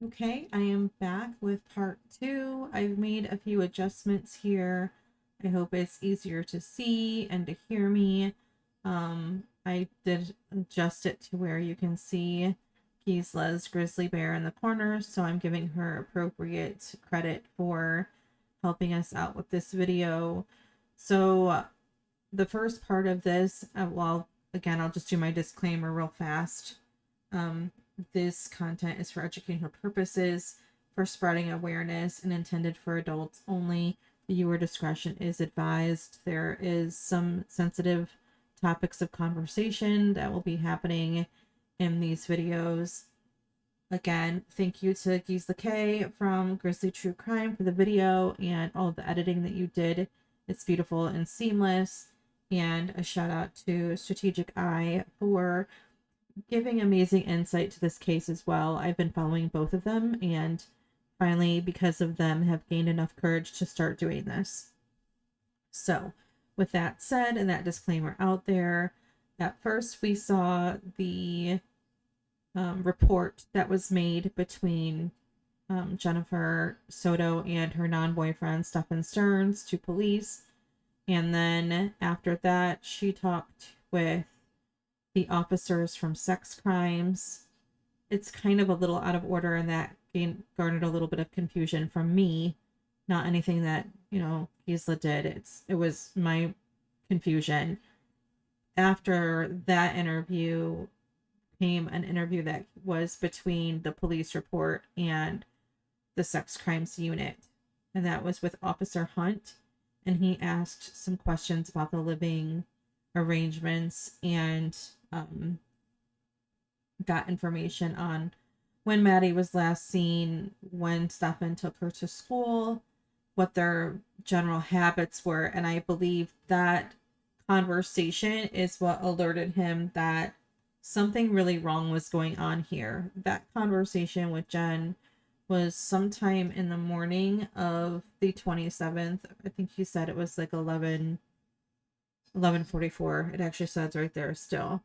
Okay, I am back with part two. I've made a few adjustments here. I hope it's easier to see and to hear me. I did adjust it to where you can see Gisela's grizzly bear in the corner, so I'm giving her appropriate credit for helping us out with this video. So the first part of this, well, again, I'll just do my disclaimer real fast. Um, this content is for educational purposes, for spreading awareness, and intended for adults only. Viewer discretion is advised. There is some sensitive topics of conversation that will be happening in these videos. Again, thank you to Gisela K from Grizzly True Crime for the video and all the editing that you did. It's beautiful and seamless. And a shout out to Strategic Eye for giving amazing insight to this case as well. I've been following both of them and finally, because of them, have gained enough courage to start doing this. So, with that said and that disclaimer out there, at first we saw the report that was made between Jennifer Soto and her non-boyfriend Stephen Stearns to police. And then after that, she talked with the officers from sex crimes. It's kind of a little out of order, and that garnered a little bit of confusion from me. Not anything that, Gisela did. It was my confusion. After that interview came an interview that was between the police report and the sex crimes unit. And that was with Officer Hunt. And he asked some questions about the living arrangements and got information on when Maddie was last seen, when Stefan took her to school, what their general habits were. And I believe that conversation is what alerted him that something really wrong was going on here. That conversation with Jenn was sometime in the morning of the 27th. I think he said it was like 11:44. It actually says right there still.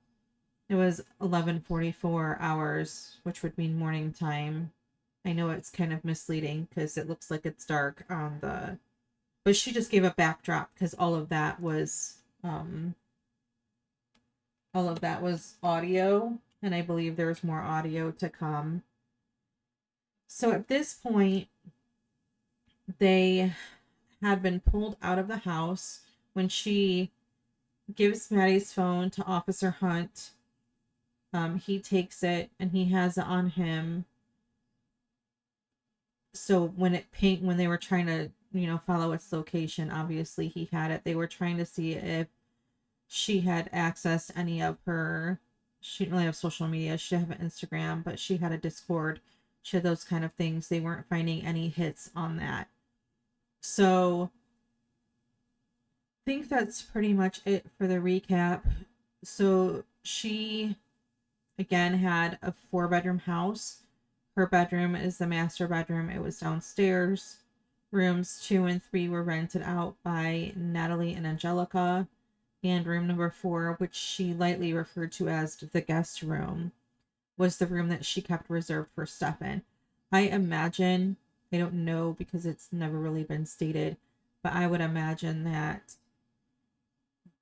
It was 11:44 hours, which would mean morning time. I know it's kind of misleading because it looks like it's dark on the, but she just gave a backdrop because all of that was audio, and I believe there's more audio to come. So at this point, they had been pulled out of the house when she gives Maddie's phone to Officer Hunt. He takes it and he has it on him. So when they were trying to, follow its location, obviously he had it. They were trying to see if she had accessed any of her, she didn't really have social media. She didn't have an Instagram, but she had a Discord. She had those kind of things. They weren't finding any hits on that. So I think that's pretty much it for the recap. So she, again, had a 4-bedroom house. Her bedroom is the master bedroom. It was downstairs. Rooms 2 and 3 were rented out by Natalie and Angelica. And room number 4, which she lightly referred to as the guest room, was the room that she kept reserved for Stefan. I imagine, I don't know because it's never really been stated, but I would imagine that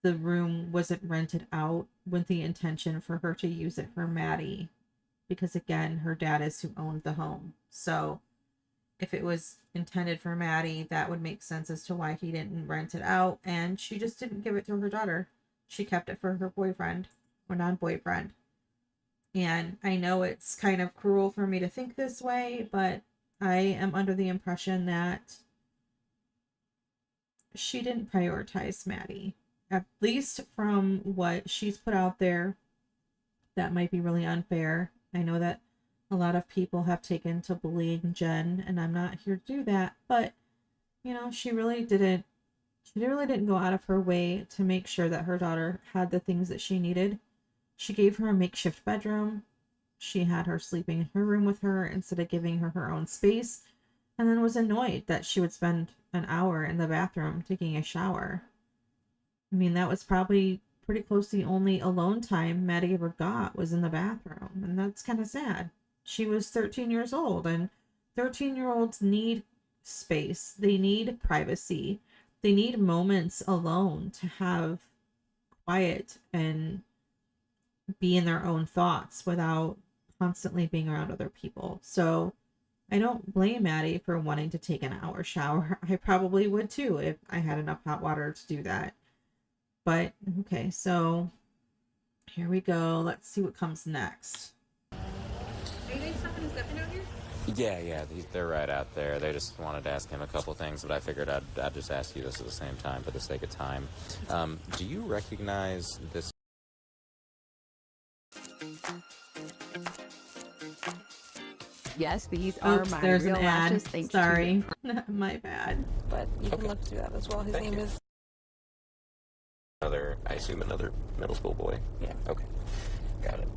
the room wasn't rented out with the intention for her to use it for Maddie, because again, her dad is who owned the home. So if it was intended for Maddie, that would make sense as to why he didn't rent it out, and she just didn't give it to her daughter. She kept it for her boyfriend or non-boyfriend. And I know it's kind of cruel for me to think this way, but I am under the impression that she didn't prioritize Maddie. At least from what she's put out there, that might be really unfair. I know that a lot of people have taken to bullying Jenn, and I'm not here to do that, but she really didn't go out of her way to make sure that her daughter had the things that she needed. She gave her a makeshift bedroom. She had her sleeping in her room with her instead of giving her her own space, and then was annoyed that she would spend an hour in the bathroom taking a shower. I mean, that was probably pretty close to the only alone time Maddie ever got was in the bathroom, and that's kind of sad. she was 13 years old, and 13-year-olds need space. They need privacy. They need moments alone to have quiet and be in their own thoughts without constantly being around other people. So I don't blame Maddie for wanting to take an hour shower. I probably would too if I had enough hot water to do that. But okay, so here we go. Let's see what comes next. Are you guys talking to Stefan out here? Yeah, they're right out there. They just wanted to ask him a couple things, but I figured I'd just ask you this at the same time for the sake of time. Do you recognize this? Yes, these are my there's real an ad. lashes. Thanks. Sorry, my bad. But you can look through that as well. His name is... I assume another middle school boy. Yeah. Okay, got it.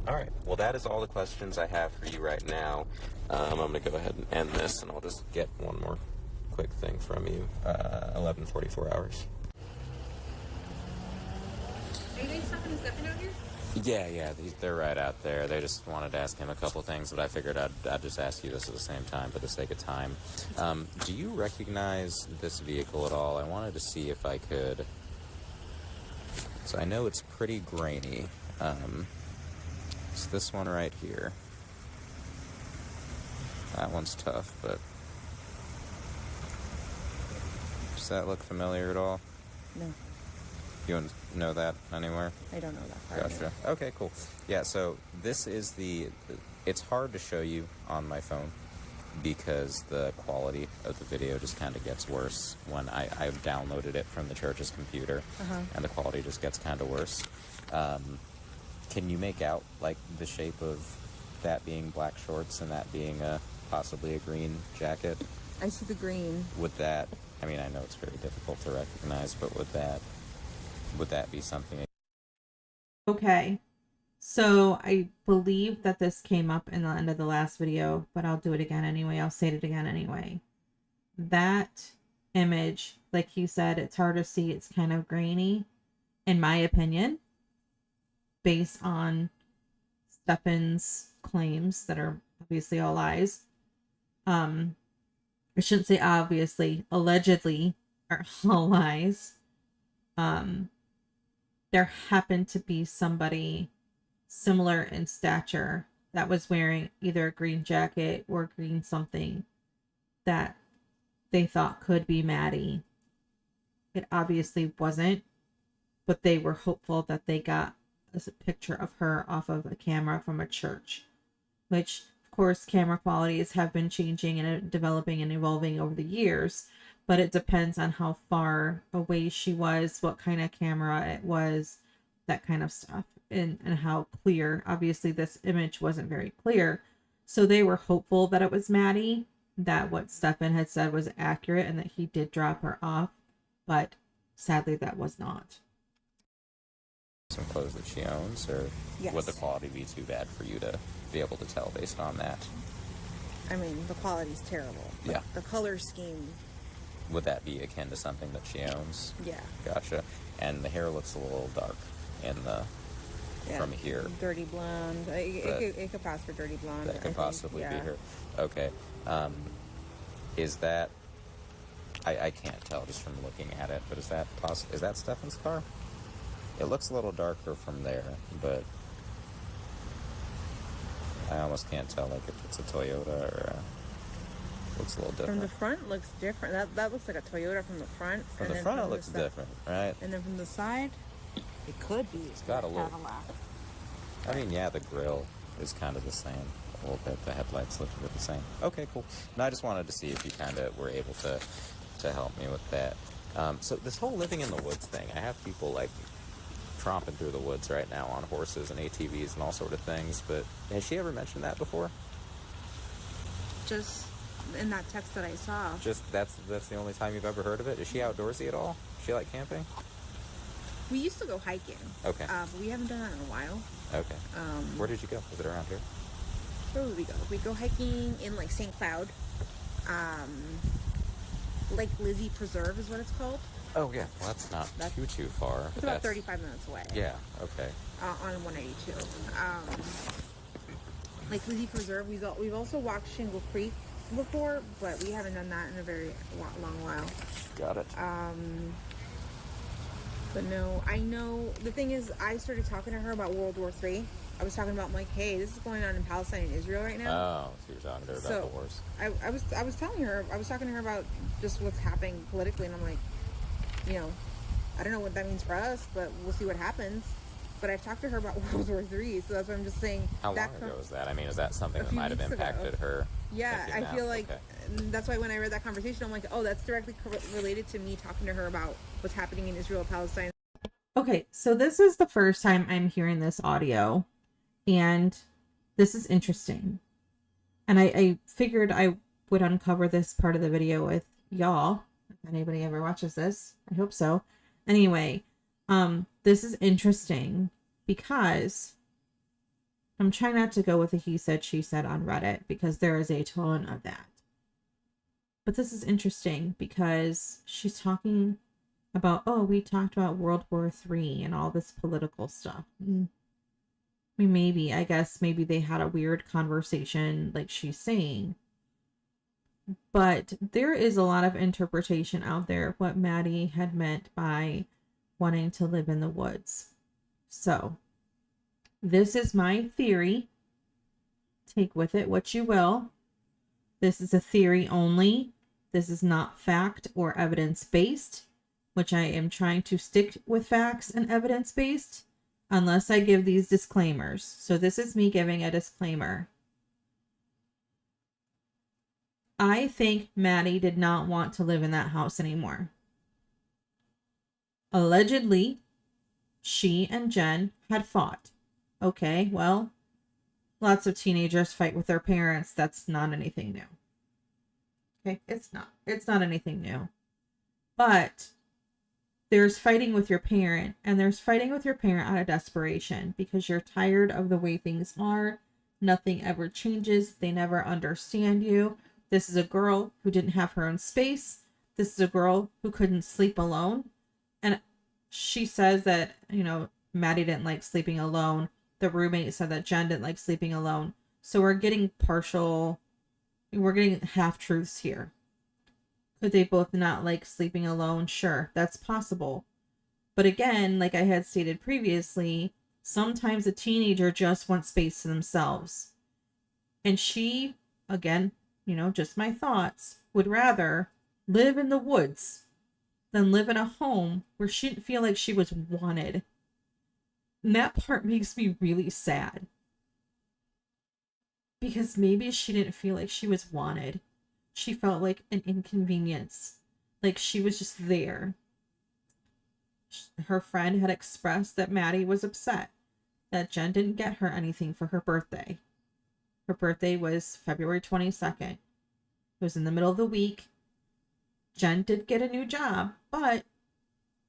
All right. Well, that is all the questions I have for you right now. I'm going to go ahead and end this, and I'll just get one more quick thing from you. 11:44 hours. Are you guys talking to Stefan out here? Yeah, they're right out there. They just wanted to ask him a couple things, but I figured I'd just ask you this at the same time for the sake of time. Do you recognize this vehicle at all? I wanted to see if I could... So I know it's pretty grainy. It's this one right here. That one's tough, but... Does that look familiar at all? No. You wouldn't know that anywhere? I don't know that part. Gotcha. Okay, cool. Yeah, so this is it's hard to show you on my phone because the quality of the video just kind of gets worse when I've downloaded it from the church's computer, and the quality just gets kind of worse. Can you make out, like, the shape of that being black shorts and that being possibly a green jacket? I see the green. Would that, I mean, I know it's very difficult to recognize, but would that be something? Okay, so I believe that this came up in the end of the last video, but I'll do it again anyway. I'll say it again anyway. That image, like he said, it's hard to see. It's kind of grainy, in my opinion, based on Stefan's claims that are obviously all lies. I shouldn't say obviously, allegedly are all lies. There happened to be somebody similar in stature that was wearing either a green jacket or green something that they thought could be Maddie. It obviously wasn't, but they were hopeful that they got a picture of her off of a camera from a church, which of course camera qualities have been changing and developing and evolving over the years, but it depends on how far away she was, what kind of camera it was, that kind of stuff, and how clear. Obviously this image wasn't very clear, so they were hopeful that it was Maddie, that what Stefan had said was accurate and that he did drop her off, but sadly that was not. Some clothes that she owns, or Yes. would the quality be too bad for you to be able to tell based on that? I mean, the quality's terrible. Yeah. The color scheme. Would that be akin to something that she owns? Yeah. Gotcha. And the hair looks a little dark in the from here. Dirty blonde. It could pass for dirty blonde. That could possibly yeah. be her. Okay. Is that... I can't tell just from looking at it, but is that Stefan's car? It looks a little darker from there, but I almost can't tell, like, if it's a Toyota or looks a little different. From the front, looks different. That looks like a Toyota from the front. From the front, it looks different, right? And then from the side, it could be. It's got a look. Cadillac. I mean, yeah, the grill is kind of the same a little bit. The headlights look a bit the same. Okay, cool. No, I just wanted to see if you kind of were able to help me with that. So this whole living in the woods thing, I have people, like, tromping through the woods right now on horses and ATVs and all sort of things, but has she ever mentioned that before? Just in that text that I saw. Just that's the only time you've ever heard of it? Is she outdoorsy at all? Does she like camping? We used to go hiking. Okay. But we haven't done that in a while. Okay. Where did you go? Was it around here? Where would we go? We'd go hiking in, like, St. Cloud. Lake Lizzie Preserve is what it's called. Oh, yeah. Well, that's not too far. It's about 35 minutes away. Yeah, okay. On 182. like Lizzie Preserve. We've also walked Shingle Creek before, but we haven't done that in a very long while. Got it. But no, I know the thing is, I started talking to her about World War III. I was talking about, like, hey, this is going on in Palestine and Israel right now. Oh, so you're talking to her about the wars. I was telling her, I was talking to her about just what's happening politically, and I'm like, you know, I don't know what that means for us, but we'll see what happens. But I've talked to her about World War III, so that's what I'm just saying. How long ago was that? I mean, is that something that might have impacted her? Yeah, I feel like that's why when I read that conversation, I'm like, oh, that's directly related to me talking to her about what's happening in Israel, Palestine. Okay, so this is the first time I'm hearing this audio, and this is interesting. And I figured I would uncover this part of the video with y'all. If anybody ever watches this, I hope so. Anyway, this is interesting because I'm trying not to go with a he said, she said on Reddit, because there is a ton of that. But this is interesting because she's talking about, oh, we talked about World War III and all this political stuff. I mean, maybe they had a weird conversation, like she's saying. But there is a lot of interpretation out there what Maddie had meant by wanting to live in the woods. So, this is my theory. Take with it what you will. This is a theory only. This is not fact or evidence-based, which I am trying to stick with facts and evidence-based unless I give these disclaimers. So this is me giving a disclaimer. I think Maddie did not want to live in that house anymore. Allegedly, she and Jenn had fought. Okay, well, lots of teenagers fight with their parents. That's not anything new. Okay, it's not anything new. But there's fighting with your parent, and there's fighting with your parent out of desperation because you're tired of the way things are. Nothing ever changes. They never understand you. This is a girl who didn't have her own space. This is a girl who couldn't sleep alone. And she says that, Maddie didn't like sleeping alone. The roommate said that Jenn didn't like sleeping alone. So we're getting half-truths here. Could they both not like sleeping alone? Sure, that's possible. But again, like I had stated previously, sometimes a teenager just wants space to themselves. And she, again, just my thoughts, would rather live in the woods than live in a home where she didn't feel like she was wanted. And that part makes me really sad. Because maybe she didn't feel like she was wanted. She felt like an inconvenience. Like she was just there. Her friend had expressed that Maddie was upset that Jenn didn't get her anything for her birthday. Her birthday was February 22nd. It was in the middle of the week. Jenn did get a new job, but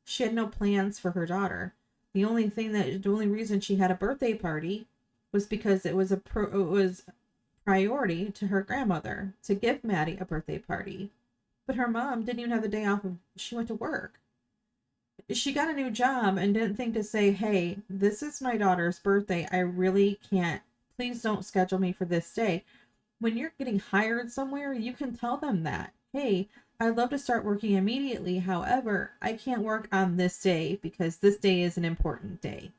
she had no plans for her daughter. The only reason she had a birthday party was because it was priority to her grandmother to give Maddie a birthday party. But her mom didn't even have the day off. She went to work. She got a new job and didn't think to say, hey, this is my daughter's birthday. I really can't. Please don't schedule me for this day. When you're getting hired somewhere, you can tell them that. Hey, I'd love to start working immediately. However, I can't work on this day because this day is an important day.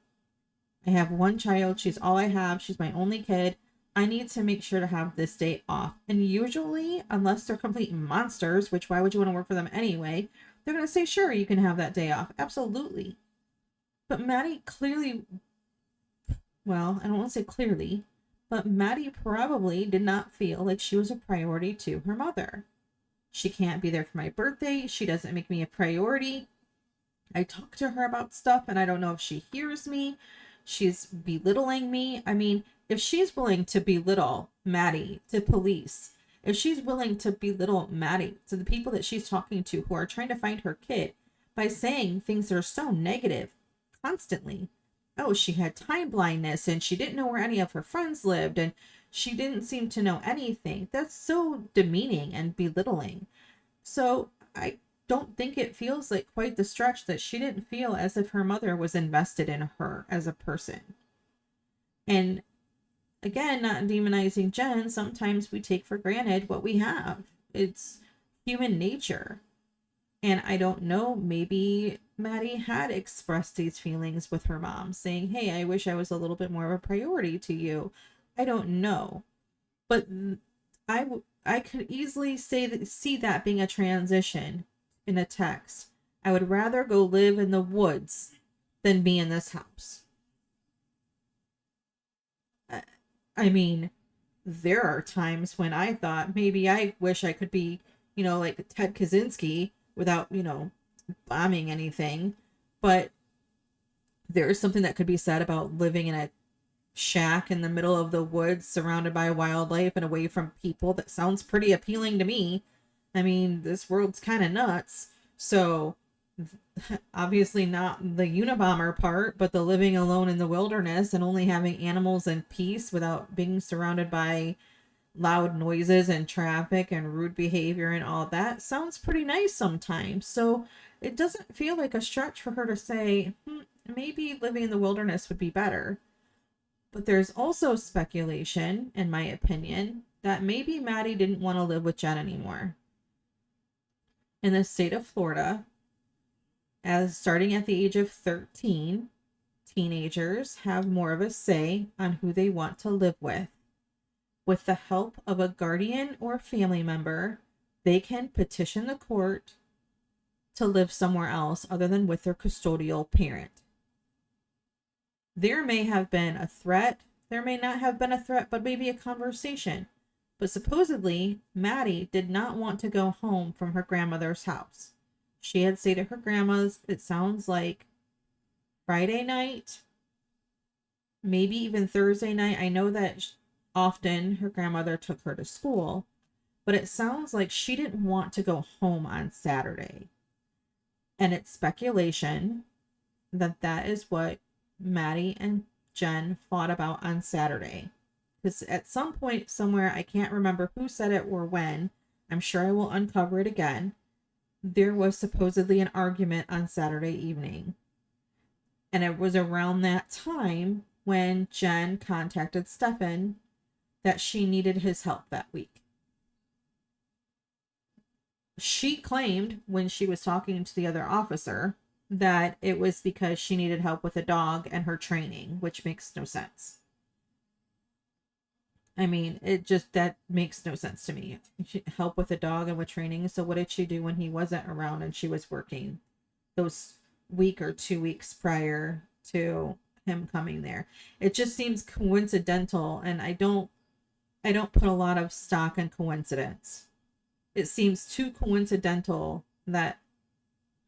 I have one child. She's all I have. She's my only kid. I need to make sure to have this day off. And usually, unless they're complete monsters, which why would you want to work for them anyway, they're going to say, sure, you can have that day off. Absolutely. But Maddie clearly, well, I don't want to say clearly, but Maddie probably did not feel like she was a priority to her mother. She can't be there for my birthday. She doesn't make me a priority. I talk to her about stuff and I don't know if she hears me. She's belittling me. I mean, if she's willing to belittle Maddie to police, if she's willing to belittle Maddie to the people that she's talking to who are trying to find her kid by saying things that are so negative constantly. Oh, she had time blindness and she didn't know where any of her friends lived and she didn't seem to know anything. That's so demeaning and belittling. So I don't think it feels like quite the stretch that she didn't feel as if her mother was invested in her as a person. And again, not demonizing Jenn, sometimes we take for granted what we have. It's human nature. And I don't know, maybe Maddie had expressed these feelings with her mom, saying, hey, I wish I was a little bit more of a priority to you. I don't know. But I could easily see that being a transition in a text. I would rather go live in the woods than be in this house. I mean, there are times when I thought maybe I wish I could be, like Ted Kaczynski without, bombing anything. But there's something that could be said about living in a shack in the middle of the woods surrounded by wildlife and away from people. That sounds pretty appealing to me. I mean, this world's kind of nuts. So obviously not the Unabomber part, but the living alone in the wilderness and only having animals in peace without being surrounded by loud noises and traffic and rude behavior and all that sounds pretty nice sometimes. So it doesn't feel like a stretch for her to say, maybe living in the wilderness would be better. But there's also speculation, in my opinion, that maybe Maddie didn't want to live with Jenn anymore. In the state of Florida, as starting at the age of 13, teenagers have more of a say on who they want to live with. With the help of a guardian or family member, they can petition the court to live somewhere else other than with their custodial parent. There may have been a threat, there may not have been a threat, but maybe a conversation. But supposedly, Maddie did not want to go home from her grandmother's house. She had stayed at her grandma's, it sounds like Friday night, maybe even Thursday night. I know that often her grandmother took her to school, but it sounds like she didn't want to go home on Saturday. And it's speculation that that is what Maddie and Jenn fought about on Saturday. Because at some point somewhere, I can't remember who said it or when, I'm sure I will uncover it again, there was supposedly an argument on Saturday evening. And it was around that time when Jenn contacted Stefan that she needed his help that week. She claimed when she was talking to the other officer that it was because she needed help with a dog and her training, which makes no sense. I mean, that makes no sense to me. Help with a dog and with training. So what did she do when he wasn't around and she was working those week or 2 weeks prior to him coming there? It just seems coincidental, and I don't put a lot of stock in coincidence. It seems too coincidental that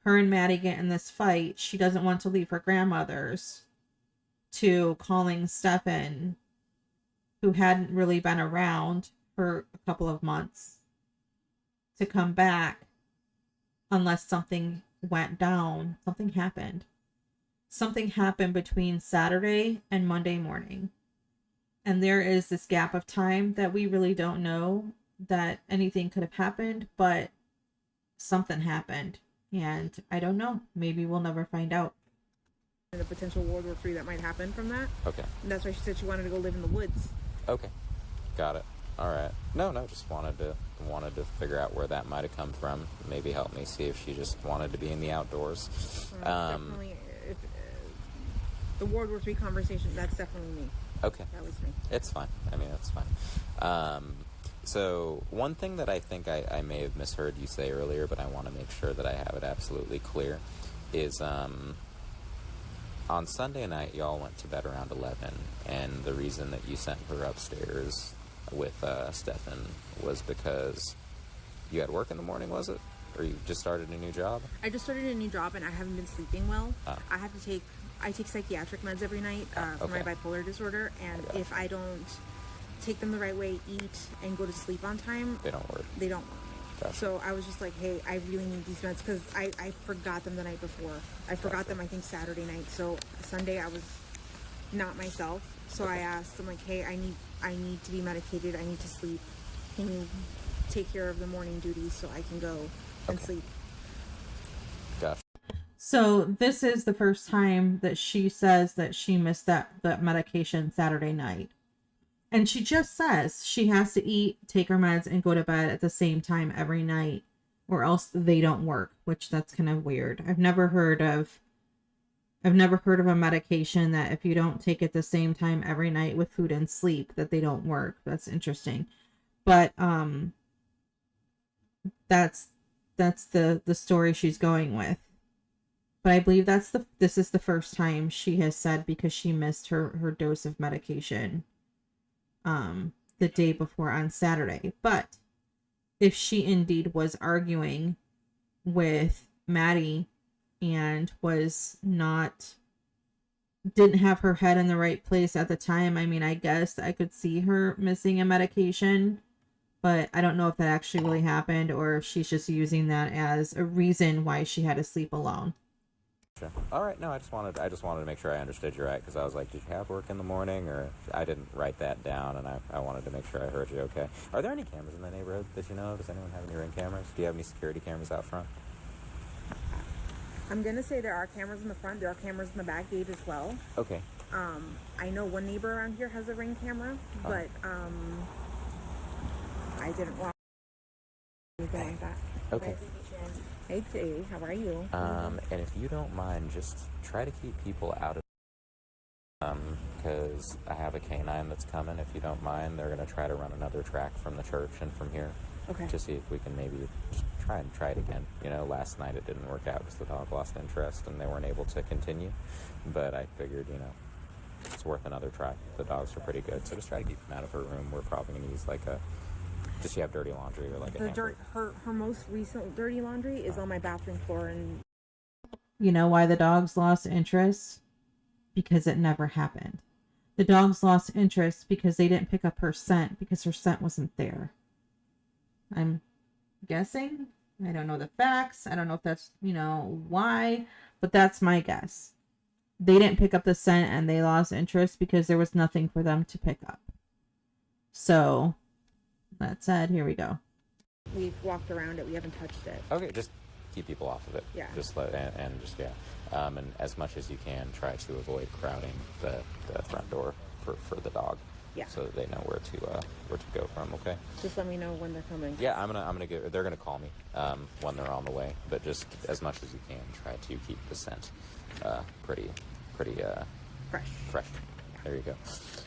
her and Maddie get in this fight. She doesn't want to leave her grandmother's, to calling Stefan, who hadn't really been around for a couple of months, to come back unless something went down. Something happened. Something happened between Saturday and Monday morning. And there is this gap of time that we really don't know that anything could have happened, but something happened. And I don't know. Maybe we'll never find out. The potential World War III that might happen from that. Okay. And that's why she said she wanted to go live in the woods. Okay. Got it. All right. No, just wanted to figure out where that might have come from. Maybe help me see if she just wanted to be in the outdoors. Definitely. If, the World War III conversation, that's definitely me. Okay. That was me. It's fine. I mean, it's fine. So one thing that I think I may have misheard you say earlier, but I want to make sure that I have it absolutely clear, is on Sunday night, y'all went to bed around 11, and the reason that you sent her upstairs with Stefan was because you had work in the morning, was it? Or you just started a new job? I just started a new job, and I haven't been sleeping well. Oh. I take psychiatric meds every night for my bipolar disorder, and if I don't take them the right way, eat, and go to sleep on time, They don't work. They don't work. Gotcha. So I was just like, hey, I really need these meds, because I forgot them the night before. I forgot them, I think, Saturday night. So Sunday I was not myself. So I asked, I'm like, hey, I need to be medicated. I need to sleep. Can you take care of the morning duties so I can go and sleep? Gotcha. So this is the first time that she says that she missed that medication Saturday night. And she just says she has to eat, take her meds, and go to bed at the same time every night, or else they don't work, which that's kind of weird. I've never heard of a medication that if you don't take it the same time every night with food and sleep, that they don't work. That's interesting. But that's the story she's going with. But I believe this is the first time she has said because she missed her dose of medication the day before on Saturday. But if she indeed was arguing with Maddie and didn't have her head in the right place at the time, I mean, I guess I could see her missing a medication, but I don't know if that actually really happened or if she's just using that as a reason why she had to sleep alone. Sure. All right. No, I just wanted to make sure I understood you right, because I was like, did you have work in the morning? Or I didn't write that down, and I wanted to make sure I heard you okay. Are there any cameras in the neighborhood that you know of? Does anyone have any Ring cameras? Do you have any security cameras out front? I'm gonna say there are cameras in the front. There are cameras in the back gate as well. Okay. I know one neighbor around here has a Ring camera, but I didn't watch anything like that. Okay. Hey Jay, how are you? And if you don't mind, just try to keep people out of because I have a canine that's coming. If you don't mind, they're gonna try to run another track from the church and from here. Okay. To see if we can maybe just try it again. You know, last night it didn't work out because the dog lost interest and they weren't able to continue. But I figured, you know, it's worth another try. The dogs are pretty good, so just try to keep them out of her room. We're probably gonna use like a. Does she have dirty laundry or like a hamper? Her most recent dirty laundry is on my bathroom floor, and You know why the dogs lost interest? Because it never happened. The dogs lost interest because they didn't pick up her scent because her scent wasn't there. I'm guessing. I don't know the facts. I don't know if that's, why, but that's my guess. They didn't pick up the scent and they lost interest because there was nothing for them to pick up. So, that said, here we go. we've walked around it. We haven't touched it. Okay, just keep people off of it. Yeah. Just let and as much as you can, try to avoid crowding the front door for the dog. Yeah. So that they know where to go from. Okay. Just let me know when they're coming. Yeah, I'm gonna go. They're gonna call me when they're on the way. But just as much as you can, try to keep the scent pretty fresh. There you go.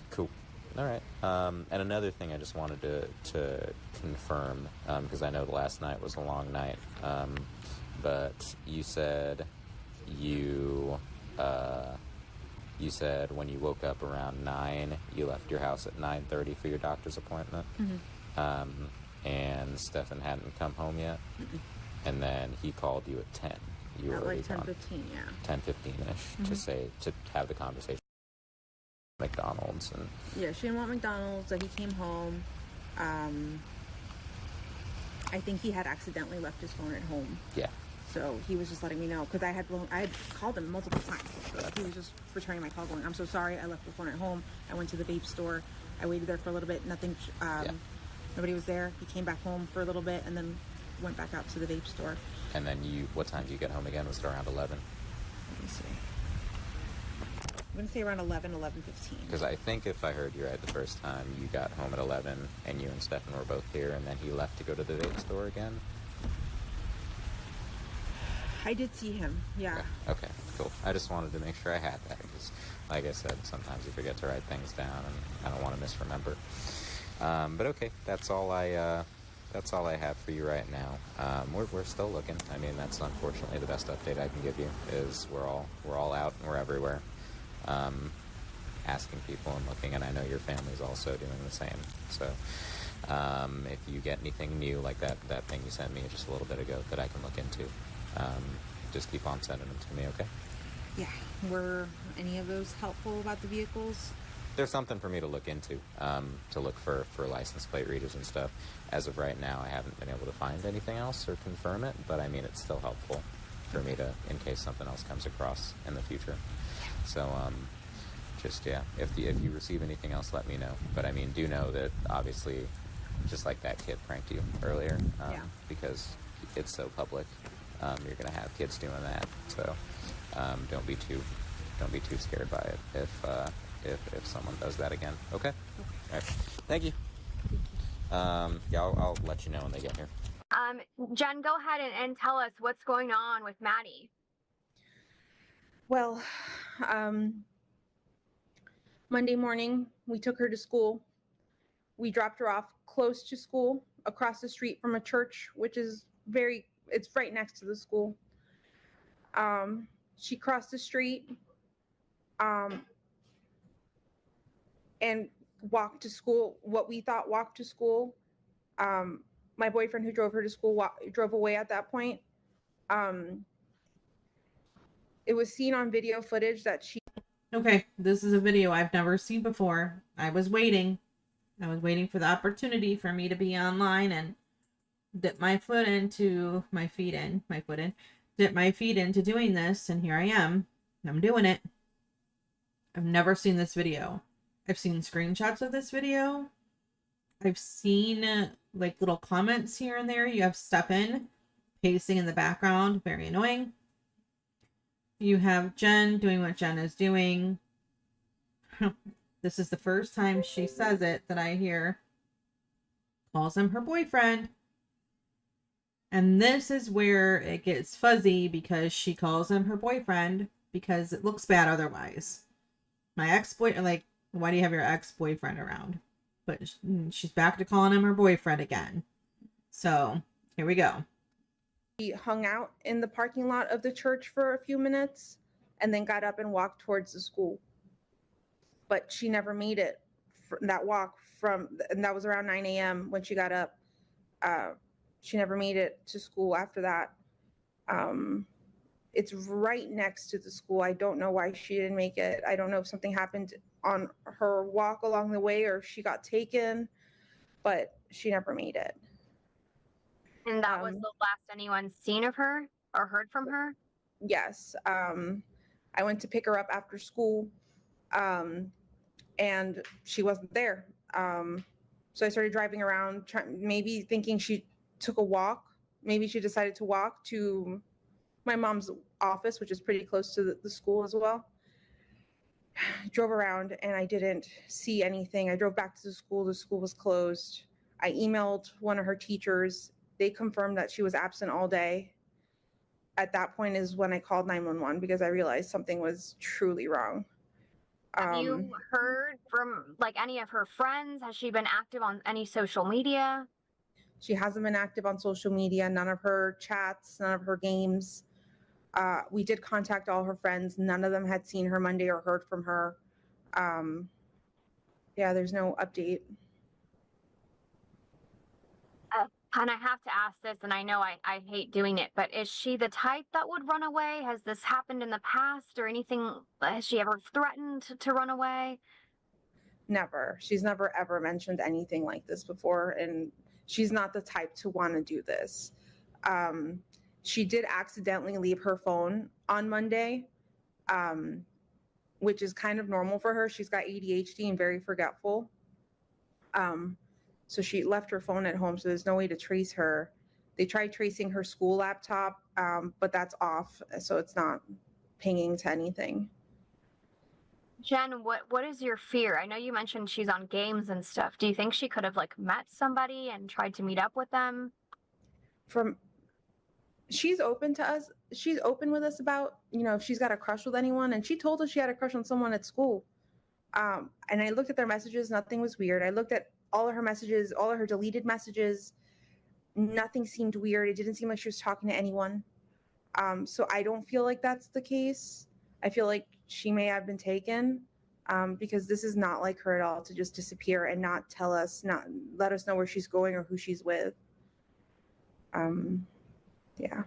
Cool. All right. And another thing I just wanted to confirm, because I know the last night was a long night, but you said you said when you woke up around 9, you left your house at 9:30 for your doctor's appointment. Mm-hmm. And Stefan hadn't come home yet. Mm-mm. And then he called you at 10. You were already like 10:15, yeah. 10:15-ish to have the conversation. McDonald's and she didn't want McDonald's, so he came home. I think he had accidentally left his phone at home. Yeah. So he was just letting me know, because I had called him multiple times. So he was just returning my call going, I'm so sorry, I left the phone at home. I went to the vape store. I waited there for a little bit. Nothing. Nobody was there. He came back home for a little bit and then went back out to the vape store. And then what time did you get home again? Was it around 11? Let me see. I'm going to say around 11:15. Because I think if I heard you right the first time, you got home at 11 and you and Stefan were both here, and then he left to go to the vape store again? I did see him, yeah. Okay, cool. I just wanted to make sure I had that, because like I said, sometimes you forget to write things down, and I don't want to misremember. But okay, that's all I have for you right now. We're still looking. I mean, that's unfortunately the best update I can give you, is we're all out and we're everywhere. Asking people and looking, and I know your family's also doing the same. So if you get anything new like that thing you sent me just a little bit ago that I can look into, just keep on sending them to me, okay? Yeah. Were any of those helpful about the vehicles? There's something for me to look into, to look for license plate readers and stuff. As of right now, I haven't been able to find anything else or confirm it, but I mean, it's still helpful for me to, in case something else comes across in the future. So, if you receive anything else, let me know. But I mean, do know that obviously, just like that kid pranked you earlier, because it's so public, you're gonna have kids doing that. So, don't be too scared by it if someone does that again. Okay. All right. Thank you. Yeah, I'll let you know when they get here. Jenn, go ahead and tell us what's going on with Maddie. Well, Monday morning, we took her to school. We dropped her off close to school, across the street from a church, which is it's right next to the school. She crossed the street and walked to school, what we thought walked to school. My boyfriend who drove her to school drove away at that point. It was seen on video footage that she... Okay, this is a video I've never seen before. I was waiting for the opportunity for me to be online and dip my feet into doing this, and here I am. I'm doing it. I've never seen this video. I've seen screenshots of this video. I've seen like little comments here and there. You have Stefan pacing in the background, very annoying. You have Jenn doing what Jenn is doing. This is the first time she says it that I hear. Calls him her boyfriend. And this is where it gets fuzzy, because she calls him her boyfriend because it looks bad otherwise. My ex-boyfriend, like, why do you have your ex-boyfriend around? But she's back to calling him her boyfriend again. So here we go. She hung out in the parking lot of the church for a few minutes and then got up and walked towards the school. But she never made it that walk and that was around 9 a.m. when she got up. She never made it to school after that. It's right next to the school. I don't know why she didn't make it. I don't know if something happened on her walk along the way or if she got taken, but she never made it. And that was the last anyone's seen of her or heard from her? Yes. I went to pick her up after school, and she wasn't there. So I started driving around, maybe thinking she took a walk. Maybe she decided to walk to my mom's office, which is pretty close to the school as well. Drove around and I didn't see anything. I drove back to the school. The school was closed. I emailed one of her teachers. They confirmed that she was absent all day. At that point is when I called 911 because I realized something was truly wrong. Have you heard from like any of her friends? Has she been active on any social media? She hasn't been active on social media, none of her chats, none of her games. We did contact all her friends. None of them had seen her Monday or heard from her. Yeah, there's no update. And I have to ask this, and I know I hate doing it, but is she the type that would run away? Has this happened in the past or anything? Has she ever threatened to run away? Never. She's never ever mentioned anything like this before, and she's not the type to want to do this. She did accidentally leave her phone on Monday, which is kind of normal for her. She's got ADHD and very forgetful. So she left her phone at home, so there's no way to trace her. They tried tracing her school laptop, but that's off, so it's not pinging to anything. Jenn, what is your fear? I know you mentioned she's on games and stuff. Do you think she could have like met somebody and tried to meet up with them? She's open to us. She's open with us about, if she's got a crush with anyone, and she told us she had a crush on someone at school. And I looked at their messages. Nothing was weird. I looked at all of her messages, all of her deleted messages. Nothing seemed weird. It didn't seem like she was talking to anyone. So I don't feel like that's the case. I feel like she may have been taken, because this is not like her at all to just disappear and not let us know where she's going or who she's with. Yeah.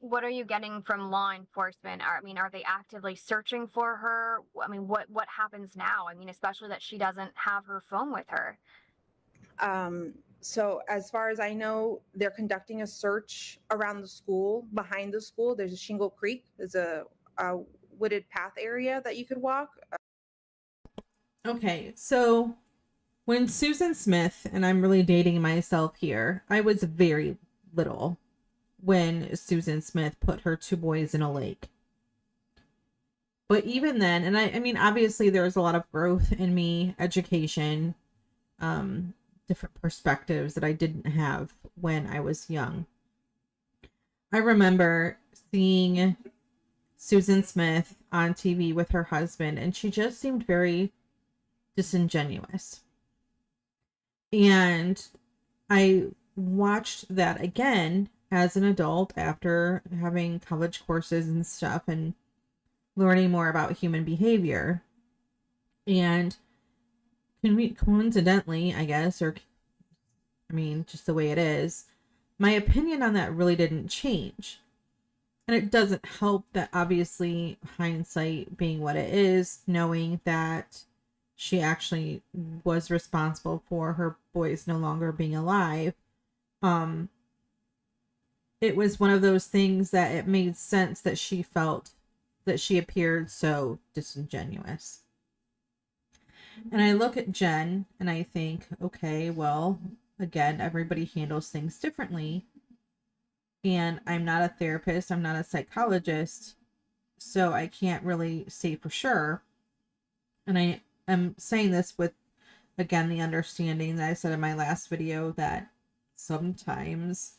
What are you getting from law enforcement? Are they actively searching for her? What happens now? Especially that she doesn't have her phone with her. So as far as I know, they're conducting a search around the school. Behind the school, there's a Shingle Creek. There's a wooded path area that you could walk. Okay, so when Susan Smith, and I'm really dating myself here, I was very little when Susan Smith put her two boys in a lake. But even then, and I mean, obviously there was a lot of growth in me, education, different perspectives that I didn't have when I was young. I remember seeing Susan Smith on TV with her husband, and she just seemed very disingenuous. And I watched that again as an adult after having college courses and stuff and learning more about human behavior. And coincidentally, I guess, or I mean, just the way it is, my opinion on that really didn't change. And it doesn't help that obviously hindsight being what it is, knowing that she actually was responsible for her boys no longer being alive. It was one of those things that it made sense that she felt that she appeared so disingenuous. And I look at Jenn and I think, okay, well, again, everybody handles things differently. And I'm not a therapist, I'm not a psychologist, so I can't really say for sure. And I am saying this with, again, the understanding that I said in my last video that sometimes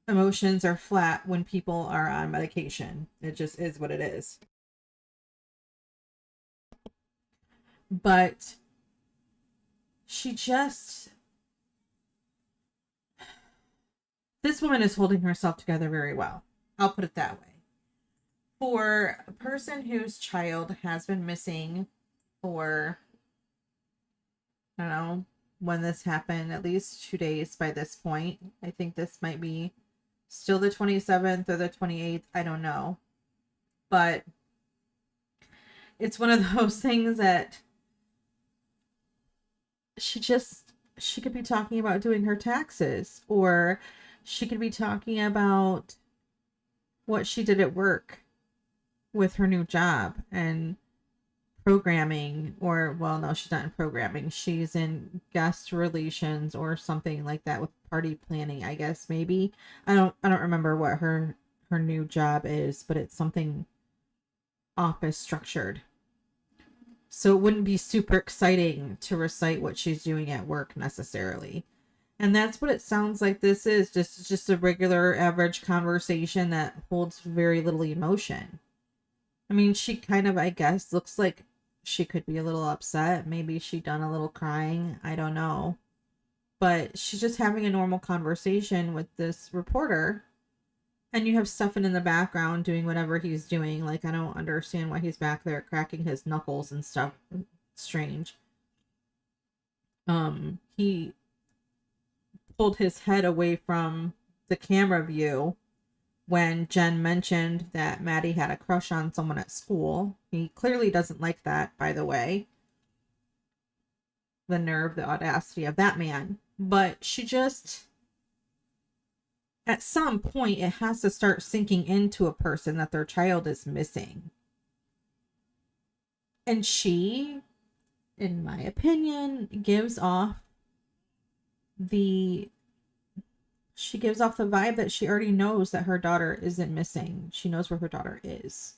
emotions are flat when people are on medication. It just is what it is. But she just... This woman is holding herself together very well. I'll put it that way. For a person whose child has been missing for, I don't know, when this happened, at least 2 days by this point. I think this might be still the 27th or the 28th. I don't know. But it's one of those things that she could be talking about doing her taxes, or she could be talking about what she did at work with her new job and programming, or, well, no, she's not in programming. She's in guest relations or something like that with party planning, I guess, maybe. I don't remember what her new job is, but it's something office structured. So it wouldn't be super exciting to recite what she's doing at work necessarily. And that's what it sounds like this is. Just a regular average conversation that holds very little emotion. I mean, she kind of, I guess, looks like she could be a little upset. Maybe she done a little crying. I don't know. But she's just having a normal conversation with this reporter. And you have Stefan in the background doing whatever he's doing. Like, I don't understand why he's back there cracking his knuckles and stuff. Strange. He pulled his head away from the camera view when Jenn mentioned that Maddie had a crush on someone at school. He clearly doesn't like that, by the way. The nerve, the audacity of that man. But she just... At some point, it has to start sinking into a person that their child is missing. And she, in my opinion, gives off the vibe that she already knows that her daughter isn't missing. She knows where her daughter is.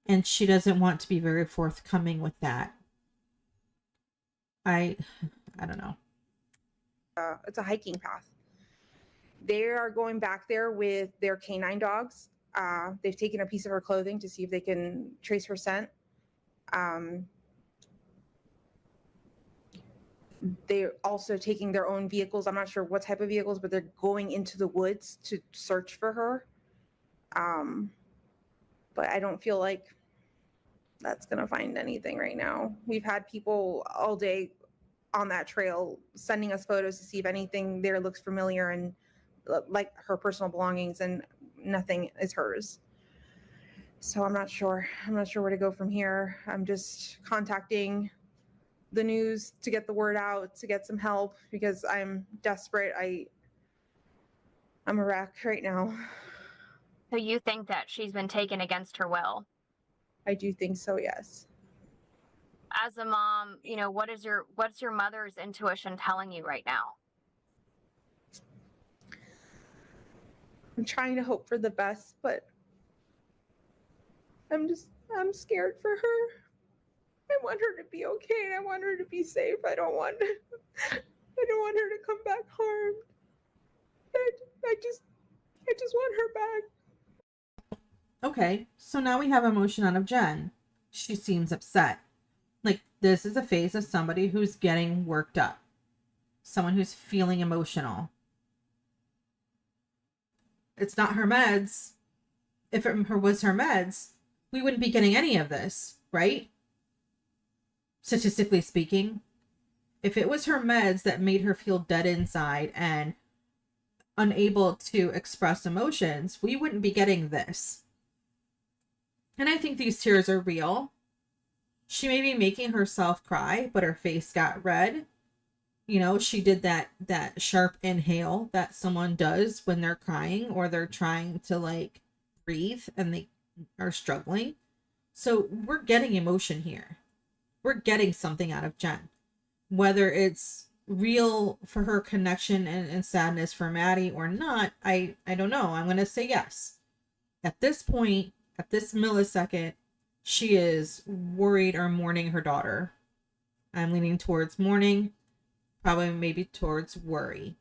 And she doesn't want to be very forthcoming with that. I don't know. It's a hiking path. They are going back there with their canine dogs. They've taken a piece of her clothing to see if they can trace her scent. They're also taking their own vehicles. I'm not sure what type of vehicles, but they're going into the woods to search for her. But I don't feel like that's going to find anything right now. We've had people all day on that trail sending us photos to see if anything there looks familiar and like her personal belongings, and nothing is hers. So I'm not sure where to go from here. I'm just contacting the news to get the word out, to get some help, because I'm desperate. I'm a wreck right now. So you think that she's been taken against her will? I do think so, yes. As a mom, what's your mother's intuition telling you right now? I'm trying to hope for the best, but I'm just I'm scared for her. I want her to be okay, and I want her to be safe. I don't want her to come back harmed. I just want her back. Okay, so now we have emotion out of Jenn. She seems upset. Like, this is a phase of somebody who's getting worked up. Someone who's feeling emotional. It's not her meds. If it was her meds, we wouldn't be getting any of this, right? Statistically speaking. If it was her meds that made her feel dead inside and unable to express emotions, we wouldn't be getting this. And I think these tears are real. She may be making herself cry, but her face got red. You know, she did that sharp inhale that someone does when they're crying or they're trying to like breathe and they are struggling. So we're getting emotion here. We're getting something out of Jenn. Whether it's real for her connection and sadness for Maddie or not, I don't know. I'm going to say yes. At this point, at this millisecond, she is worried or mourning her daughter. I'm leaning towards mourning, probably maybe towards worry.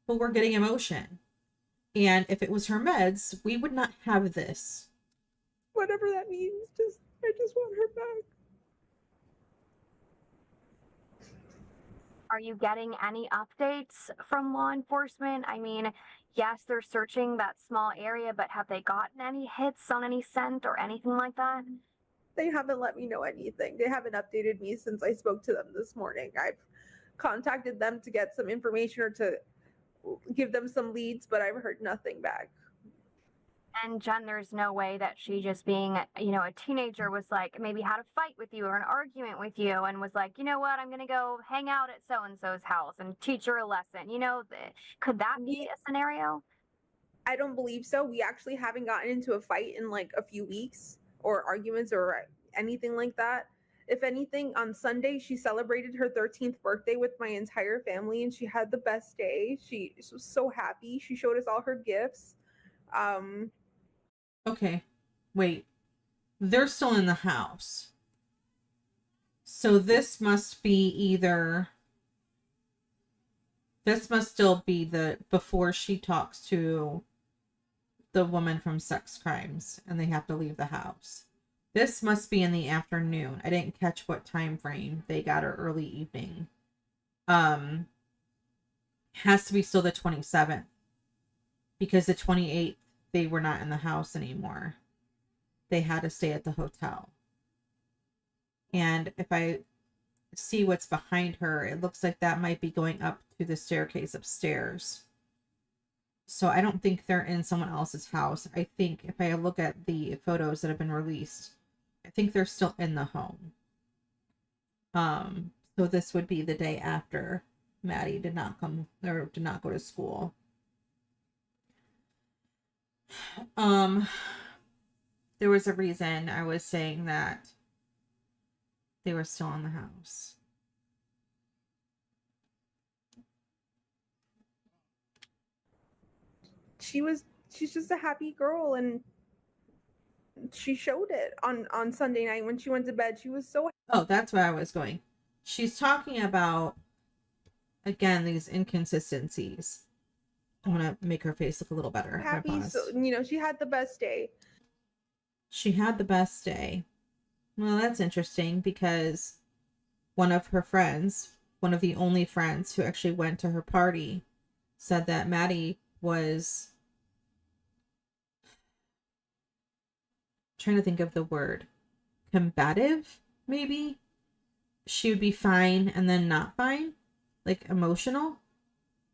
But we're getting emotion. And if it was her meds, we would not have this. Whatever that means, I just want her back. Are you getting any updates from law enforcement? I mean, yes, they're searching that small area, but have they gotten any hits on any scent or anything like that? They haven't let me know anything. They haven't updated me since I spoke to them this morning. I've contacted them to get some information or to give them some leads, but I've heard nothing back. And Jenn, there's no way that she just being, a teenager was like, maybe had a fight with you or an argument with you and was like, you know what, I'm going to go hang out at so-and-so's house and teach her a lesson. Could that be a scenario? I don't believe so. We actually haven't gotten into a fight in like a few weeks or arguments or anything like that. If anything, on Sunday, she celebrated her 13th birthday with my entire family and she had the best day. She was so happy. She showed us all her gifts. Okay, wait. They're still in the house. So this must still be the before she talks to the woman from sex crimes and they have to leave the house. This must be in the afternoon. I didn't catch what time frame they got her early evening. Has to be still the 27th because the 28th they were not in the house anymore. They had to stay at the hotel. And if I see what's behind her, it looks like that might be going up to the staircase upstairs. So I don't think they're in someone else's house. I think if I look at the photos that have been released, I think they're still in the home. So this would be the day after Maddie did not come or did not go to school. There was a reason I was saying that they were still in the house. She's just a happy girl and she showed it on Sunday night when she went to bed. She was so Oh, that's where I was going. She's talking about, again, these inconsistencies. I want to make her face look a little better. happy. So, she had the best day. She had the best day. Well, that's interesting because one of her friends, one of the only friends who actually went to her party, said that Maddie was, trying to think of the word, combative, maybe? She would be fine and then not fine, like emotional.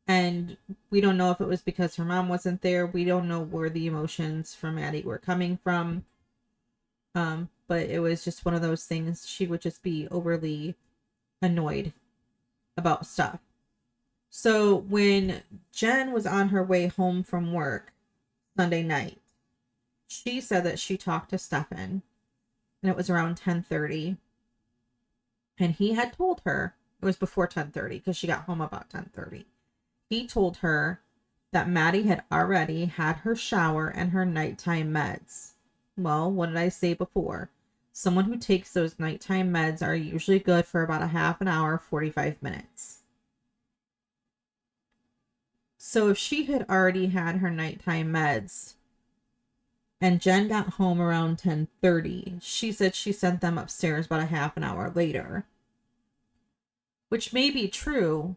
And we don't know if it was because her mom wasn't there. We don't know where the emotions from Maddie were coming from. But it was just one of those things. She would just be overly annoyed about stuff. So when Jenn was on her way home from work Sunday night, she said that she talked to Stefan and it was around 10:30. And he had told her, it was before 10:30 because she got home about 10:30. He told her that Maddie had already had her shower and her nighttime meds. Well, what did I say before? Someone who takes those nighttime meds are usually good for about a half an hour, 45 minutes. So if she had already had her nighttime meds and Jenn got home around 10:30, she said she sent them upstairs about a half an hour later. Which may be true,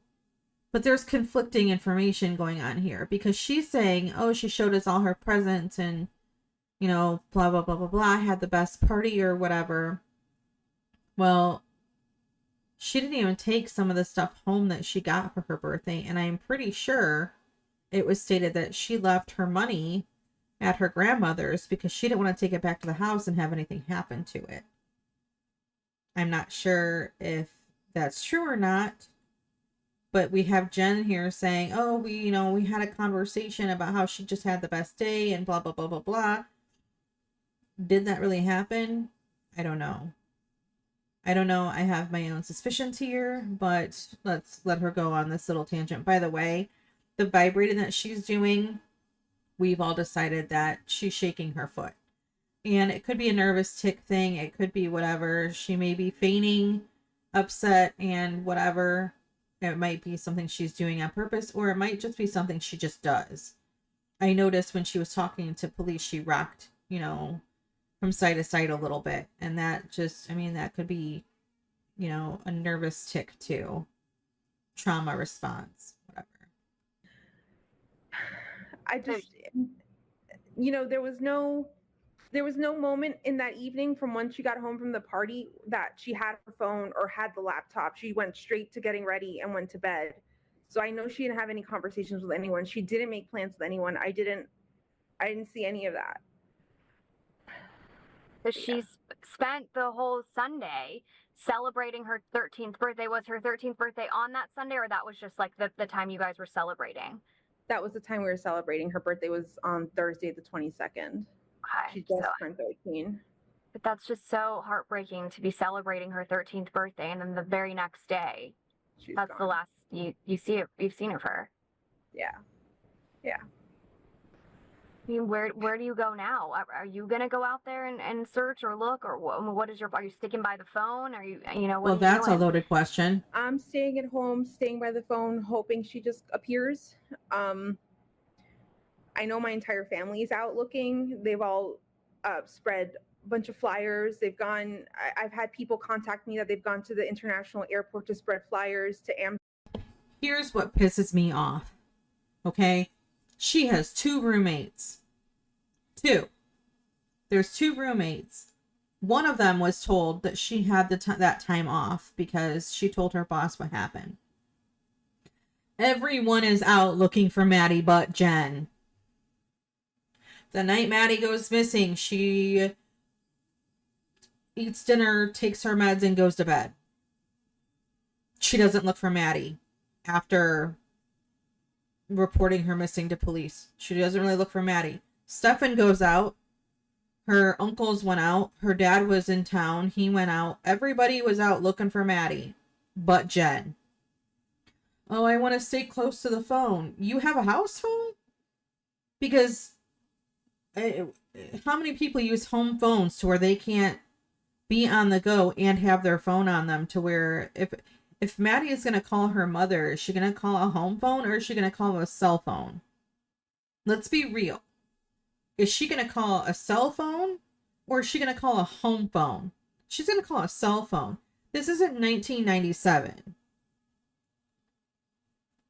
but there's conflicting information going on here because she's saying, oh, she showed us all her presents and, you know, blah, blah, blah, blah, blah, had the best party or whatever. Well, she didn't even take some of the stuff home that she got for her birthday. And I'm pretty sure it was stated that she left her money at her grandmother's because she didn't want to take it back to the house and have anything happen to it. I'm not sure if that's true or not, but we have Jenn here saying, oh, we had a conversation about how she just had the best day and blah, blah, blah, blah, blah. Did that really happen? I don't know. I have my own suspicions here, but let's let her go on this little tangent. By the way, the vibrating that she's doing, we've all decided that she's shaking her foot. And it could be a nervous tick thing. It could be whatever. She may be feigning upset and whatever. It might be something she's doing on purpose, or it might just be something she just does. I noticed when she was talking to police, she rocked, from side to side a little bit. And that that could be, a nervous tick too. Trauma response, whatever. I just, there was no moment in that evening from when she got home from the party that she had her phone or had the laptop. She went straight to getting ready and went to bed. So I know she didn't have any conversations with anyone. She didn't make plans with anyone. I didn't see any of that. So she spent the whole Sunday celebrating her 13th birthday. Was her 13th birthday on that Sunday, or that was just like the time you guys were celebrating? That was the time we were celebrating. Her birthday was on Thursday, the 22nd. Okay, She just turned 13. But that's just so heartbreaking to be celebrating her 13th birthday, and then the very next day, that's gone. The last you've seen of her. Yeah. I mean, where do you go now? Are you gonna go out there and search or look, or what is are you sticking by the phone? Are you what? Well, that's a loaded question. I'm staying at home, staying by the phone, hoping she just appears. I know my entire family is out looking. They've all spread a bunch of flyers. I've had people contact me that they've gone to the international airport to spread flyers to Here's what pisses me off. Okay? She has 2 roommates. 2. There's 2 roommates. One of them was told that she had that time off because she told her boss what happened. Everyone is out looking for Maddie but Jenn. The night Maddie goes missing, she eats dinner, takes her meds, and goes to bed. She doesn't look for Maddie after reporting her missing to police. She doesn't really look for Maddie. Stefan goes out. Her uncles went out. Her dad was in town. He went out. Everybody was out looking for Maddie but Jenn. Oh, I want to stay close to the phone. You have a house phone? Because how many people use home phones to where they can't be on the go and have their phone on them, to where if Maddie is going to call her mother, is she going to call a home phone or is she going to call a cell phone? Let's be real. Is she going to call a cell phone or is she going to call a home phone? She's going to call a cell phone. This isn't 1997.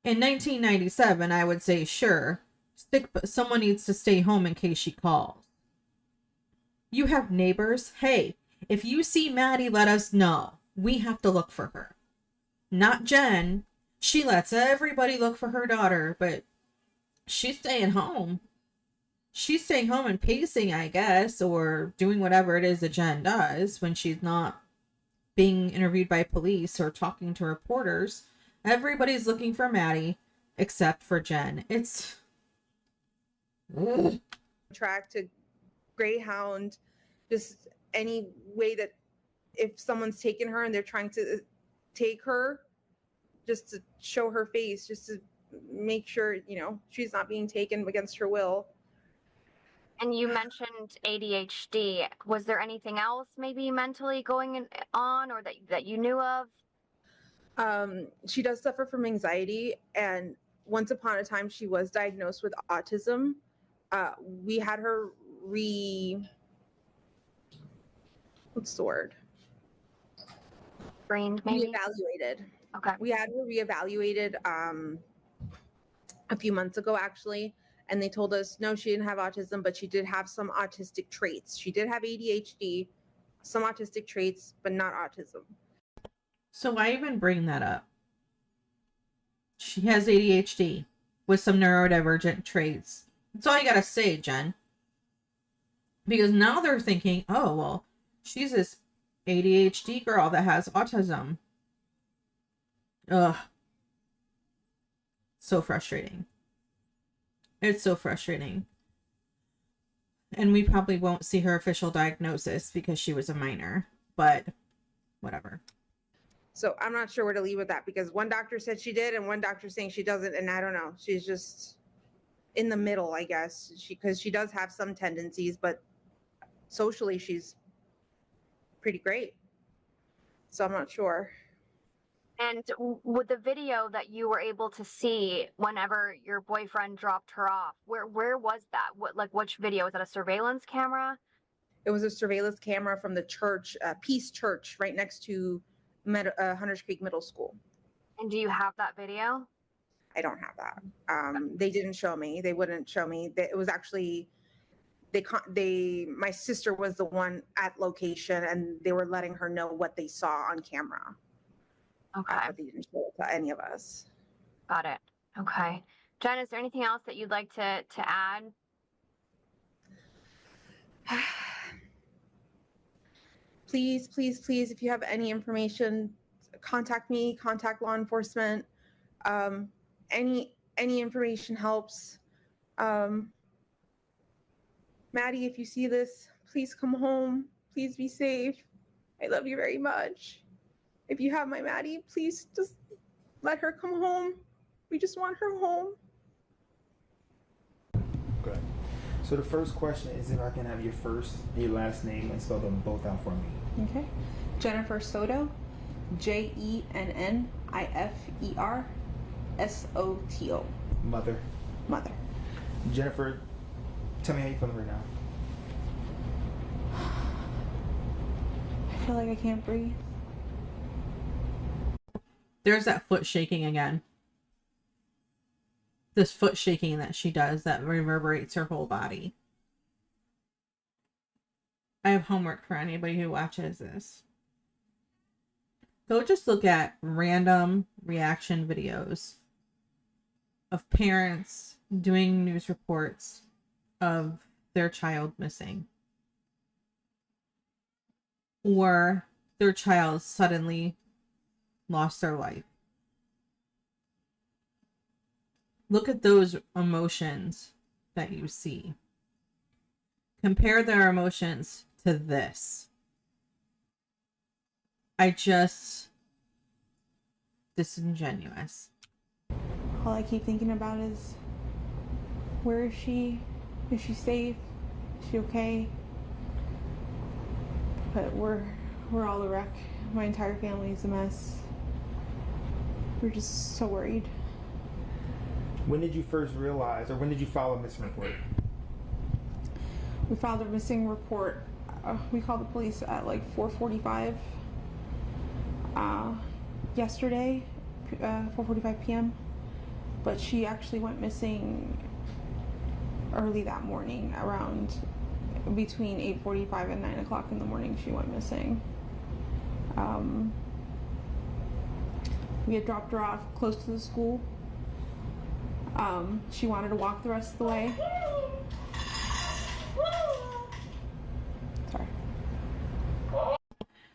In 1997, I would say, sure, someone needs to stay home in case she calls. You have neighbors. Hey, if you see Maddie, let us know. We have to look for her. Not Jenn. She lets everybody look for her daughter, but she's staying home. She's staying home and pacing, I guess, or doing whatever it is that Jenn does when she's not being interviewed by police or talking to reporters. Everybody's looking for Maddie except for Jenn. It's track to Greyhound, just any way that if someone's taken her and they're trying to take her, just to show her face, just to make sure she's not being taken against her will. And you mentioned ADHD. Was there anything else maybe mentally going on or that you knew of? She does suffer from anxiety, and once upon a time she was diagnosed with autism. We had her what's the word? Screened, maybe? Reevaluated. Okay. We had her reevaluated a few months ago, actually, and they told us no, she didn't have autism, but she did have some autistic traits. She did have ADHD, some autistic traits, but not autism. So why even bring that up? She has ADHD with some neurodivergent traits. That's all you gotta say, Jen. Because now they're thinking, oh, well, she's this ADHD girl that has autism. Ugh. So frustrating. It's so frustrating. And we probably won't see her official diagnosis because she was a minor, but whatever. So I'm not sure where to leave with that, because one doctor said she did and one doctor saying she doesn't, and I don't know. She's just in the middle, I guess. Because she does have some tendencies, but socially she's pretty great. So I'm not sure. And with the video that you were able to see whenever your boyfriend dropped her off, where was that? Which video? Was that a surveillance camera? It was a surveillance camera from the church, Peace Church, right next to Hunters Creek Middle School. And do you have that video? I don't have that. They didn't show me. They wouldn't show me. It was actually my sister was the one at location, and they were letting her know what they saw on camera. Okay. But they didn't show it to any of us. Got it. Okay. Jenn, is there anything else that you'd like to add? Please, please, please, if you have any information, contact me, contact law enforcement. Any information helps. Maddie, if you see this, please come home. Please be safe. I love you very much. If you have my Maddie, please just let her come home. We just want her home. Okay. So the first question is if I can have your first and your last name and spell them both out for me. Okay. Jennifer Soto, JENNIFER SOTO. Mother. Mother. Jennifer, tell me how you feeling right now. I feel like I can't breathe. There's that foot shaking again. This foot shaking that she does that reverberates her whole body. I have homework for anybody who watches this. Go just look at random reaction videos of parents doing news reports of their child missing. Or their child suddenly lost their life. Look at those emotions that you see. Compare their emotions to this. Disingenuous. All I keep thinking about is, where is she? Is she safe? Is she okay? But we're all a wreck. My entire family is a mess. We're just so worried. When did you first realize, or when did you file a missing report? We filed a missing report. We called the police at like 4:45 yesterday, 4:45 p.m. But she actually went missing early that morning, around between 8:45 and 9 o'clock in the morning. She went missing. We had dropped her off close to the school. She wanted to walk the rest of the way. Sorry.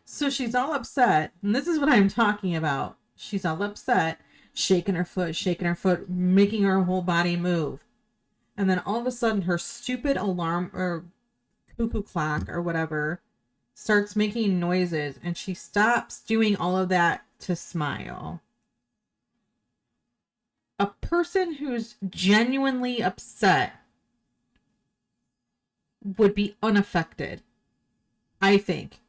So she's all upset, and this is what I'm talking about. She's all upset, shaking her foot, making her whole body move. And then all of a sudden her stupid alarm or cuckoo clock or whatever starts making noises, and she stops doing all of that to smile. A person who's genuinely upset would be unaffected. I think.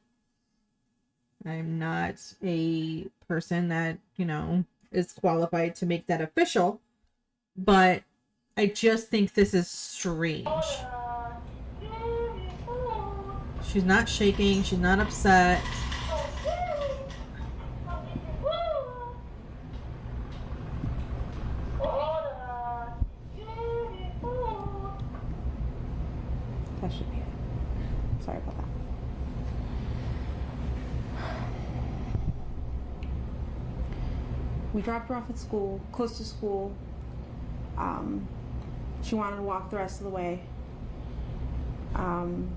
I'm not a person that, is qualified to make that official, but I just think this is strange. She's not shaking. She's not upset. That should be it. Sorry about that. We dropped her off at school, close to school. She wanted to walk the rest of the way. I'm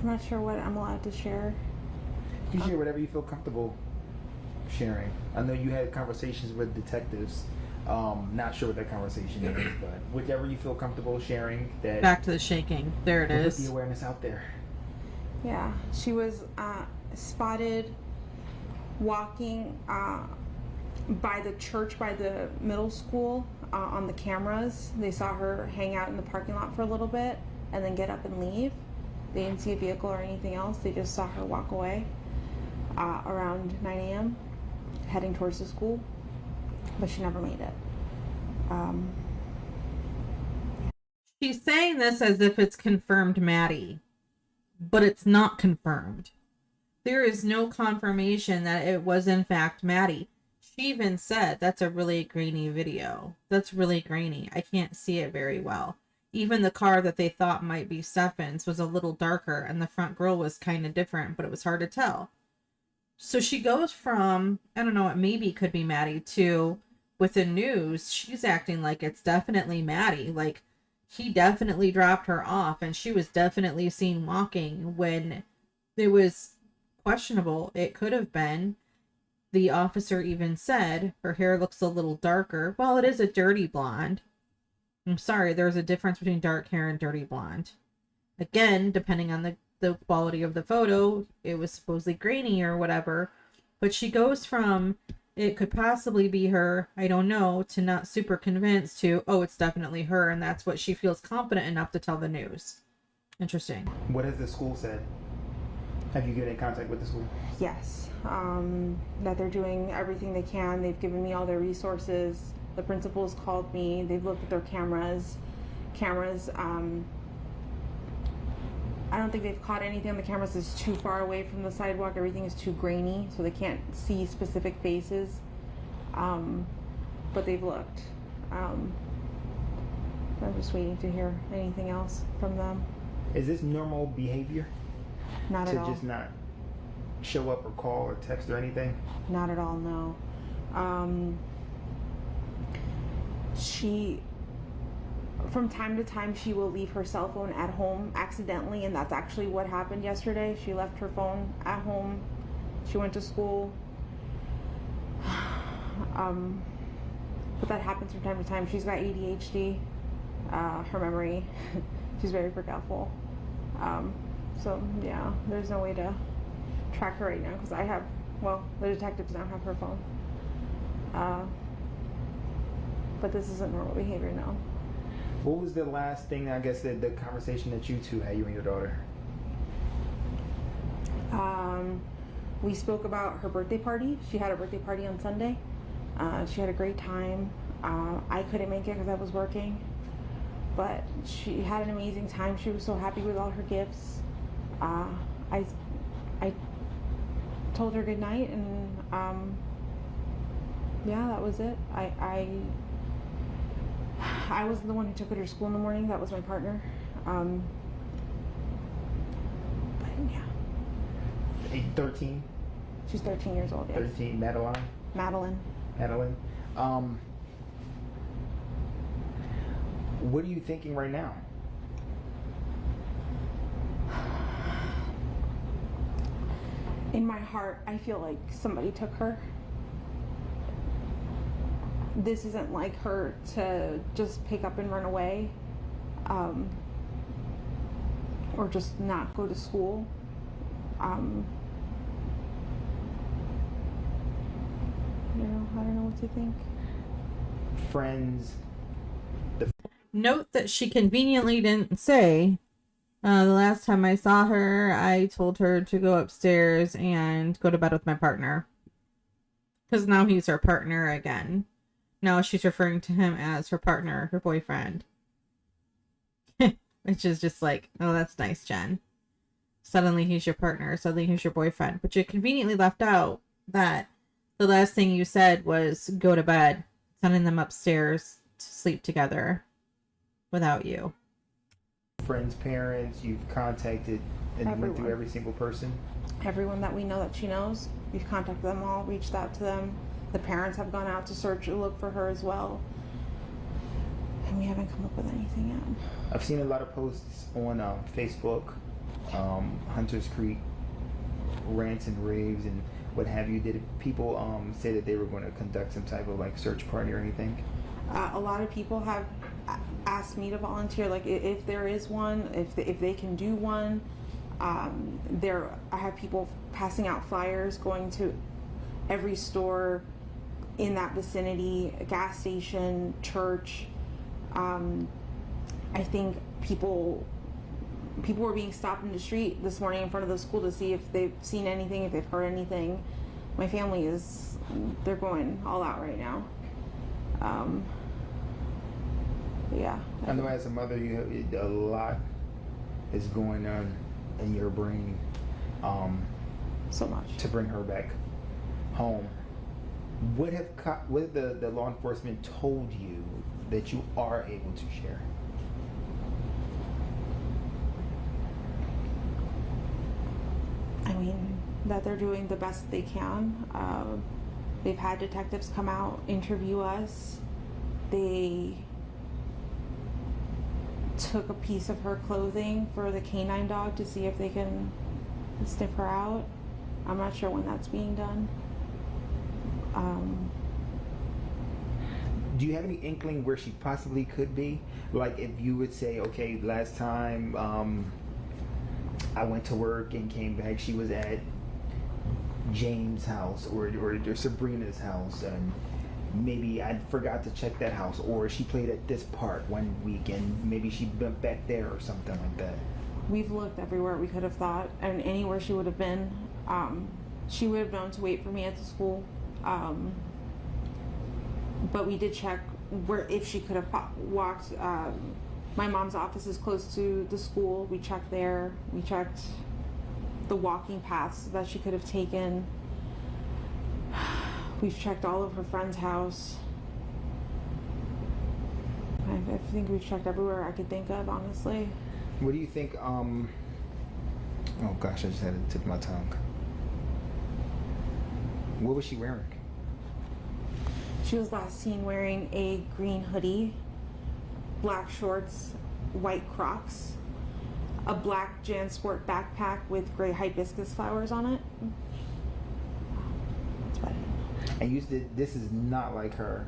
not sure what I'm allowed to share. You share whatever you feel comfortable sharing. I know you had conversations with detectives. Not sure what that conversation is, but whichever you feel comfortable sharing. That Back to the shaking. There it is. Put the awareness out there. Yeah, she was spotted walking by the church, by the middle school, on the cameras. They saw her hang out in the parking lot for a little bit and then get up and leave. They didn't see a vehicle or anything else. They just saw her walk away around 9 a.m. heading towards the school, but she never made it. She's saying this as if it's confirmed Maddie, but it's not confirmed. There is no confirmation that it was in fact Maddie. She even said, that's a really grainy video. That's really grainy. I can't see it very well. Even the car that they thought might be Stefan's was a little darker, and the front grille was kind of different, but it was hard to tell. So she goes from, I don't know, it maybe could be Maddie, to, with the news, she's acting like it's definitely Maddie. Like, he definitely dropped her off, and she was definitely seen walking when it was questionable. It could have been. The officer even said her hair looks a little darker. Well, it is a dirty blonde. I'm sorry, there's a difference between dark hair and dirty blonde. Again, depending on the quality of the photo, it was supposedly grainy or whatever. But she goes from, it could possibly be her, I don't know, to not super convinced to, oh, it's definitely her, and that's what she feels confident enough to tell the news. Interesting. What has the school said? Have you been in contact with the school? Yes, that they're doing everything they can. They've given me all their resources. The principal's called me. They've looked at their cameras. I don't think they've caught anything on the cameras that's too far away from the sidewalk. Everything is too grainy, so they can't see specific faces. But they've looked. I'm just waiting to hear anything else from them. Is this normal behavior? Not at all. To just not show up or call or text or anything? Not at all, no. She, from time to time, she will leave her cell phone at home accidentally, and that's actually what happened yesterday. She left her phone at home. She went to school. But that happens from time to time. She's got ADHD, her memory. She's very forgetful. So yeah, there's no way to track her right now because the detectives don't have her phone. But this isn't normal behavior now. What was the last thing, I guess, the conversation that you two had, you and your daughter? We spoke about her birthday party. She had a birthday party on Sunday. She had a great time. I couldn't make it because I was working. But she had an amazing time. She was so happy with all her gifts. I told her good night, and yeah, that was it. I was the one who took her to school in the morning. That was my partner. But yeah. 13? She's 13 years old, yes. 13, Madeline. What are you thinking right now? In my heart, I feel like somebody took her. This isn't like her to just pick up and run away, or just not go to school. I don't know what to think. friends. Note that she conveniently didn't say, the last time I saw her, I told her to go upstairs and go to bed with my partner. Because now he's her partner again. Now she's referring to him as her partner, her boyfriend. Which is just like, oh, that's nice, Jenn. Suddenly he's your partner. Suddenly he's your boyfriend. But you conveniently left out that the last thing you said was go to bed, sending them upstairs to sleep together without you. Friends, parents, you've contacted and went through every single person? Everyone that we know that she knows, we've contacted them all, reached out to them. The parents have gone out to search and look for her as well. And we haven't come up with anything yet. I've seen a lot of posts on Facebook, Hunters Creek, rants and raves and what have you. Did people say that they were going to conduct some type of like search party or anything? A lot of people have asked me to volunteer, like if there is one, if they can do one. I have people passing out flyers, going to every store in that vicinity, a gas station, church. I think people were being stopped in the street this morning in front of the school to see if they've seen anything, if they've heard anything. My family they're going all out right now. Yeah. I know as a mother, a lot is going on in your brain. So much. To bring her back home. What have the law enforcement told you that you are able to share? I mean, that they're doing the best they can. They've had detectives come out, interview us. They took a piece of her clothing for the canine dog to see if they can sniff her out. I'm not sure when that's being done. Do you have any inkling where she possibly could be? Like if you would say, okay, last time I went to work and came back, she was at James' house or Sabrina's house, and maybe I forgot to check that house, or she played at this park one week and maybe she went back there or something like that. We've looked everywhere we could have thought, and anywhere she would have been. She would have known to wait for me at the school. But we did check if she could have walked. My mom's office is close to the school. We checked there. We checked the walking paths that she could have taken. We've checked all of her friend's house. I think we've checked everywhere I could think of, honestly. What do you think? Oh gosh, I just had to tip my tongue. What was she wearing? She was last seen wearing a green hoodie, black shorts, white Crocs, a black JanSport backpack with gray hibiscus flowers on it. That's about it. And you said this is not like her.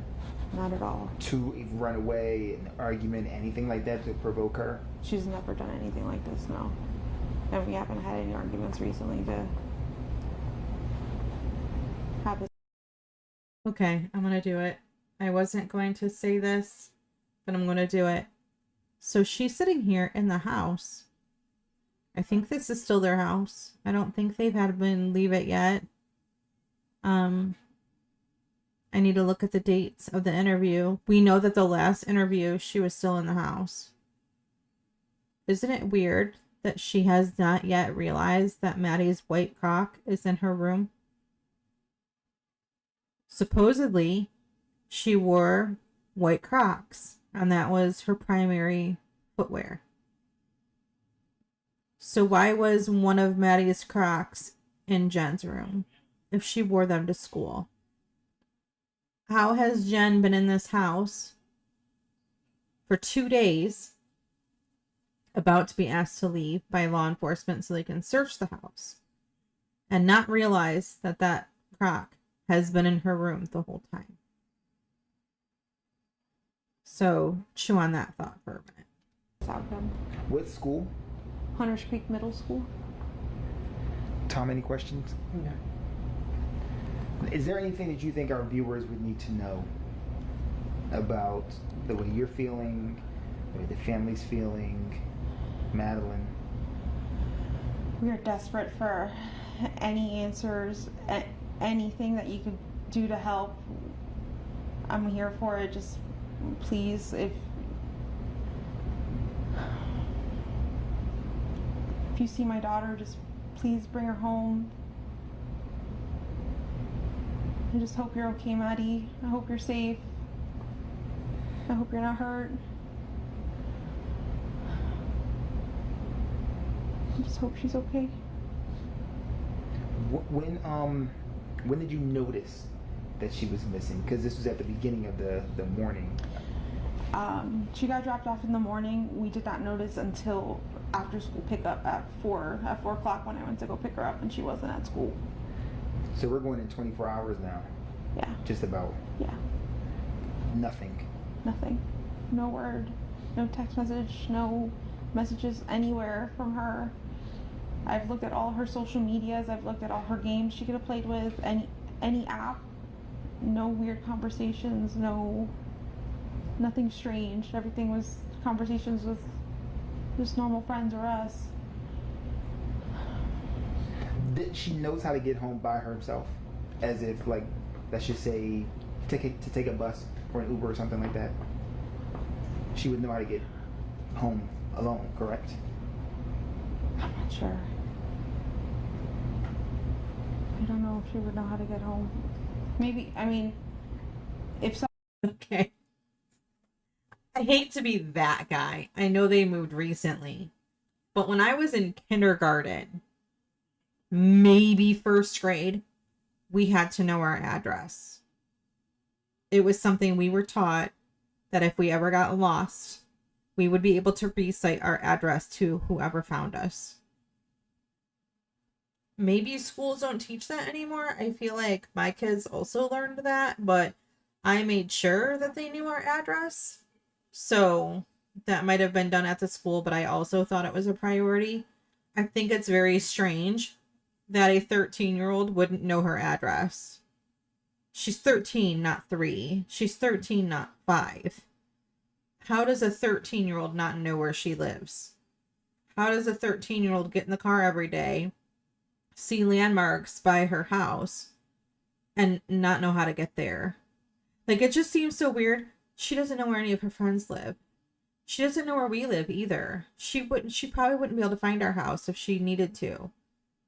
Not at all. To run away, an argument, anything like that to provoke her? She's never done anything like this, no. And we haven't had any arguments recently to have this. Okay, I'm gonna do it. I wasn't going to say this, but I'm gonna do it. So she's sitting here in the house. I think this is still their house. I don't think they've had been leave it yet. I need to look at the dates of the interview. We know that the last interview, she was still in the house. Isn't it weird that she has not yet realized that Maddie's white Croc is in her room? Supposedly, she wore white Crocs, and that was her primary footwear. So why was one of Maddie's Crocs in Jenn's room if she wore them to school? How has Jenn been in this house for 2 days, about to be asked to leave by law enforcement so they can search the house, and not realize that that Croc has been in her room the whole time? So chew on that thought for a minute. Outcome. What school? Hunters Creek Middle School. Tom, any questions? No. Is there anything that you think our viewers would need to know? about the way you're feeling, the way the family's feeling. Madeline. We are desperate for any answers, anything that you could do to help. I'm here for it. Just please, if you see my daughter, just please bring her home. I just hope you're okay, Maddie. I hope you're safe. I hope you're not hurt. I just hope she's okay. When did you notice that she was missing? Because this was at the beginning of the morning. She got dropped off in the morning. We did not notice until after school pickup at 4 o'clock when I went to go pick her up and she wasn't at school. So we're going in 24 hours now. Yeah. Just about. Yeah. Nothing. Nothing. No word. No text message. No messages anywhere from her. I've looked at all her social medias. I've looked at all her games she could have played with. Any app. No weird conversations. Nothing strange. Everything was conversations with just normal friends or us. She knows how to get home by herself, as if, like, let's just say, to take a bus or an Uber or something like that. She would know how to get home alone, correct? I'm not sure. I don't know if she would know how to get home. Maybe, I mean, if so. Okay. I hate to be that guy. I know they moved recently. But when I was in kindergarten, maybe first grade, we had to know our address. It was something we were taught that if we ever got lost, we would be able to recite our address to whoever found us. Maybe schools don't teach that anymore. I feel like my kids also learned that, but I made sure that they knew our address. So that might have been done at the school, but I also thought it was a priority. I think it's very strange that a 13-year-old wouldn't know her address. She's 13, not 3. She's 13, not 5. How does a 13-year-old not know where she lives? How does a 13-year-old get in the car every day, see landmarks by her house, and not know how to get there? Like, it just seems so weird. She doesn't know where any of her friends live. She doesn't know where we live either. She probably wouldn't be able to find our house if she needed to.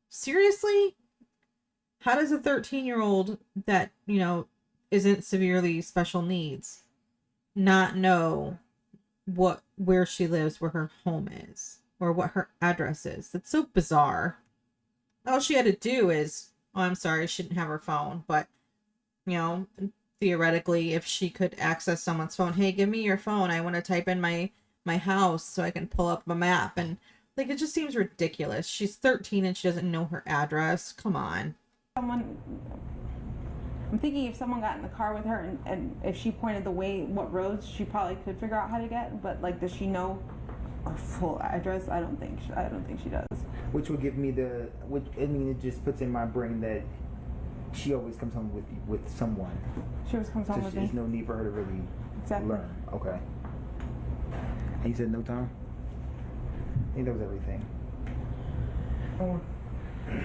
Seriously? How does a 13-year-old that, isn't severely special needs not know where she lives, where her home is, or what her address is? That's so bizarre. All she had to do is, I'm sorry, she didn't have her phone, but, theoretically, if she could access someone's phone, hey, give me your phone. I want to type in my house so I can pull up a map. And, like, it just seems ridiculous. She's 13 and she doesn't know her address. Come on. I'm thinking if someone got in the car with her and if she pointed the way, what roads, she probably could figure out how to get. But, like, does she know her full address? I don't think she does. Which would give me it just puts in my brain that she always comes home with someone. She always comes home with me. There's no need for her to really learn. Okay. And you said no time? I think that was everything. All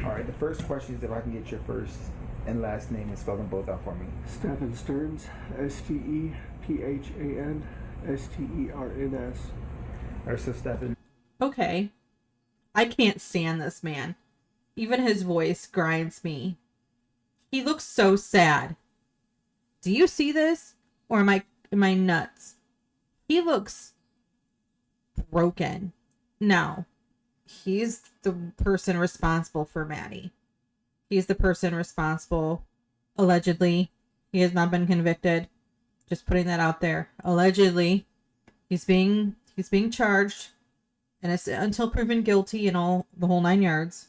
right, the first question is if I can get your first and last name and spell them both out for me. Stephen Stearns, STEPHAN, All right, so Stephen. Okay. I can't stand this man. Even his voice grinds me. He looks so sad. Do you see this? Or am I nuts? He looks broken. Now, he's the person responsible for Maddie. He's the person responsible. Allegedly. He has not been convicted. Just putting that out there. Allegedly. He's being charged. And it's until proven guilty and all the whole 9 yards.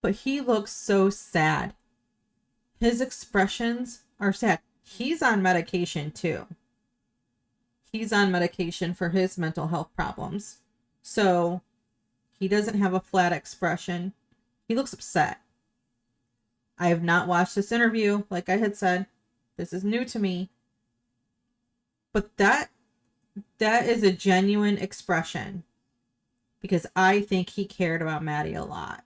But he looks so sad. His expressions are sad. He's on medication too. He's on medication for his mental health problems. So he doesn't have a flat expression. He looks upset. I have not watched this interview. Like I had said, This is new to me. But that is a genuine expression. Because I think he cared about Maddie a lot.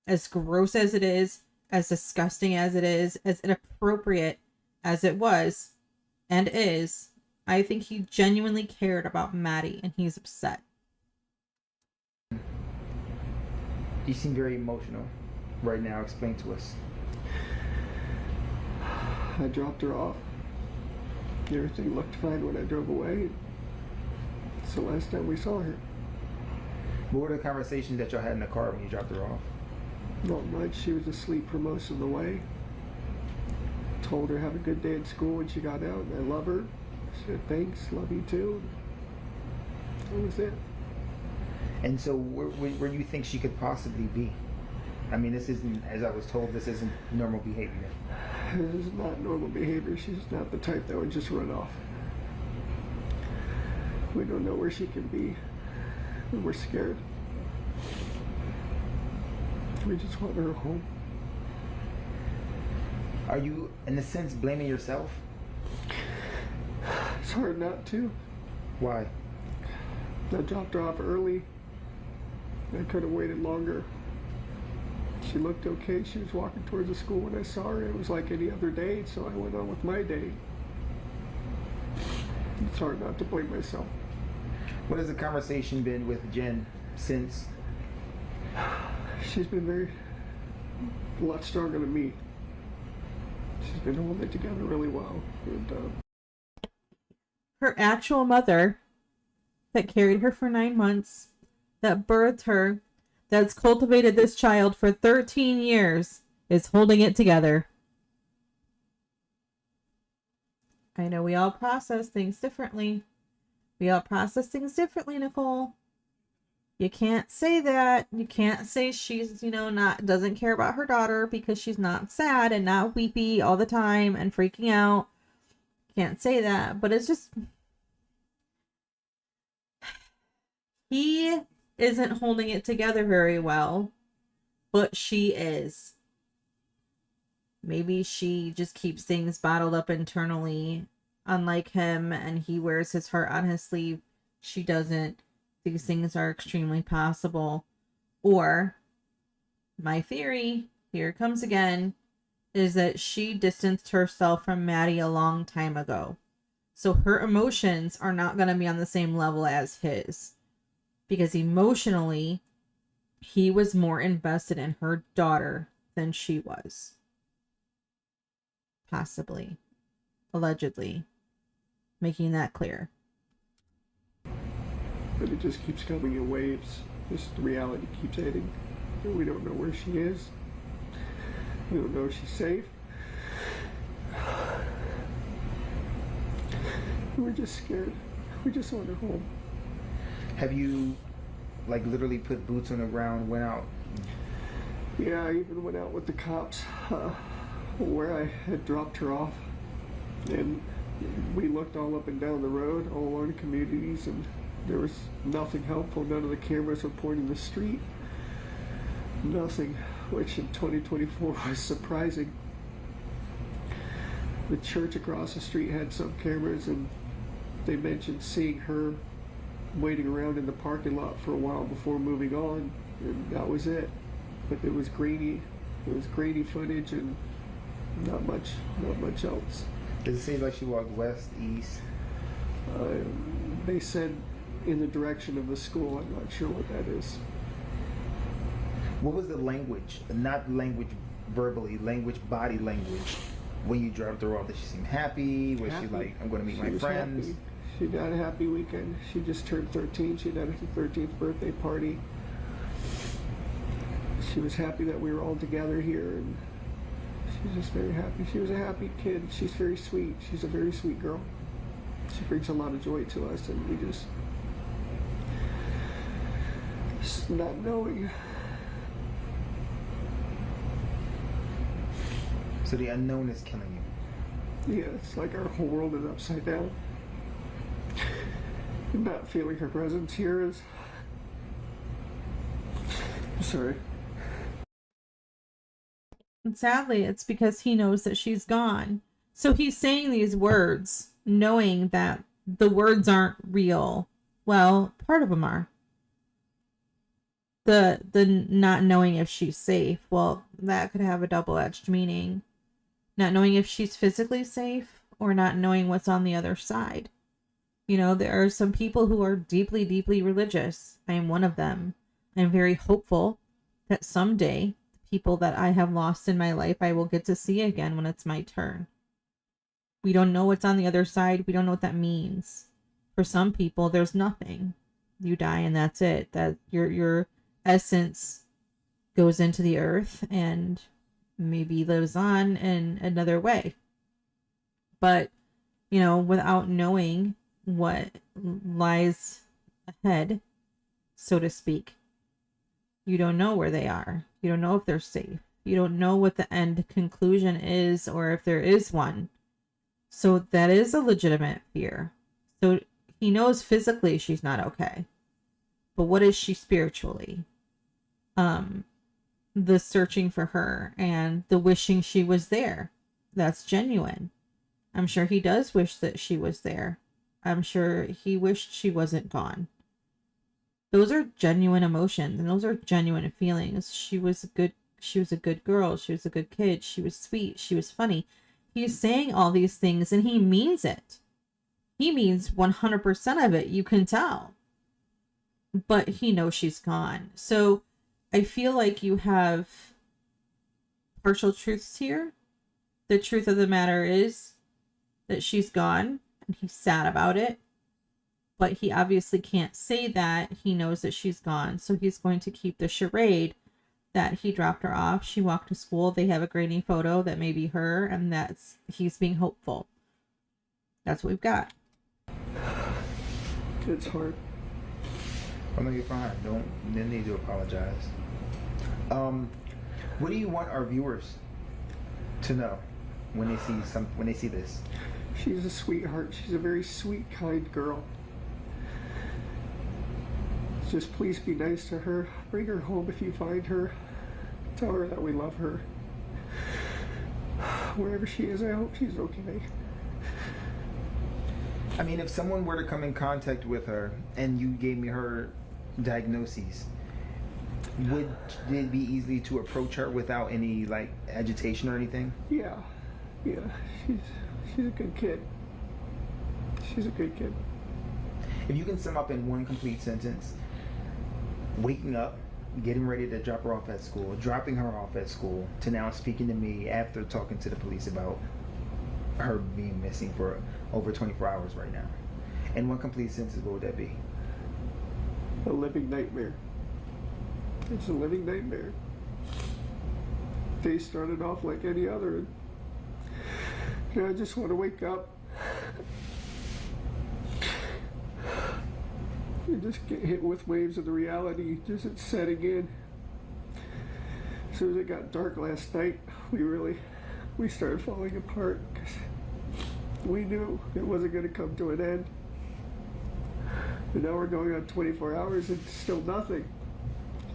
As gross as it is, as disgusting as it is, as inappropriate as it was and is, I think he genuinely cared about Maddie and he's upset. You seem very emotional right now. Explain to us. I dropped her off. Everything looked fine when I drove away. It's the last time we saw her. What were the conversations that y'all had in the car when you dropped her off? Not much. She was asleep for most of the way. Told her have a good day at school when she got out. I love her. She said thanks, love you too. That was it. And so where do you think she could possibly be? I mean, this isn't, as I was told, this isn't normal behavior. This is not normal behavior. She's not the type that would just run off. We don't know where she can be. And we're scared. We just want her home. Are you, in a sense, blaming yourself? It's hard not to. Why? I dropped her off early. I could have waited longer. She looked okay. She was walking towards the school when I saw her. It was like any other day, so I went on with my day. It's hard not to blame myself. What has the conversation been with Jenn since? She's been a lot stronger than me. She's been holding it together really well. And, Her actual mother that carried her for 9 months, that birthed her, that's cultivated this child for 13 years, is holding it together. I know we all process things differently. We all process things differently, Nicole. You can't say that. You can't say she's, doesn't care about her daughter because she's not sad and not weepy all the time and freaking out. Can't say that, but it's just, he isn't holding it together very well, but she is. Maybe she just keeps things bottled up internally, unlike him, and he wears his heart on his sleeve. She doesn't. These things are extremely possible. Or, my theory, here it comes again, is that she distanced herself from Maddie a long time ago. So her emotions are not going to be on the same level as his. Because emotionally, he was more invested in her daughter than she was. Possibly. Allegedly. Making that clear. but it just keeps coming in waves. Just the reality keeps hitting. And we don't know where she is. We don't know if she's safe. We're just scared. We just want her home. Have you, like, literally put boots on the ground, went out? Yeah, I even went out with the cops where I had dropped her off. And we looked all up and down the road, all along the communities, and there was nothing helpful. None of the cameras were pointing the street. Nothing, which in 2024 was surprising. The church across the street had some cameras, and they mentioned seeing her waiting around in the parking lot for a while before moving on, and that was it. But it was grainy. It was grainy footage, and not much else. Does it seem like she walked west, east? They said in the direction of the school. I'm not sure what that is. What was the language? Not language verbally, language, body language. When you dropped her off, did she seem happy? Was she like, I'm going to meet my friends? Happy. She had a happy weekend. She just turned 13. She had her 13th birthday party. She was happy that we were all together here, and she's just very happy. She was a happy kid. She's very sweet. She's a very sweet girl. She brings a lot of joy to us, and we just not knowing. So the unknown is killing you. Yeah, it's like our whole world is upside down. Not feeling her presence here is... Sorry. And sadly, it's because he knows that she's gone. So he's saying these words knowing that the words aren't real. Well, part of them are. The not knowing if she's safe, well, that could have a double-edged meaning. Not knowing if she's physically safe or not knowing what's on the other side. You know, there are some people who are deeply, deeply religious. I am one of them. I'm very hopeful that someday the people that I have lost in my life, I will get to see again when it's my turn. We don't know what's on the other side. We don't know what that means. For some people, there's nothing. You die and that's it. That your essence goes into the earth and maybe lives on in another way. But, you know, without knowing what lies ahead, so to speak, you don't know where they are. You don't know if they're safe. You don't know what the end conclusion is or if there is one. So that is a legitimate fear. So he knows physically she's not okay. But what is she spiritually? The searching for her and the wishing she was there. That's genuine. I'm sure he does wish that she was there. I'm sure he wished she wasn't gone. Those are genuine emotions and those are genuine feelings. She was a good girl. She was a good kid. She was sweet. She was funny. He's saying all these things and he means it. He means 100% of it. You can tell. But he knows she's gone. So I feel like you have partial truths here. The truth of the matter is that she's gone and he's sad about it. But he obviously can't say that. He knows that she's gone. So he's going to keep the charade that he dropped her off. She walked to school. They have a grainy photo that may be her. And that's he's being hopeful. That's what we've got. It's hard. Oh no, you're fine. Don't need to apologize. What do you want our viewers to know when they see this? She's a sweetheart. She's a very sweet, kind girl. Just please be nice to her. Bring her home if you find her. Tell her that we love her. Wherever she is, I hope she's okay. I mean, if someone were to come in contact with her and you gave me her diagnoses, would it be easy to approach her without any like agitation or anything? Yeah. She's a good kid. She's a good kid. If you can sum up in one complete sentence, waking up, getting ready to drop her off at school, dropping her off at school, to now speaking to me after talking to the police about her being missing for over 24 hours right now. In one complete sentence, what would that be? A living nightmare. It's a living nightmare. Day started off like any other. And I just want to wake up and just get hit with waves of the reality just it's setting in. As soon as it got dark last night, we started falling apart because we knew it wasn't going to come to an end. And now we're going on 24 hours and still nothing.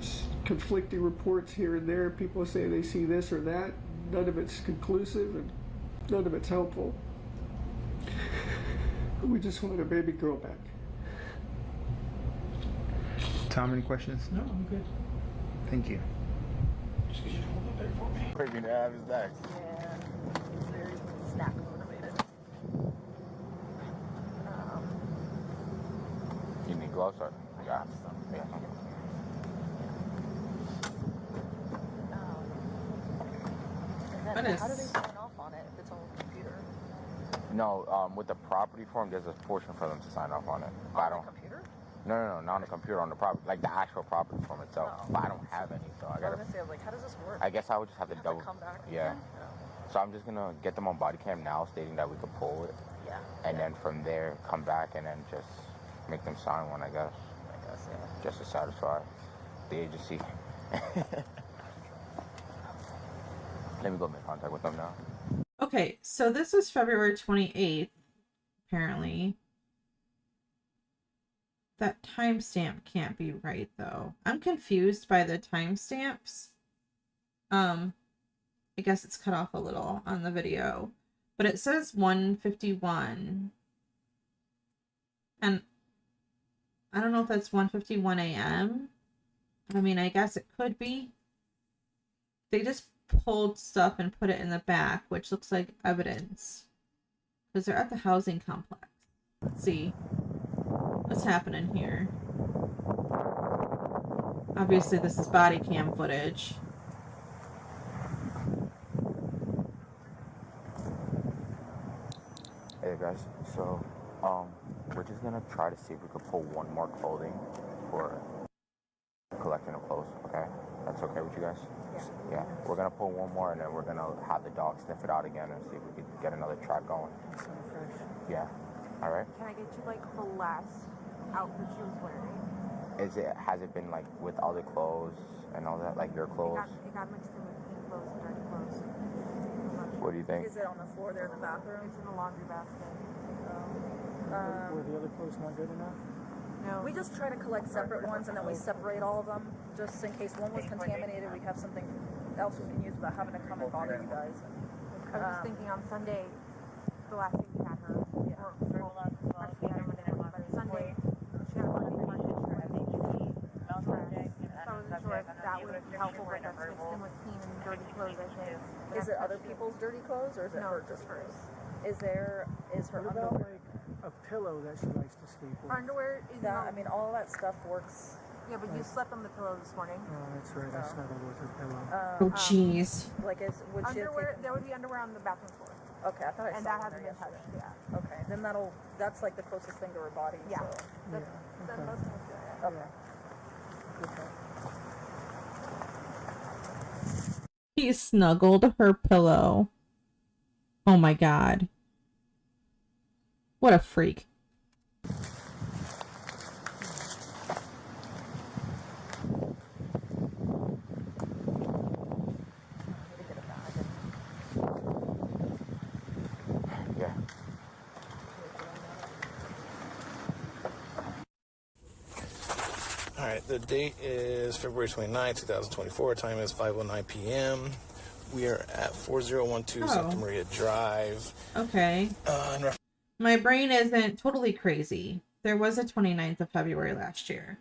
Just conflicting reports here and there. People say they see this or that. None of it's conclusive and none of it's helpful. We just want our baby girl back. Tom, any questions? No, I'm good. Thank you. Just because you hold it there for me. Maybe to have his back. Yeah, it's very snack motivated. You need gloves or? Yeah. Yeah. And then how do they sign off on it if it's on a computer? No, with the property form, there's a portion for them to sign off on it. But I don't. Computer? No, not on the computer, on the property, like the actual property form itself. Oh. But I don't have any, so I gotta. I was gonna say, like, how does this work? I guess I would just have to You double. come back Yeah. again? So I'm just gonna get them on body cam now, stating that we could pull it, Yeah. and then from there come back and then just make them sign one, I guess, yeah. just to satisfy the agency. Let me go make contact with them now. Okay, so this is February 28th, apparently. That timestamp can't be right, though. I'm confused by the timestamps. I guess it's cut off a little on the video. But it says 1:51. And I don't know if that's 1:51 a.m. I mean, I guess it could be. They just pulled stuff and put it in the back, which looks like evidence. Because they're at the housing complex. Let's see. What's happening here? Obviously, this is body cam footage. Hey guys, so we're just gonna try to see if we could pull one more clothing for collecting of clothes, okay? That's okay with you guys? Yeah. We're gonna pull one more and then we're gonna have the dog sniff it out again and see if we could get another track going. Yeah. All right. Can I get you like the last outfit she was wearing? Has it been like with other clothes and all that, like your clothes? It got mixed in with clean clothes and dirty clothes. What do you think? Is it on the floor there in the bathroom? It's in the laundry basket. Were the other clothes not good enough? No. We just try to collect separate ones and then we separate all of them, just in case one was contaminated. We have something else we can use without having to come and bother you guys. I was just thinking on Sunday, the last thing we had her. Yeah. Actually, I remember that, but Sunday, she had a bunch of money. So I wasn't sure if that would be helpful, but that's mixed in with clean and dirty clothes, I think. Is it other people's dirty clothes or is it her just hers? Is her What about underwear? like a pillow that she likes to sleep with? Her underwear is I mean, all that stuff works. Yeah, but you slept on the pillow this morning. Oh, that's right. I snuggled with her pillow. Oh, jeez. Like, would she have Underwear, taken... there would be underwear on the bathroom floor. Okay, I thought I And saw that one hasn't there been touched, yesterday. yeah. Okay, then that's like the closest thing to her body. Yeah. So. That's okay. most of it. Okay. He snuggled her pillow. Oh my god. What a freak. Yeah. All right, the date is February 29, 2024. Time is 5:09 p.m. We are at 4012 Santa Maria Drive. Okay. My brain isn't totally crazy. There was a 29th of February last year.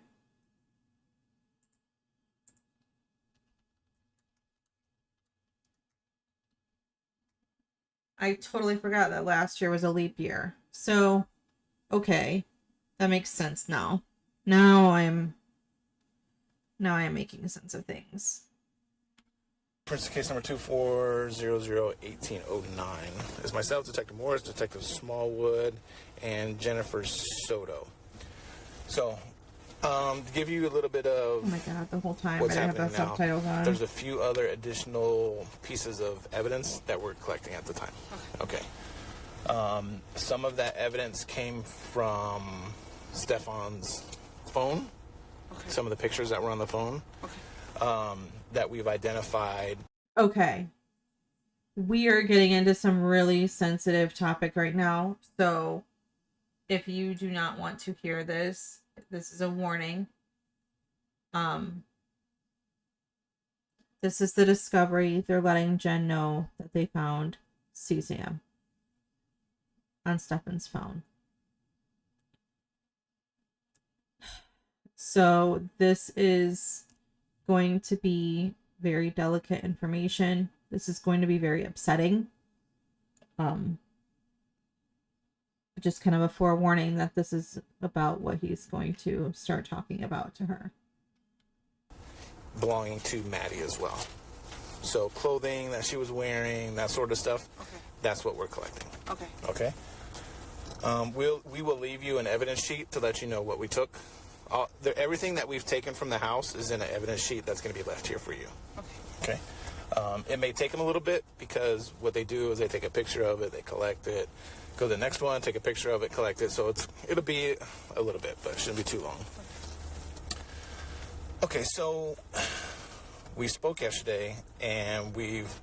I totally forgot that last year was a leap year. So, okay. That makes sense now. Now I'm making sense of things. Reference to case number 24001809 is myself, Detective Morris, Detective Smallwood, and Jennifer Soto. So, to give you a little bit of Oh my god, the whole time what's I have happening the now, subtitles on. there's a few other additional pieces of evidence that we're collecting at the time. Okay. Some of that evidence came from Stefan's phone. Okay. Some of the pictures that were on the phone. Okay. That we've identified. Okay. We are getting into some really sensitive topic right now. So if you do not want to hear this, this is a warning. This is the discovery. They're letting Jenn know that they found CSAM on Stefan's phone. So this is going to be very delicate information. This is going to be very upsetting. Just kind of a forewarning that this is about what he's going to start talking about to her. Belonging to Maddie as well. So clothing that she was wearing, that sort of stuff. Okay. That's what we're collecting. Okay. Okay. We will leave you an evidence sheet to let you know what we took. Everything that we've taken from the house is in an evidence sheet that's going to be left here for you. Okay. It may take them a little bit because what they do is they take a picture of it, they collect it, go to the next one, take a picture of it, collect it. So it'll be a little bit, but it shouldn't be too long. Okay, so we spoke yesterday and we've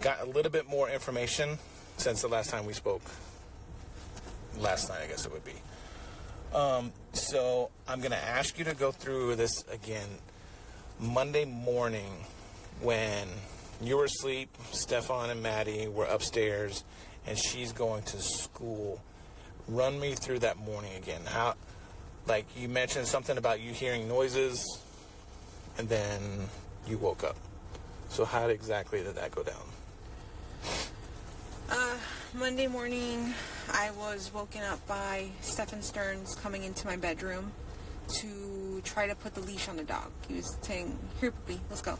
got a little bit more information since the last time we spoke. Last night, I guess it would be. So I'm going to ask you to go through this again Monday morning when you were asleep. Stefan and Maddie were upstairs and she's going to school. Run me through that morning again. How, like, you mentioned something about you hearing noises, and then you woke up. So how exactly did that go down? Monday morning, I was woken up by Stephen Stearns coming into my bedroom to try to put the leash on the dog. He was saying, "Here, puppy, let's go,"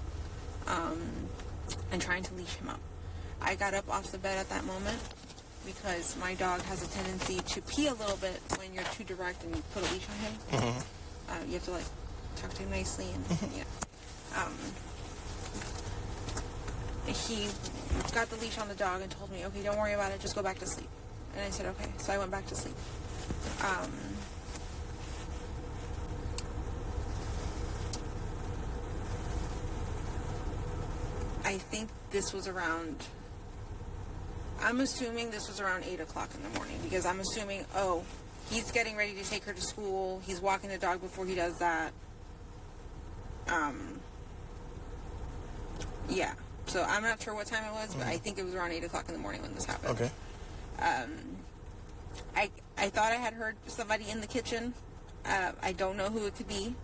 and trying to leash him up. I got up off the bed at that moment because my dog has a tendency to pee a little bit when you're too direct and you put a leash on him. Mm-hmm. You have to, like, talk to him nicely and, yeah. He got the leash on the dog and told me, "Okay, don't worry about it, just go back to sleep." And I said, okay. So I went back to sleep. I think this was around, I'm assuming this was around 8 o'clock in the morning, because I'm assuming, oh, he's getting ready to take her to school. He's walking the dog before he does that. Yeah. So I'm not sure what time it was, but I think it was around 8 o'clock in the morning when this happened. Okay. I thought I had heard somebody in the kitchen. I don't know who it could be.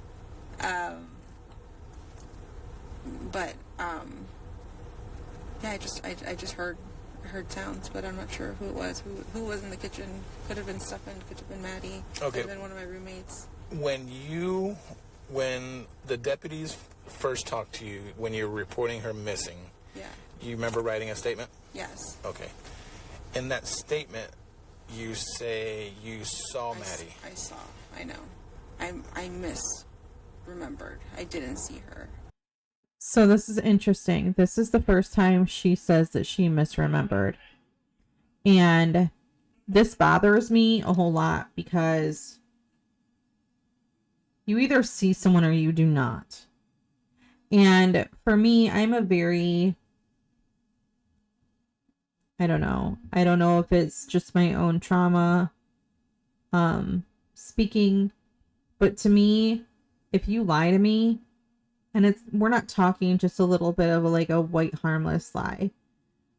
But yeah, I just heard sounds, but I'm not sure who it was. Who was in the kitchen? Could have been Stefan, could have been Maddie. Okay. Could have been one of my roommates. When the deputies first talked to you, when you were reporting her missing, yeah, you remember writing a statement? Yes. Okay. In that statement, you say you saw Maddie. I know. I misremembered. I didn't see her. So this is interesting. This is the first time she says that she misremembered. And this bothers me a whole lot because you either see someone or you do not. And for me, I'm a very, I don't know if it's just my own trauma speaking, but to me, if you lie to me, and we're not talking just a little bit of a white harmless lie.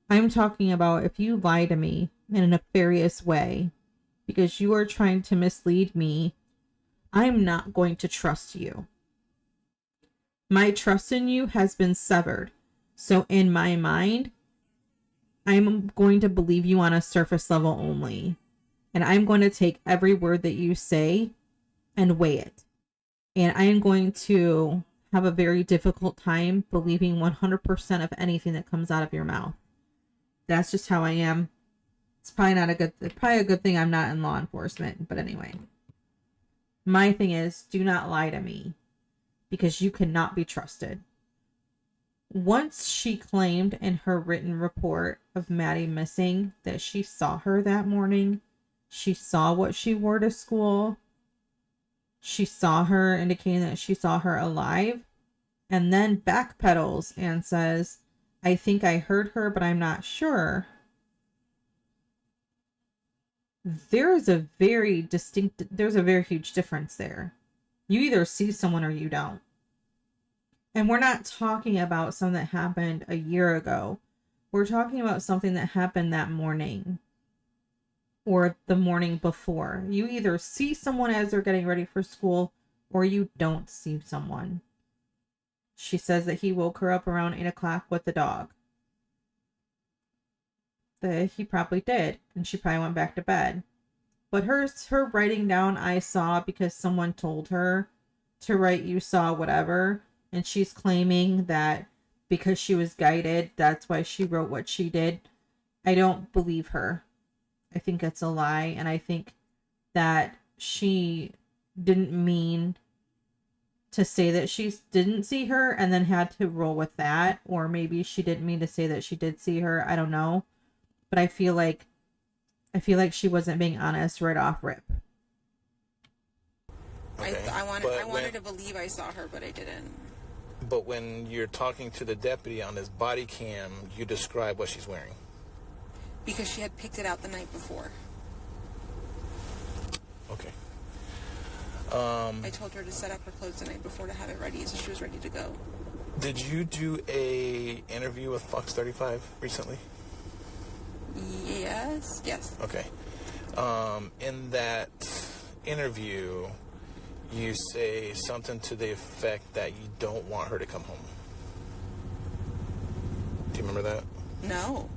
I'm talking about if you lie to me in a nefarious way because you are trying to mislead me, I'm not going to trust you. My trust in you has been severed. So in my mind, I'm going to believe you on a surface level only. And I'm going to take every word that you say and weigh it. And I am going to have a very difficult time believing 100% of anything that comes out of your mouth. That's just how I am. It's probably a good thing I'm not in law enforcement. But anyway, my thing is, do not lie to me because you cannot be trusted. Once she claimed in her written report of Maddie missing that she saw her that morning, she saw what she wore to school, she saw her, indicating that she saw her alive, and then backpedals and says, "I think I heard her, but I'm not sure." There's a very huge difference there. You either see someone or you don't. And we're not talking about something that happened a year ago. We're talking about something that happened that morning or the morning before. You either see someone as they're getting ready for school or you don't see someone. She says that he woke her up around 8 o'clock with the dog. That he probably did, and she probably went back to bed. But her writing down "I saw" because someone told her to write "you saw" whatever, and she's claiming that because she was guided, that's why she wrote what she did. I don't believe her. I think it's a lie, and I think that she didn't mean to say that she didn't see her and then had to roll with that, or maybe she didn't mean to say that she did see her. I don't know, but I feel like she wasn't being honest right off rip. Okay. I wanted to believe I saw her, but I didn't. But when you're talking to the deputy on his body cam, you describe what she's wearing. Because she had picked it out the night before. Okay. I told her to set up her clothes the night before to have it ready, so she was ready to go. Did you do a interview with Fox 35 recently? Yes. Okay. In that interview, you say something to the effect that you don't want her to come home. Do you remember that? No.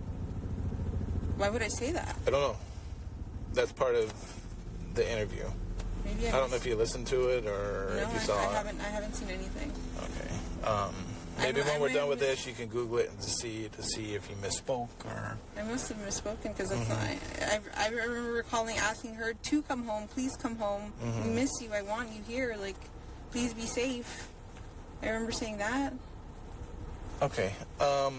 Why would I say that? I don't know. That's part of the interview. Maybe I don't know if you listened to it or if you saw it. I haven't seen anything. Okay. Maybe when we're done with this, you can Google it and to see if you misspoke or. I must have misspoken because that's not. I remember recalling asking her to come home. Please come home. We miss you. I want you here. Like, please be safe. I remember saying that. Okay. All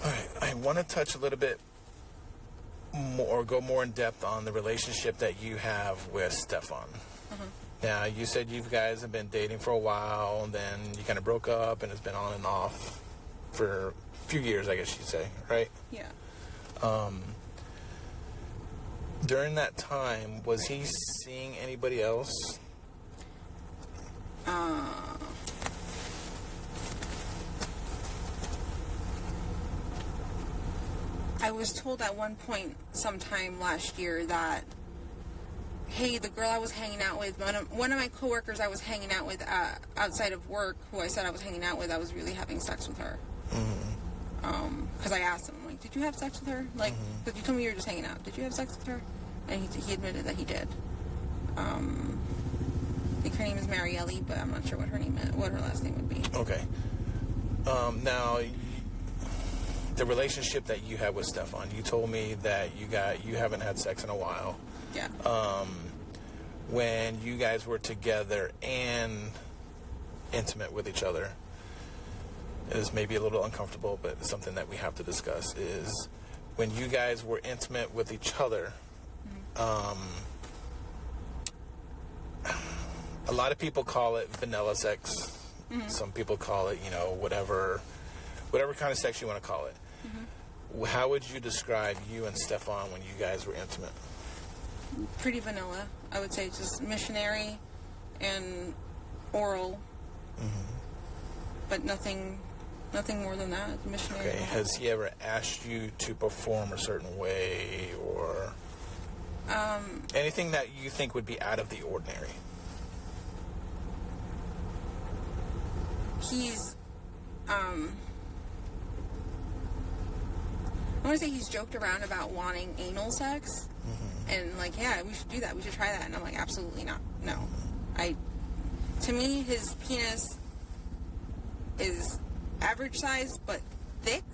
right. I want to touch a little bit more, go more in depth on the relationship that you have with Stefan. Now, you said you guys have been dating for a while, and then you kind of broke up, and it's been on and off for a few years, I guess you'd say, right? Yeah. During that time, was he seeing anybody else? I was told at one point sometime last year that, hey, the girl I was hanging out with, one of my coworkers I was hanging out with outside of work, who I said I was hanging out with, I was really having sex with her. Because I asked him, I'm like, did you have sex with her? Like, because you told me you were just hanging out. Did you have sex with her? And he admitted that he did. I think her name is Marielle, but I'm not sure what her last name would be. Okay. Now, the relationship that you have with Stefan, you told me that you haven't had sex in a while. Yeah. When you guys were together and intimate with each other, it is maybe a little uncomfortable, but it's something that we have to discuss, is when you guys were intimate with each other, a lot of people call it vanilla sex. Some people call it, whatever kind of sex you want to call it. How would you describe you and Stefan when you guys were intimate? Pretty vanilla. I would say just missionary and oral. But nothing more than that. Missionary. Okay. Has he ever asked you to perform a certain way or anything that you think would be out of the ordinary? He's I want to say he's joked around about wanting anal sex, and like, yeah, we should do that. We should try that. And I'm like, absolutely not. No, to me, his penis is average size but thick.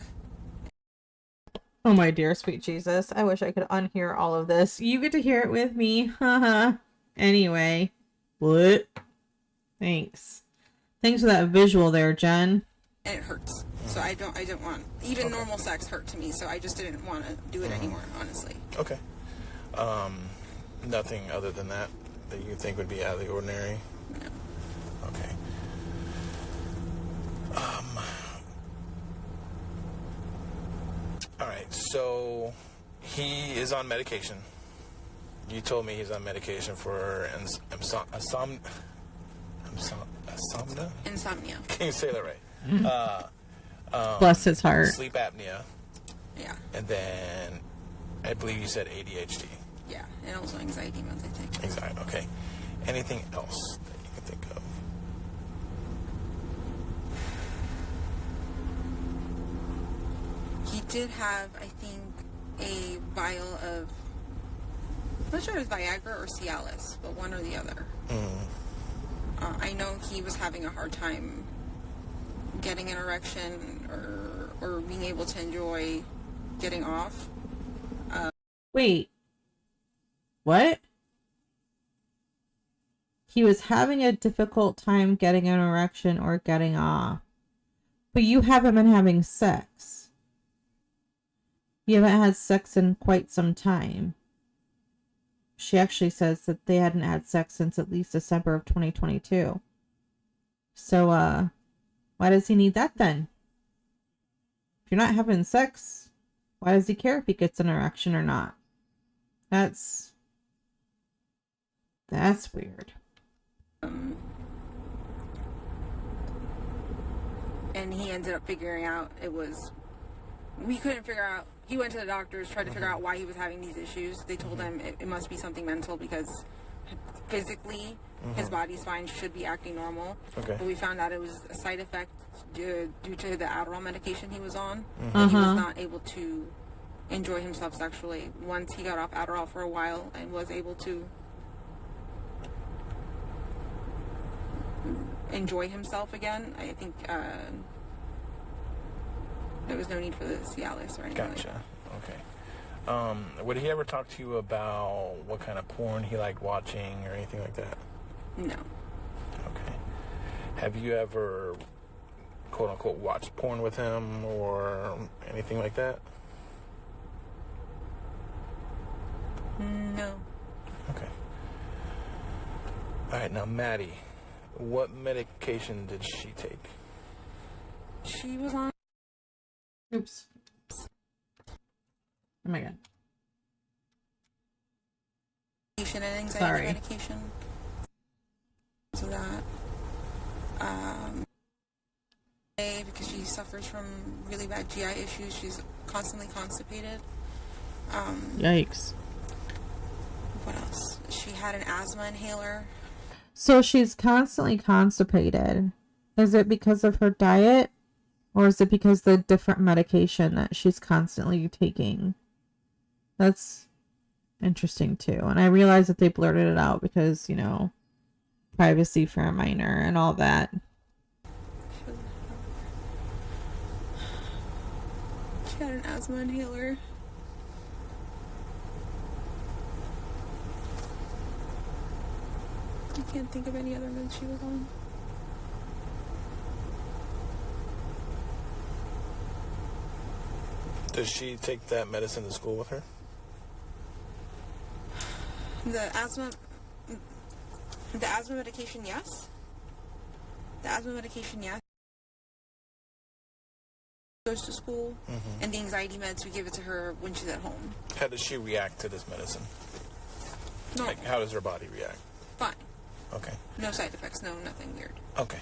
Oh my dear sweet Jesus! I wish I could unhear all of this. You get to hear it with me, haha. Anyway, what? Thanks for that visual there, Jen. And it hurts. So I don't want, even normal sex hurt to me, so I just didn't want to do it anymore, honestly. Okay. Nothing other than that you think would be out of the ordinary? No. Okay. All right, so he is on medication. You told me he's on medication for insomnia. Can you say that right? Bless his heart. Sleep apnea. Yeah. And then I believe you said ADHD. Yeah, and also anxiety meds, I think. Anxiety, okay. Anything else that you can think of? He did have, I think, a vial of, I'm not sure if it was Viagra or Cialis, but one or the other. I know he was having a hard time getting an erection or being able to enjoy getting off. Wait. What? He was having a difficult time getting an erection or getting off. But you haven't been having sex. You haven't had sex in quite some time. She actually says that they hadn't had sex since at least December of 2022. So, why does he need that then? If you're not having sex, why does he care if he gets an erection or not? That's weird. And he ended up figuring out it was we couldn't figure out. He went to the doctors, tried to figure out why he was having these issues. They told him it must be something mental because physically his body's fine, should be acting normal. Okay. But we found out it was a side effect due to the Adderall medication he was on. And he was not able to enjoy himself sexually. Once he got off Adderall for a while and was able to enjoy himself again, I think there was no need for the Cialis or anything. Gotcha. Like that. Okay. Would he ever talk to you about what kind of porn he liked watching or anything like that? No. Okay. Have you ever, quote unquote, watched porn with him or anything like that? No. Okay. All right. Now, Maddie, what medication did she take? She was on. Oops. Oh my god. And anxiety Sorry. medication. So that. Because she suffers from really bad GI issues, she's constantly constipated. Yikes. What else? She had an asthma inhaler. So she's constantly constipated. Is it because of her diet? Or is it because the different medication that she's constantly taking? That's interesting too. And I realize that they blurted it out because, you know, privacy for a minor and all that. She had an asthma inhaler. I can't think of any other meds she was on. Does she take that medicine to school with her? The asthma medication, yes. The asthma medication, yes. Goes to school, and the anxiety meds, we give it to her when she's at home. How does she react to this medicine? No. Like, how does her body react? Fine. Okay. No side effects, no, nothing weird. Okay.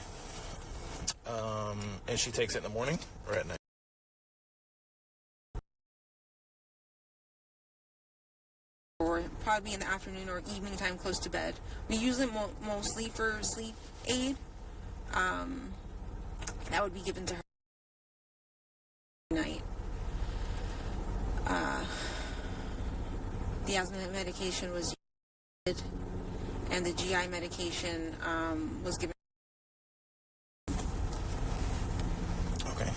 And she takes it in the morning or at night? Or probably in the afternoon or evening time close to bed. We use it mostly for sleep aid. That would be given to her at night. The asthma medication was used, and the GI medication was given. Okay.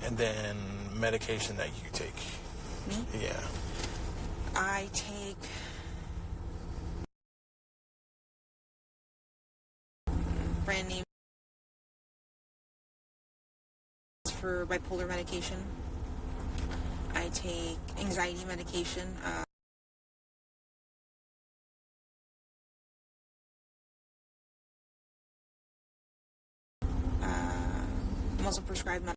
And then medication that you take? Me? Yeah. I take brand name for bipolar medication. I take anxiety medication. I'm also prescribed medication.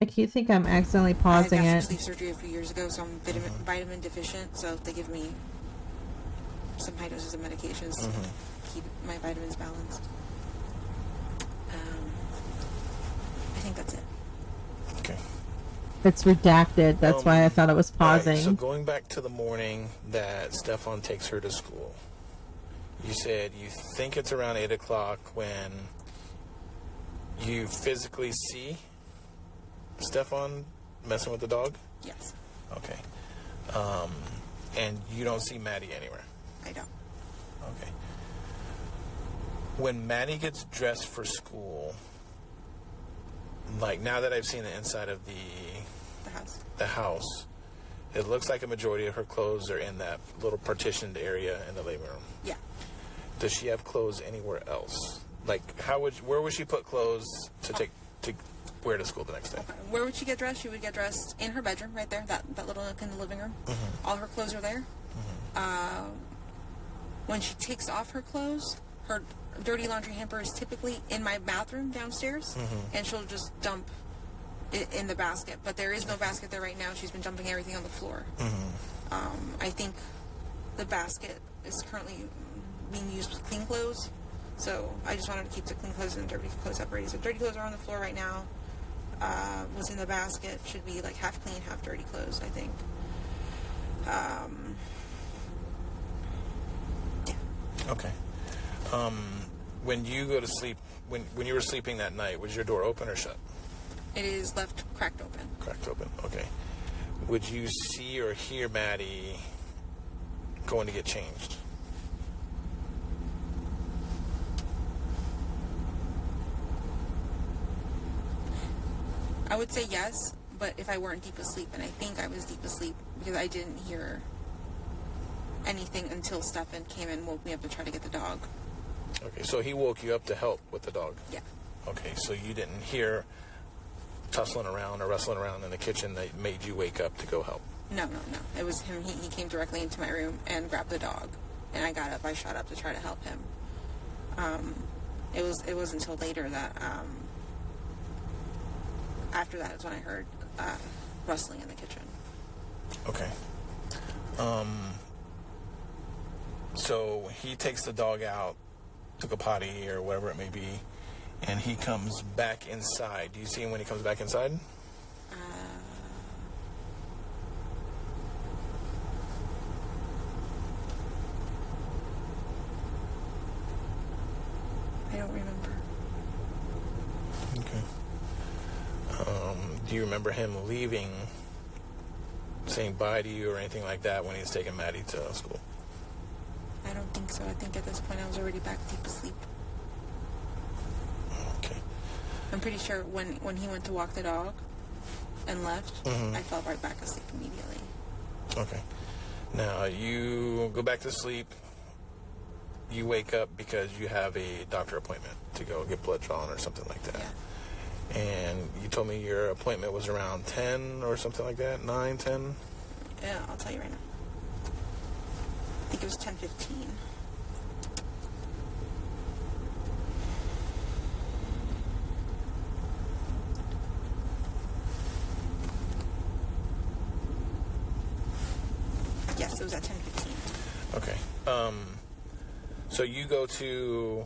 I think I'm accidentally pausing I had it. sleep surgery a few years ago, so I'm vitamin deficient. So they give me some high doses of medications to keep my vitamins balanced. I think that's it. Okay. It's redacted. That's why I thought it was pausing. Right, so going back to the morning that Stefan takes her to school, you said you think it's around 8 o'clock when you physically see Stefan messing with the dog? Yes. Okay. And you don't see Maddie anywhere? I don't. Okay. When Maddie gets dressed for school, like now that I've seen the inside of the house, it looks like a majority of her clothes are in that little partitioned area in the living room. Yeah. Does she have clothes anywhere else? Like, where would she put clothes to wear to school the next day? Okay. Where would she get dressed? She would get dressed in her bedroom, right there, that little nook in the living room. All her clothes are there. When she takes off her clothes, her dirty laundry hamper is typically in my bathroom downstairs, and she'll just dump in the basket, but there is no basket there right now. She's been dumping everything on the floor. I think the basket is currently being used with clean clothes, so I just wanted to keep the clean clothes and dirty clothes separated. So dirty clothes are on the floor right now. What's in the basket should be like half clean, half dirty clothes, I think. Yeah. Okay. When you go to sleep, when you were sleeping that night, was your door open or shut? It is left cracked open. Cracked open. Okay. Would you see or hear Maddie going to get changed? I would say yes, but if I weren't deep asleep, and I think I was deep asleep because I didn't hear anything until Stefan came and woke me up to try to get the dog. Okay, so he woke you up to help with the dog? Yeah. Okay, so you didn't hear tussling around or wrestling around in the kitchen that made you wake up to go help? No. It was him. He came directly into my room and grabbed the dog, and I got up. I shot up to try to help him. It was until later that after that is when I heard rustling in the kitchen. Okay. So he takes the dog out, took a potty or whatever it may be, and he comes back inside. Do you see him when he comes back inside? I don't remember. Okay. Do you remember him leaving, saying bye to you or anything like that when he was taking Maddie to school? I don't think so. I think at this point I was already back deep asleep. Okay. I'm pretty sure when he went to walk the dog and left, I fell right back asleep immediately. Okay. Now, you go back to sleep. You wake up because you have a doctor appointment to go get blood drawn or something like that. Yeah. And you told me your appointment was around 10 or something like that? 9, 10? Yeah, I'll tell you right now. I think it was 10:15. Yes, it was at 10:15. Okay. So you go to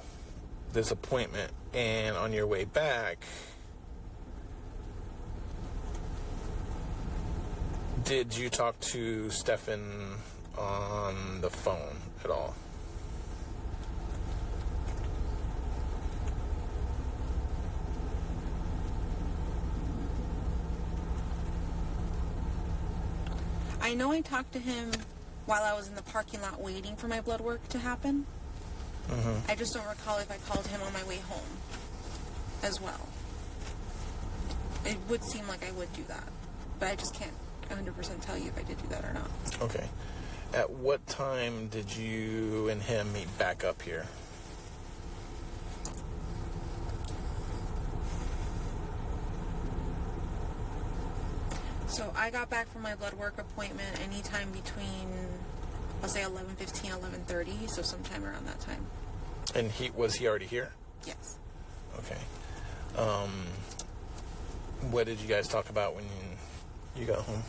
this appointment, and on your way back, did you talk to Stefan on the phone at all? I know I talked to him while I was in the parking lot waiting for my blood work to happen. I just don't recall if I called him on my way home as well. It would seem like I would do that, but I just can't 100% tell you if I did do that or not. Okay. At what time did you and him meet back up here? So I got back from my blood work appointment anytime between, I'll say 11:15, 11:30, so sometime around that time. And was he already here? Yes. Okay. What did you guys talk about when you got home?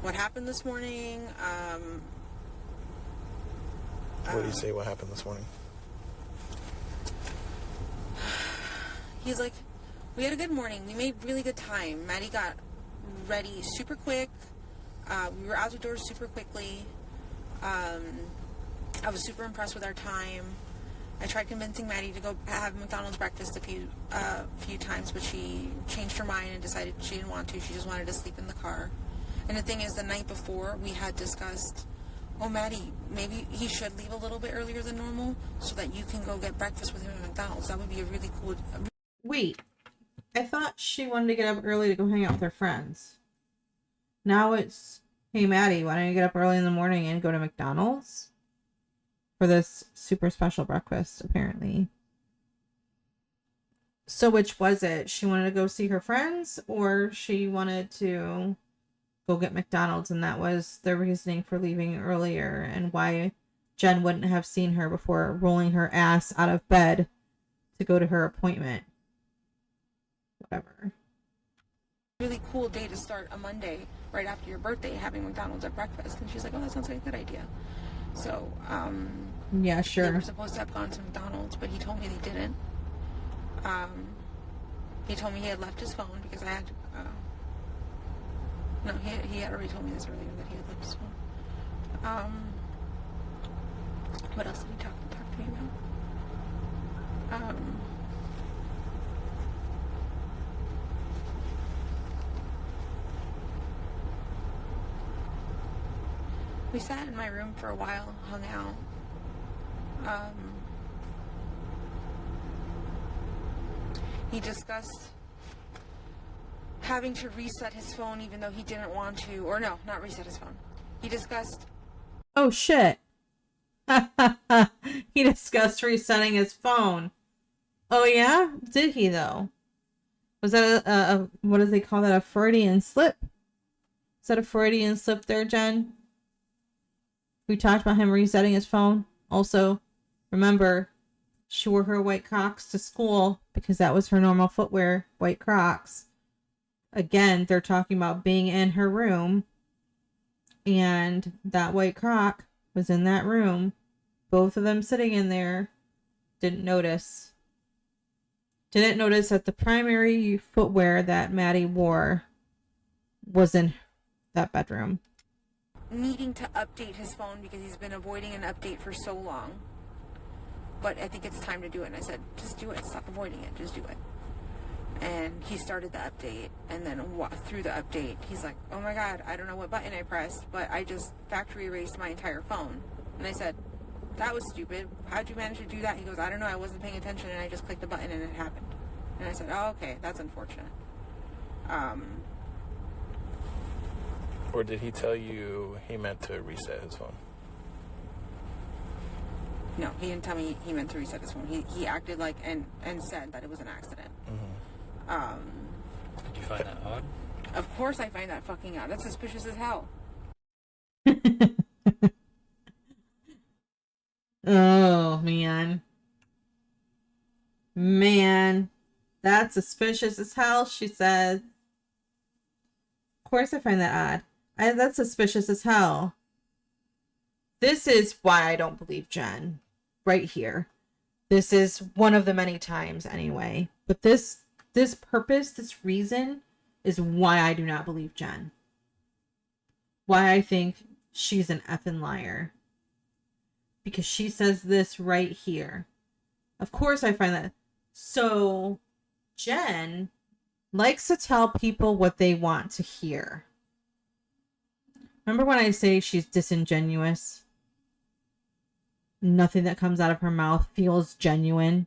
What happened this morning? What did he say? What happened this morning? He's like, we had a good morning. We made really good time. Maddie got ready super quick. We were out the door super quickly. I was super impressed with our time. I tried convincing Maddie to go have McDonald's breakfast a few times, but she changed her mind and decided she didn't want to. She just wanted to sleep in the car. And the thing is, the night before, we had discussed, oh, Maddie, maybe he should leave a little bit earlier than normal so that you can go get breakfast with him at McDonald's. That would be a really cool... Wait, I thought she wanted to get up early to go hang out with her friends. Now it's, hey, Maddie, why don't you get up early in the morning and go to McDonald's? For this super special breakfast, apparently. So which was it? She wanted to go see her friends, or she wanted to go get McDonald's, and that was the reasoning for leaving earlier, and why Jenn wouldn't have seen her before rolling her ass out of bed to go to her appointment. Whatever. cool day to start a Monday right after your birthday, having McDonald's at breakfast. And she's like, oh, that sounds like a good idea. So, yeah, they sure. were supposed to have gone to McDonald's, but he told me they didn't. He told me he had left his phone because I had, no, he had already told me this earlier that he had left his phone. What else did he talk to me about? We sat in my room for a while, hung out. He discussed having to reset his phone even though he didn't want to, or no, not reset his phone. He discussed... Oh, shit. He discussed resetting his phone. Oh, yeah? Did he, though? Was that a what do they call that, a Freudian slip? Is that a Freudian slip there, Jen? We talked about him resetting his phone. Also, remember, she wore her white Crocs to school because that was her normal footwear, white Crocs. Again, they're talking about being in her room, and that white Croc was in that room. Both of them sitting in there. Didn't notice that the primary footwear that Maddie wore was in that bedroom. Needing to update his phone because he's been avoiding an update for so long. But I think it's time to do it. And I said, just do it. Stop avoiding it. Just do it. And he started the update. And then through the update, he's like, oh my God, I don't know what button I pressed, but I just factory erased my entire phone. And I said, that was stupid. How'd you manage to do that? He goes, I don't know. I wasn't paying attention and I just clicked the button and it happened. And I said, oh, okay. That's unfortunate. Or did he tell you he meant to reset his phone? No, he didn't tell me he meant to reset his phone. He acted like and said that it was an accident. Did you find that odd? Of course I find that fucking odd. That's suspicious as hell. Oh, man. Man. That's suspicious as hell, she said. Of course I find that odd. That's suspicious as hell. This is why I don't believe Jenn. Right here. This is one of the many times anyway. But this purpose, this reason, is why I do not believe Jenn. Why I think she's an effing liar. Because she says this right here. Of course I find that. So, Jenn likes to tell people what they want to hear. Remember when I say she's disingenuous? Nothing that comes out of her mouth feels genuine.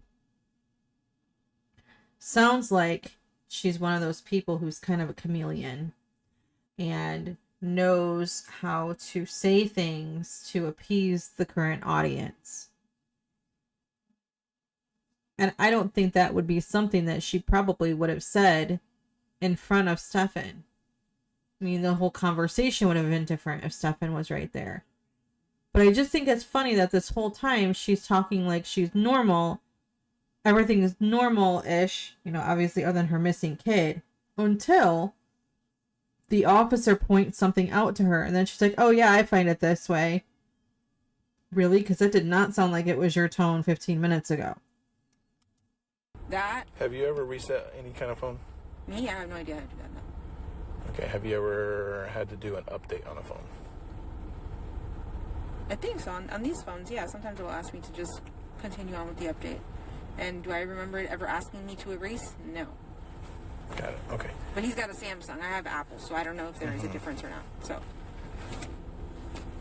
Sounds like she's one of those people who's kind of a chameleon and knows how to say things to appease the current audience. And I don't think that would be something that she probably would have said in front of Stefan. I mean, the whole conversation would have been different if Stefan was right there. But I just think it's funny that this whole time she's talking like she's normal. Everything is normal-ish, you know, obviously other than her missing kid. Until the officer points something out to her. And then she's like, oh yeah, I find it this way. Really? Because that did not sound like it was your tone 15 minutes ago. That? Have you ever reset any kind of phone? Me? I have no idea how to do that now. Okay, have you ever had to do an update on a phone? I think so. On these phones, yeah. Sometimes it will ask me to just continue on with the update. And do I remember it ever asking me to erase? No. Got it. Okay. But he's got a Samsung. I have Apple, so I don't know if there is a difference or not. So.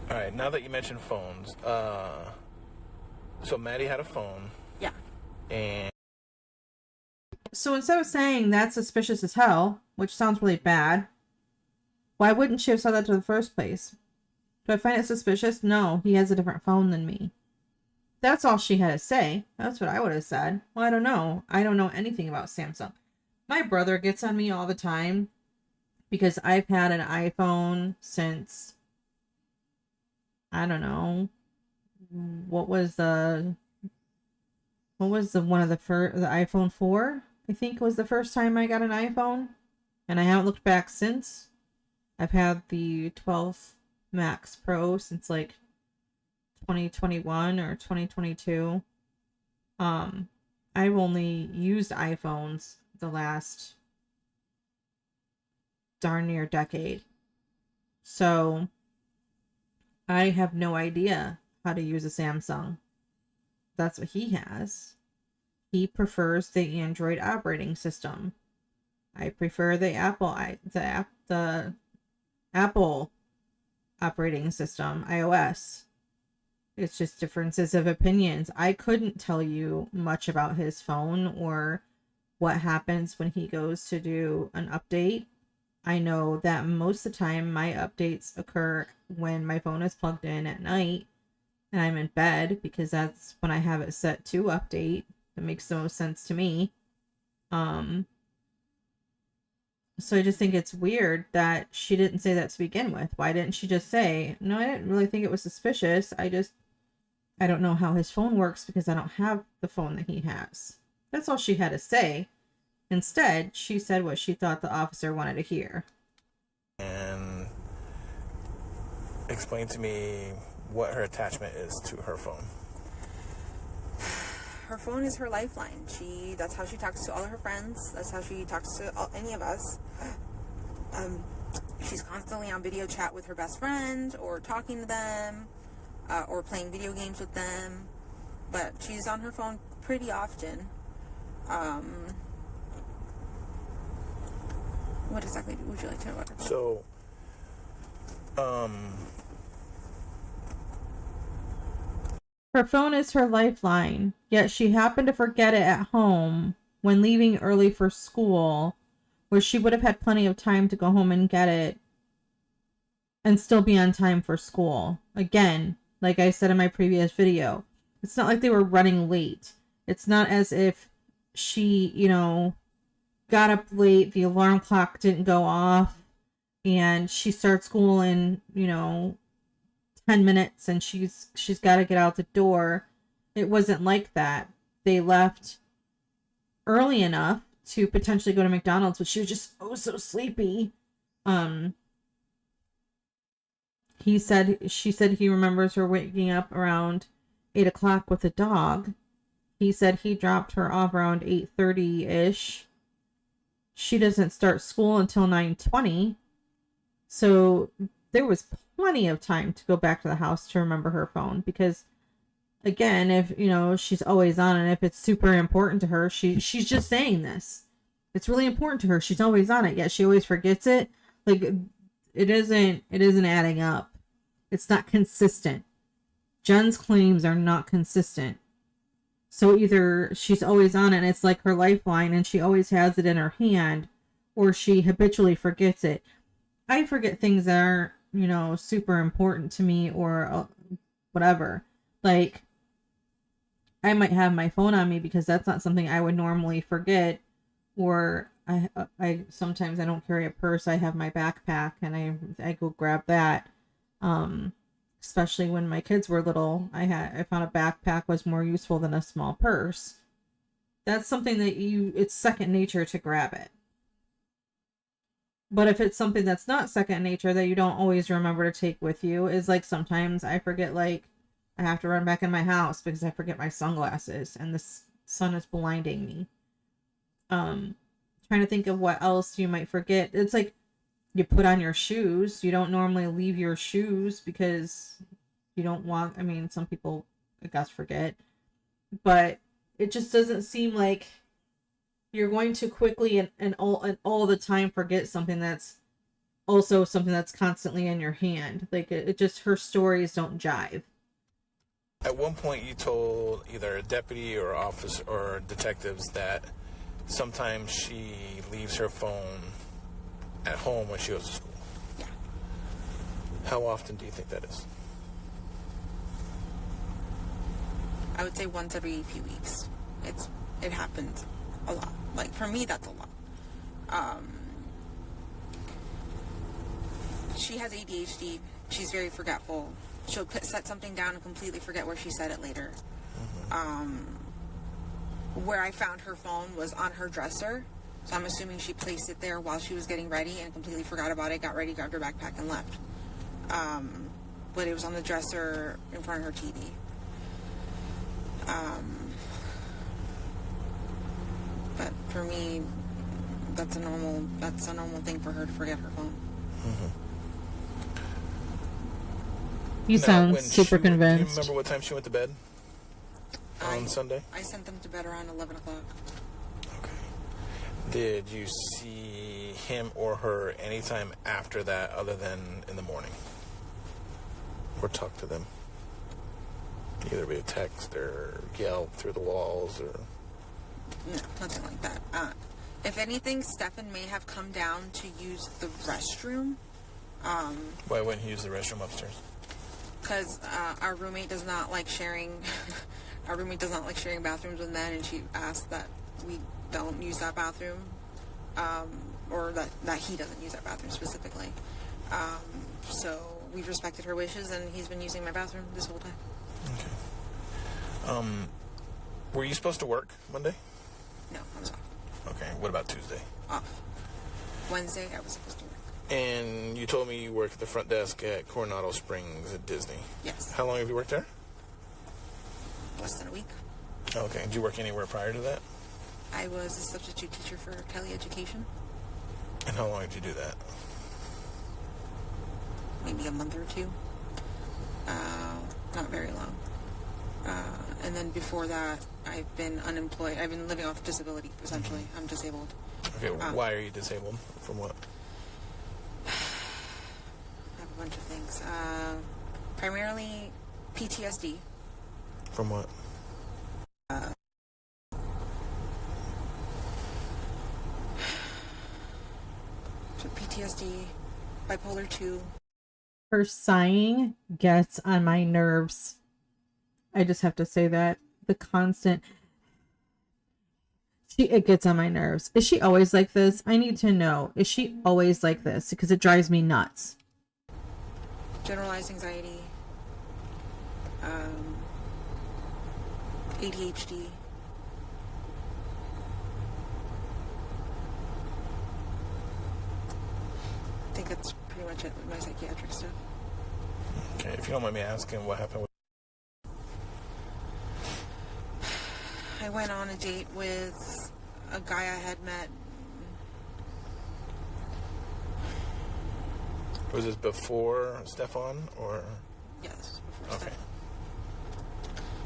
All right. Now that you mentioned phones, so Maddie had a phone. Yeah. And so instead of saying that's suspicious as hell, which sounds really bad, why wouldn't she have said that to the first place? Do I find it suspicious? No, he has a different phone than me. That's all she had to say. That's what I would have said. Well, I don't know. I don't know anything about Samsung. My brother gets on me all the time because I've had an iPhone since, I don't know, what was the one of the first, the iPhone 4, I think was the first time I got an iPhone. and I haven't looked back since. I've had the 12 Max Pro since like 2021 or 2022. I've only used iPhones the last darn near decade. So I have no idea how to use a Samsung. That's what he has. He prefers the Android operating system. I prefer the Apple operating system, iOS. It's just differences of opinions. I couldn't tell you much about his phone or what happens when he goes to do an update. I know that most of the time my updates occur when my phone is plugged in at night and I'm in bed, because that's when I have it set to update. That makes the most sense to me. So I just think it's weird that she didn't say that to begin with. Why didn't she just say, no, I didn't really think it was suspicious. I don't know how his phone works because I don't have the phone that he has. That's all she had to say. Instead, she said what she thought the officer wanted to hear. And explain to me what her attachment is to her phone. Her phone is her lifeline. That's how she talks to all of her friends. That's how she talks to any of us. She's constantly on video chat with her best friend, or talking to them, or playing video games with them. But she's on her phone pretty often. What exactly would you like to know about her phone? So, her phone is her lifeline, yet she happened to forget it at home when leaving early for school, where she would have had plenty of time to go home and get it and still be on time for school. Again, like I said in my previous video, it's not like they were running late. It's not as if she, got up late, the alarm clock didn't go off, and she starts school in, 10 minutes and she's got to get out the door. It wasn't like that. They left early enough to potentially go to McDonald's, but she was just so sleepy. She said he remembers her waking up around 8 o'clock with a dog. He said he dropped her off around 8:30-ish. She doesn't start school until 9:20. So there was plenty of time to go back to the house to remember her phone, because again, if she's always on, and if it's super important to her, she's just saying this. It's really important to her. She's always on it, yet she always forgets it. Like, it isn't adding up. It's not consistent. Jenn's claims are not consistent. So either she's always on it and it's like her lifeline and she always has it in her hand, or she habitually forgets it. I forget things that aren't, super important to me, or whatever. Like, I might have my phone on me because that's not something I would normally forget. Or I sometimes I don't carry a purse. I have my backpack and I go grab that. Especially when my kids were little, I found a backpack was more useful than a small purse. That's something that it's second nature to grab it. But if it's something that's not second nature that you don't always remember to take with you, is like sometimes I forget, like I have to run back in my house because I forget my sunglasses and the sun is blinding me. Trying to think of what else you might forget. It's like you put on your shoes. You don't normally leave your shoes because you don't want, some people, I guess, forget. But it just doesn't seem like you're going to quickly and all the time forget something that's also something that's constantly in your hand. Like, it just, her stories don't jive. At one point you told either a deputy or officer or detectives that sometimes she leaves her phone at home when she goes to school. Yeah. How often do you think that is? I would say once every few weeks. It happens a lot. Like, for me, that's a lot. She has ADHD. She's very forgetful. She'll set something down and completely forget where she said it later. Mm-hmm. Where I found her phone was on her dresser, So I'm assuming she placed it there while she was getting ready and completely forgot about it, got ready, grabbed her backpack, and left. But it was on the dresser in front of her TV. But for me, that's a normal thing for her to forget her phone. You sound when super Do you convinced. remember what time she went to bed on Sunday? I sent them to bed around 11 o'clock. Okay. Did you see him or her anytime after that other than in the morning? Or talk to them? Either via text or yell through the walls or... No, nothing like that. If anything, Stefan may have come down to use the restroom. Why wouldn't he use the restroom upstairs? Because our roommate does not like sharing. Our roommate does not like sharing bathrooms with men, and she asked that we don't use that bathroom, or that he doesn't use that bathroom specifically. So we've respected her wishes, and he's been using my bathroom this whole time. Okay. Were you supposed to work Monday? No, I was off. Okay. What about Tuesday? Off. Wednesday, I was supposed to work. And you told me you work at the front desk at Coronado Springs at Disney. Yes. How long have you worked there? Less than a week. Okay. Did you work anywhere prior to that? I was a substitute teacher for Kelly Education. And how long did you do that? Maybe a month or two. Not very long. And then before that, I've been unemployed. I've been living off disability, essentially. I'm disabled. Okay, why are you disabled? From what? I have a bunch of things. Primarily PTSD. From what? PTSD, bipolar 2. Her sighing gets on my nerves. I just have to say that. The constant... It gets on my nerves. Is she always like this? I need to know. Is she always like this? Because it drives me nuts. Generalized anxiety. ADHD. I think that's pretty much it with my psychiatric stuff. Okay, if you don't mind me asking, what happened with... I went on a date with a guy I had met. Was this before Stefan, or...? Yeah, this was before Okay. Stefan.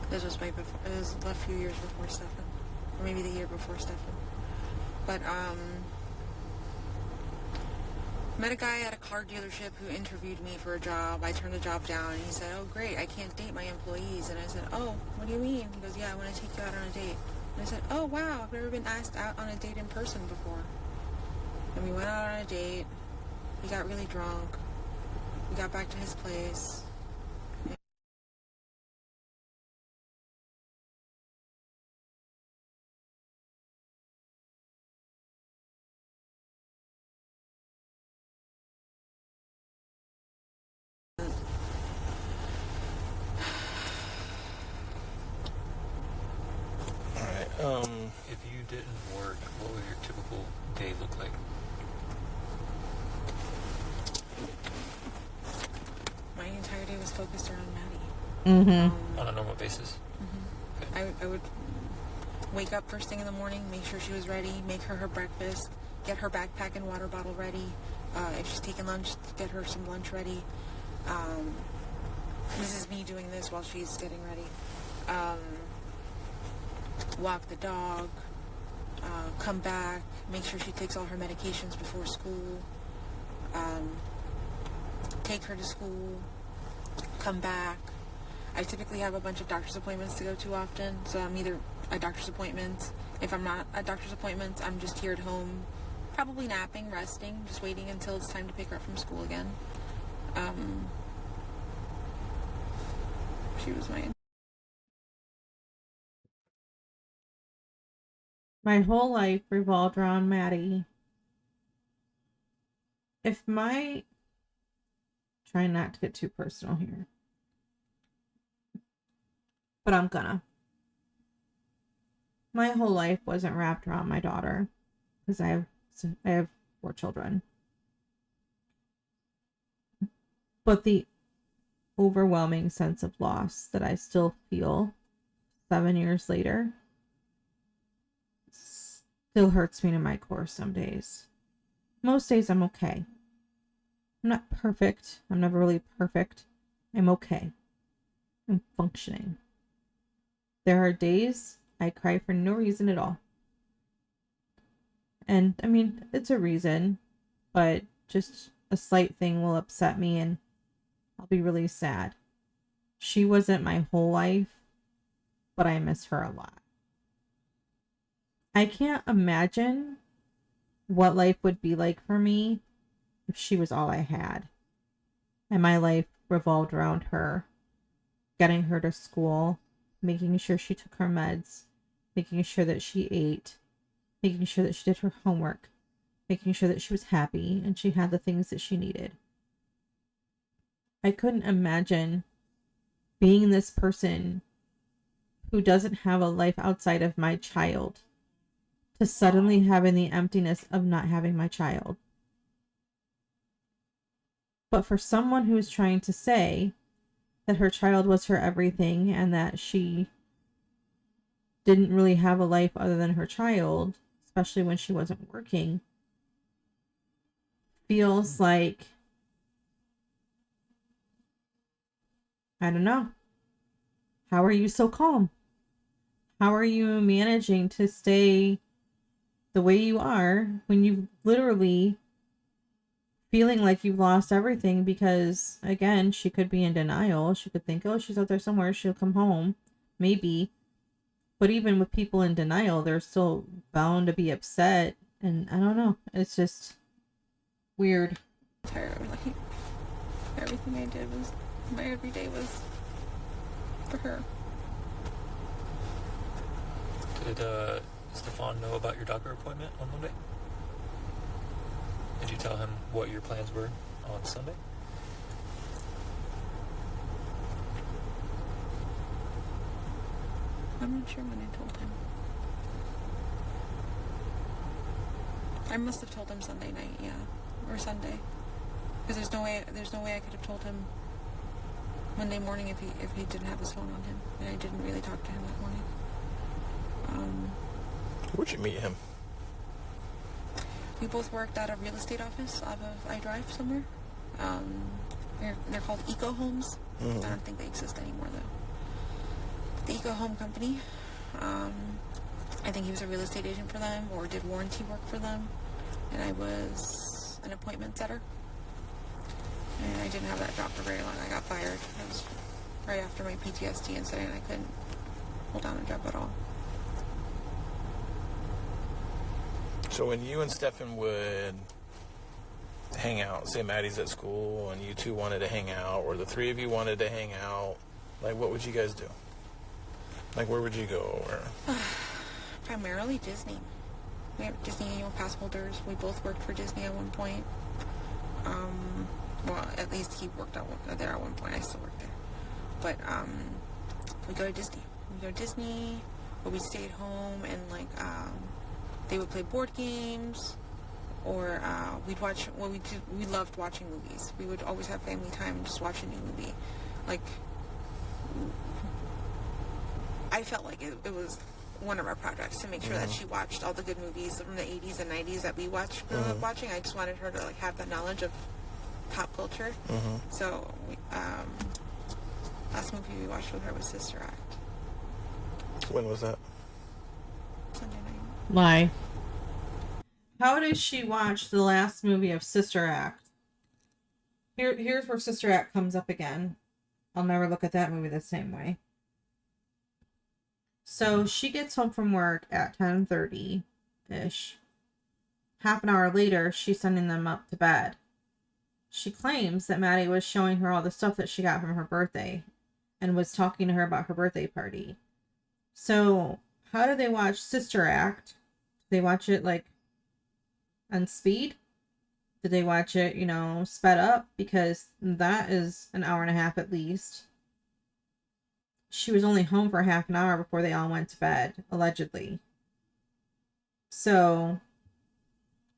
This was it was a few years before Stefan. Or maybe the year before Stefan. But, met a guy at a car dealership who interviewed me for a job. I turned the job down, and he said, "Oh, great, I can't date my employees." And I said, "Oh, what do you mean?" He goes, "Yeah, I want to take you out on a date." And I said, "Oh, wow, I've never been asked out on a date in person before." And we went out on a date. He got really drunk. We got back to his place. If you didn't work, what would your typical day look like? My entire day was focused around Maddie. On a normal basis? Okay. I would wake up first thing in the morning, make sure she was ready, make her breakfast, get her backpack and water bottle ready. If she's taking lunch, get her some lunch ready. This is me doing this while she's getting ready. Walk the dog, come back, make sure she takes all her medications before school, take her to school, come back. I typically have a bunch of doctor's appointments to go to often, so I'm either at doctor's appointments. If I'm not at doctor's appointments, I'm just here at home, probably napping, resting, just waiting until it's time to pick her up from school again. She was My whole life revolved around Maddie. Trying not to get too personal here, but I'm gonna. My whole life wasn't wrapped around my daughter. because I have 4 children. But the overwhelming sense of loss that I still feel 7 years later still hurts me to my core some days. Most days I'm okay. I'm not perfect. I'm never really perfect. I'm okay. I'm functioning. There are days I cry for no reason at all. And I mean, it's a reason, but just a slight thing will upset me and I'll be really sad. She wasn't my whole life, but I miss her a lot. I can't imagine what life would be like for me if she was all I had. And my life revolved around her, getting her to school, making sure she took her meds, making sure that she ate, making sure that she did her homework, making sure that she was happy and she had the things that she needed. I couldn't imagine being this person who doesn't have a life outside of my child to suddenly having the emptiness of not having my child. But for someone who is trying to say that her child was her everything and that she didn't really have a life other than her child, especially when she wasn't working, feels like, I don't know. How are you so calm? How are you managing to stay the way you are when you literally feeling like you've lost everything? Because again, she could be in denial. She could think, oh, she's out there somewhere, she'll come home, maybe. But even with people in denial, they're still bound to be upset. And I don't know, it's just weird. Terrible. Like, everything I did was, my everyday was for her. Did Stefan know about your doctor appointment on Monday? Did you tell him what your plans were on Sunday? I'm not sure when I told him. I must have told him Sunday night, yeah, or Sunday, because there's no way I could have told him Monday morning if he didn't have his phone on him, and I didn't really talk to him that morning. Where'd you meet him? We both worked at a real estate office off of I Drive somewhere. They're called Eco Homes. I don't think they exist anymore though. The Eco Home Company. I think he was a real estate agent for them or did warranty work for them. And I was an appointment setter. And I didn't have that job for very long. I got fired. It was right after my PTSD incident. I couldn't hold down a job at all. So when you and Stefan would hang out, say Maddie's at school and you two wanted to hang out, or the three of you wanted to hang out, like what would you guys do? Like where would you go? Or primarily Disney. We have Disney annual pass holders. We both worked for Disney at one point. Well, at least he worked there at one point. I still work there. But we go to Disney. We go to Disney, or we stay at home and like they would play board games, or we'd watch. Well, we loved watching movies. We would always have family time and just watch a new movie. Like I felt like it was one of our projects to make sure that she watched all the good movies from the 80s and 90s that we watched grew up watching. I just wanted her to like have the knowledge of pop culture. So last movie we watched with her was Sister Act. when was that? Sunday night. Lie. How does she watch the last movie of Sister Act? Here's where Sister Act comes up again. I'll never look at that movie the same way. So she gets home from work at 10:30-ish. Half an hour later, she's sending them up to bed. She claims that Maddie was showing her all the stuff that she got from her birthday and was talking to her about her birthday party. So how do they watch Sister Act? Do they watch it like on speed? Did they watch it, sped up? Because that is an hour and a half at least. She was only home for half an hour before they all went to bed, allegedly. So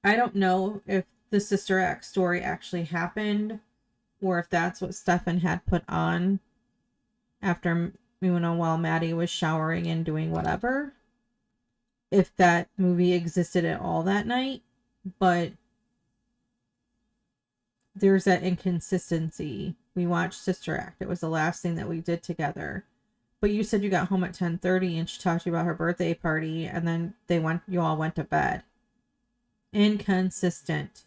I don't know if the Sister Act story actually happened or if that's what Stefan had put on after, while Maddie was showering and doing whatever. If that movie existed at all that night, but there's that inconsistency. We watched Sister Act. It was the last thing that we did together. But you said you got home at 10:30 and she talked to you about her birthday party and then you all went to bed. Inconsistent.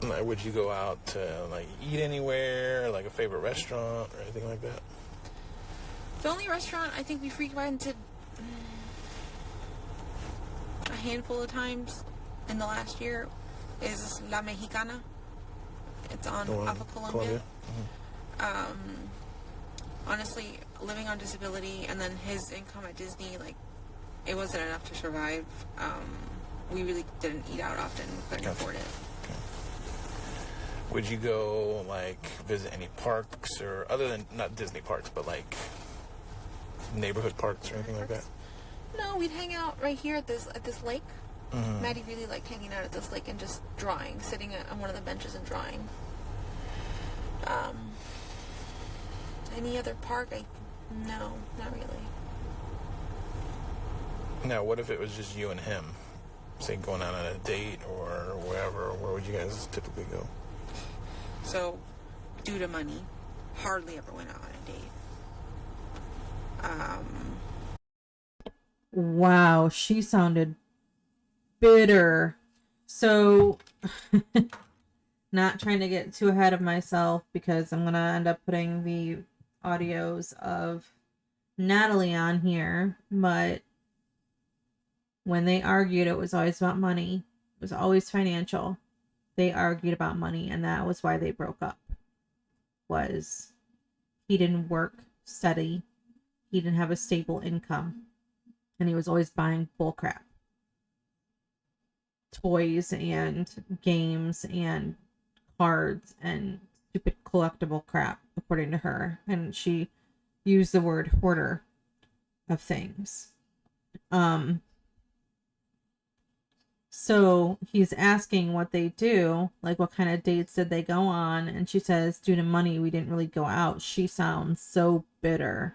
Would you go out to like eat anywhere, like a favorite restaurant or anything like that? The only restaurant I think we frequented a handful of times in the last year is La Mexicana. It's on off of Columbia. Honestly, living on disability and then his income at Disney, like, it wasn't enough to survive. We really didn't eat out often. We couldn't afford it. Okay. Would you go, like, visit any parks or other than, not Disney parks, but like neighborhood parks or anything like that? No, we'd hang out right here at this lake. Maddie really liked hanging out at this lake and just drawing, sitting on one of the benches and drawing. Any other park? No, not really. Now, what if it was just you and him? Say going out on a date or wherever, where would you guys typically go? So, due to money, hardly ever went out on a date. Wow, she sounded bitter. So, not trying to get too ahead of myself because I'm going to end up putting the audios of Natalie on here, but when they argued, it was always about money. It was always financial. They argued about money, and that was why they broke up. Was he didn't work steady. He didn't have a stable income. And he was always buying bullcrap. Toys and games and cards and stupid collectible crap, according to her. And she used the word hoarder of things. So he's asking what they do, like what kind of dates did they go on, and she says, due to money, we didn't really go out. She sounds so bitter.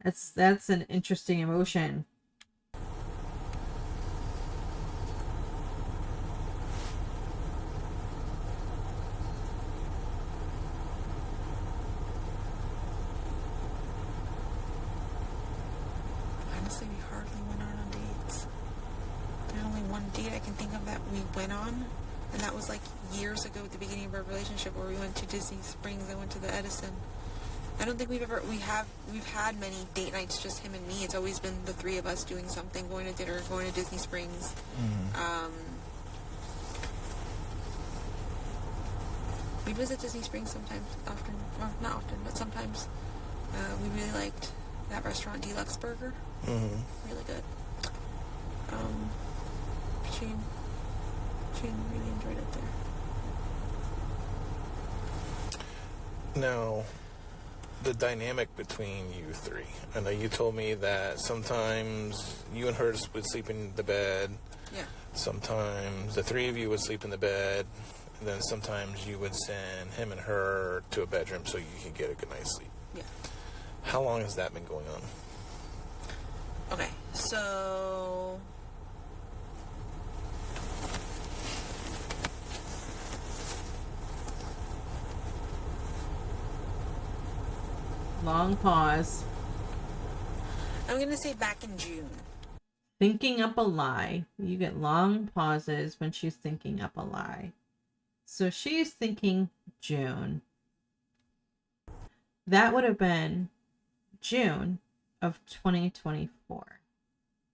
That's an interesting emotion. Honestly, we hardly went out on dates. There's only one date I can think of that we went on, and that was like years ago at the beginning of our relationship where we went to Disney Springs. I went to the Edison. I don't think we've had many date nights, just him and me. It's always been the three of us doing something, going to dinner, going to Disney Springs. We visit Disney Springs sometimes, often, well, not often, but sometimes. We really liked that restaurant, Deluxe Burger. Really good. Shane really enjoyed it there. Now, the dynamic between you three. I know you told me that sometimes you and her would sleep in the bed. Yeah. Sometimes the three of you would sleep in the bed. And then sometimes you would send him and her to a bedroom so you could get a good night's sleep. Yeah. How long has that been going on? Okay, so... Long pause. I'm going to say back in June. Thinking up a lie. You get long pauses when she's thinking up a lie. So she's thinking June. That would have been June of 2024.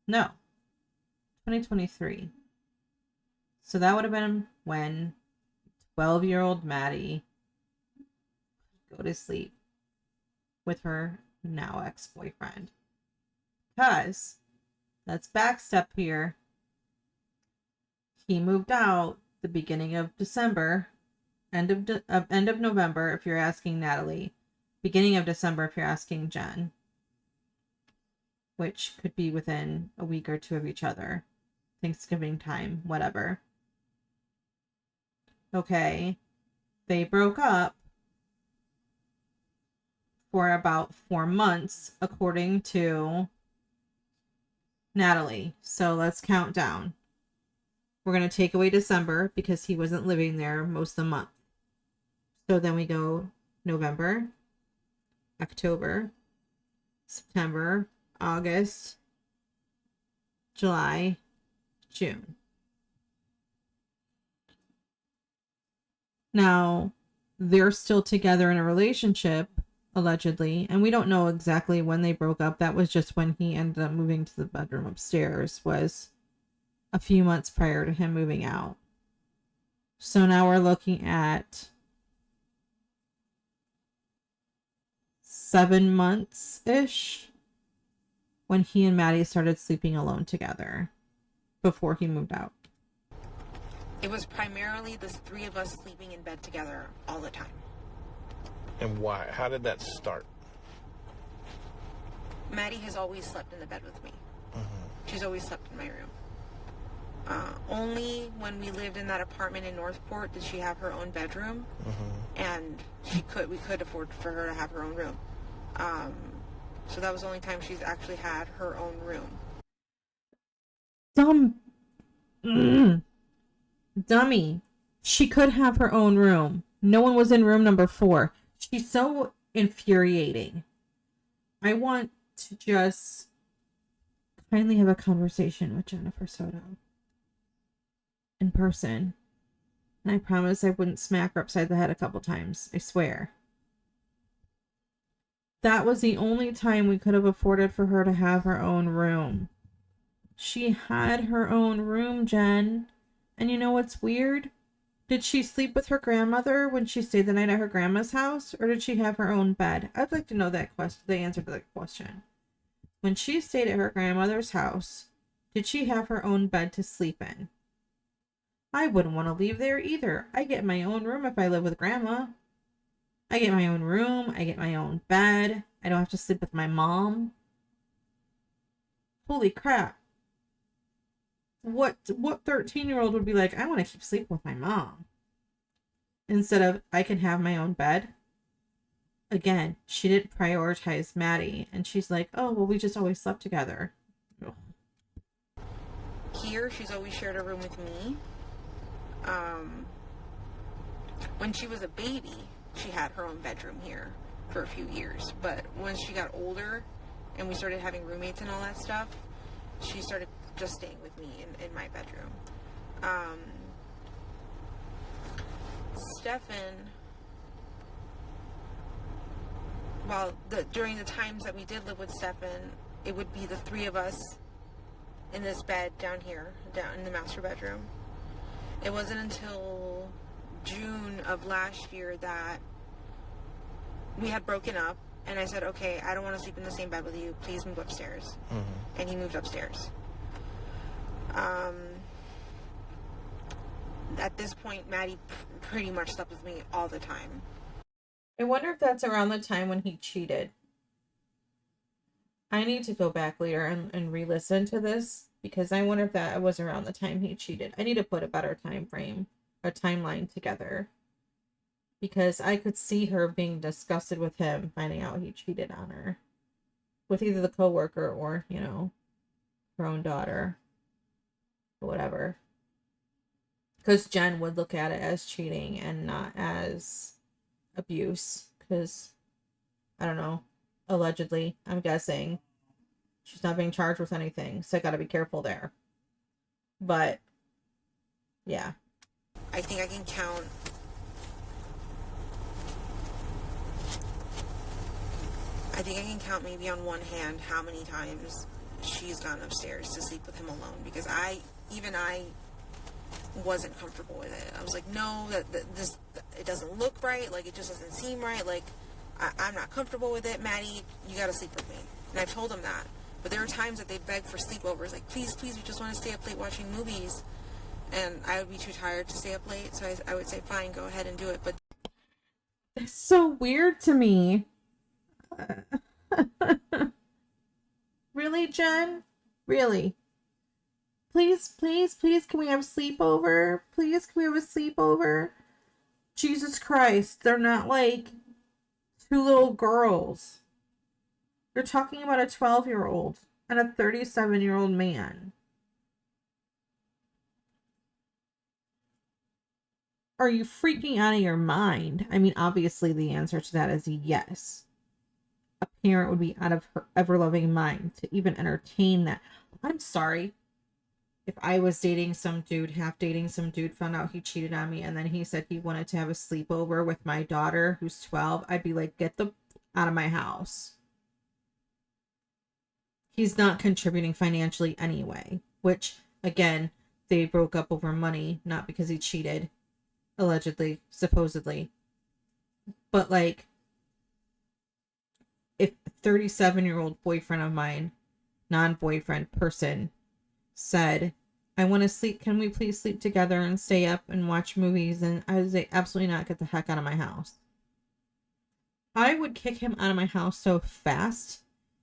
No, 2023. So that would have been when 12-year-old Maddie would go to sleep with her now ex-boyfriend. Because, let's backstep here. He moved out the beginning of December, end of November if you're asking Natalie, beginning of December if you're asking Jenn. which could be within a week or two of each other. Thanksgiving time, whatever. Okay. They broke up for about 4 months, according to Natalie. So let's count down. We're going to take away December because he wasn't living there most of the month. So then we go November, October, September, August, July, June. Now, they're still together in a relationship, allegedly, and we don't know exactly when they broke up. That was just when he ended up moving to the bedroom upstairs, was a few months prior to him moving out. So now we're looking at 7 months-ish when he and Maddie started sleeping alone together before he moved out. It was primarily the three of us sleeping in bed together all the time. And why? How did that start? Maddie has always slept in the bed with me. She's always slept in my room. Only when we lived in that apartment in Northport did she have her own bedroom, and we could afford for her to have her own room. So that was the only time she's actually had her own room. Dummy. She could have her own room. No one was in room number 4. She's so infuriating. I want to just kindly have a conversation with Jennifer Soto in person. And I promise I wouldn't smack her upside the head a couple times. I swear. That was the only time we could have afforded for her to have her own room. She had her own room, Jen. And you know what's weird? Did she sleep with her grandmother when she stayed the night at her grandma's house? Or did she have her own bed? I'd like to know that question, the answer to that question. When she stayed at her grandmother's house, did she have her own bed to sleep in? I wouldn't want to leave there either. I get my own room if I live with grandma. I get my own room. I get my own bed. I don't have to sleep with my mom. Holy crap. What 13-year-old would be like, I want to keep sleeping with my mom? Instead of, I can have my own bed. Again, she didn't prioritize Maddie. And she's like, oh, well, we just always slept together. Ugh. Here, she's always shared a room with me. When she was a baby, she had her own bedroom here for a few years. But when she got older and we started having roommates and all that stuff, she started just staying with me in my bedroom. Stefan, well, during the times that we did live with Stefan, it would be the three of us in this bed down here, down in the master bedroom. It wasn't until June of last year that we had broken up, and I said, okay, I don't want to sleep in the same bed with you. Please move upstairs. And he moved upstairs. At this point, Maddie pretty much slept with me all the time. I wonder if that's around the time when he cheated. I need to go back later and re-listen to this, because I wonder if that was around the time he cheated. I need to put a better time frame, a timeline together, because I could see her being disgusted with him finding out he cheated on her with either the coworker or, you know, her own daughter or whatever. Because Jenn would look at it as cheating and not as abuse, because, I don't know, allegedly, I'm guessing, she's not being charged with anything, so I gotta be careful there. But, yeah. I think I can count maybe on one hand how many times she's gone upstairs to sleep with him alone, because I wasn't comfortable with it. I was like, no, this it doesn't look right, like it just doesn't seem right, like I'm not comfortable with it. Maddie, you gotta sleep with me. And I've told him that. But there were times that they begged for sleepovers, like, please, we just want to stay up late watching movies. And I would be too tired to stay up late, so I would say, fine, go ahead and do it. But it's so weird to me. Really, Jenn? Really? Please, please, please, can we have a sleepover? Please, can we have a sleepover? Jesus Christ, they're not like two little girls. You're talking about a 12-year-old and a 37-year-old man. Are you freaking out of your mind? I mean, obviously the answer to that is yes. A parent would be out of her ever-loving mind to even entertain that. I'm sorry. If I was dating some dude, half dating some dude, found out he cheated on me, and then he said he wanted to have a sleepover with my daughter, who's 12, I'd be like, get the out of my house. He's not contributing financially anyway, which, again, they broke up over money, not because he cheated, allegedly, supposedly. But, like, if a 37-year-old boyfriend of mine, non-boyfriend person, said, I want to sleep, can we please sleep together and stay up and watch movies? And I would say, absolutely not, get the heck out of my house. I would kick him out of my house so fast,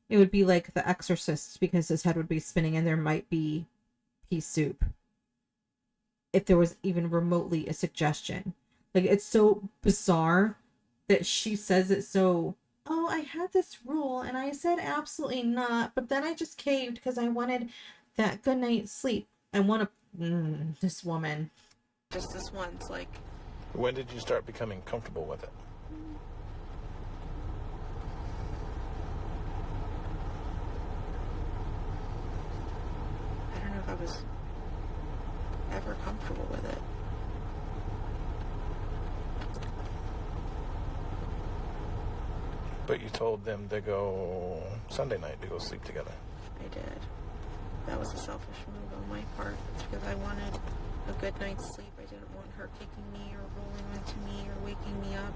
it would be like The Exorcist, because his head would be spinning and there might be pea soup. If there was even remotely a suggestion. Like, it's so bizarre that she says it so, oh, I had this rule and I said absolutely not, but then I just caved because I wanted that good night's sleep. I want to, this woman. Just this once, like. When did you start becoming comfortable with it? I don't know if I was ever comfortable with it. But you told them to go Sunday night to go sleep together. I did. That was a selfish move on my part. It's because I wanted a good night's sleep. I didn't want her kicking me or rolling into me or waking me up.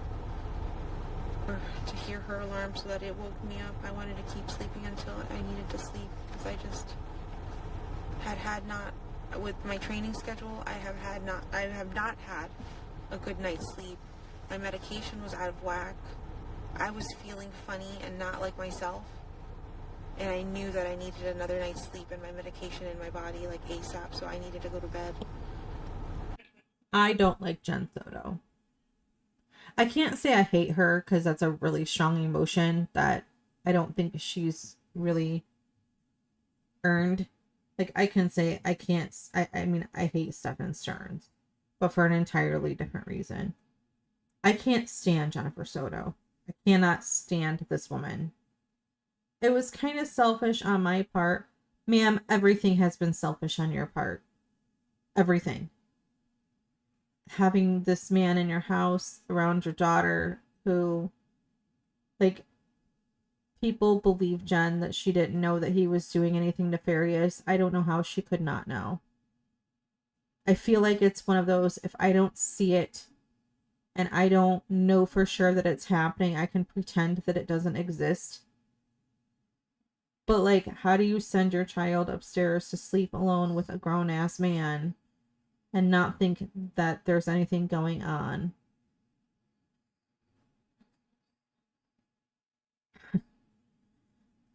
Or to hear her alarm so that it woke me up. I wanted to keep sleeping until I needed to sleep. Because I just had not, with my training schedule, I have not had a good night's sleep. My medication was out of whack. I was feeling funny and not like myself. And I knew that I needed another night's sleep and my medication in my body, like ASAP, so I needed to go to bed. I don't like Jenn Soto. I can't say I hate her, because that's a really strong emotion that I don't think she's really earned. Like, I can say I mean, I hate Stephen Stearns, but for an entirely different reason. I can't stand Jennifer Soto. I cannot stand this woman. It was kind of selfish on my part. Ma'am, everything has been selfish on your part. Everything. Having this man in your house around your daughter who, like, people believe Jenn that she didn't know that he was doing anything nefarious. I don't know how she could not know. I feel like it's one of those, if I don't see it and I don't know for sure that it's happening, I can pretend that it doesn't exist. But, like, how do you send your child upstairs to sleep alone with a grown-ass man and not think that there's anything going on?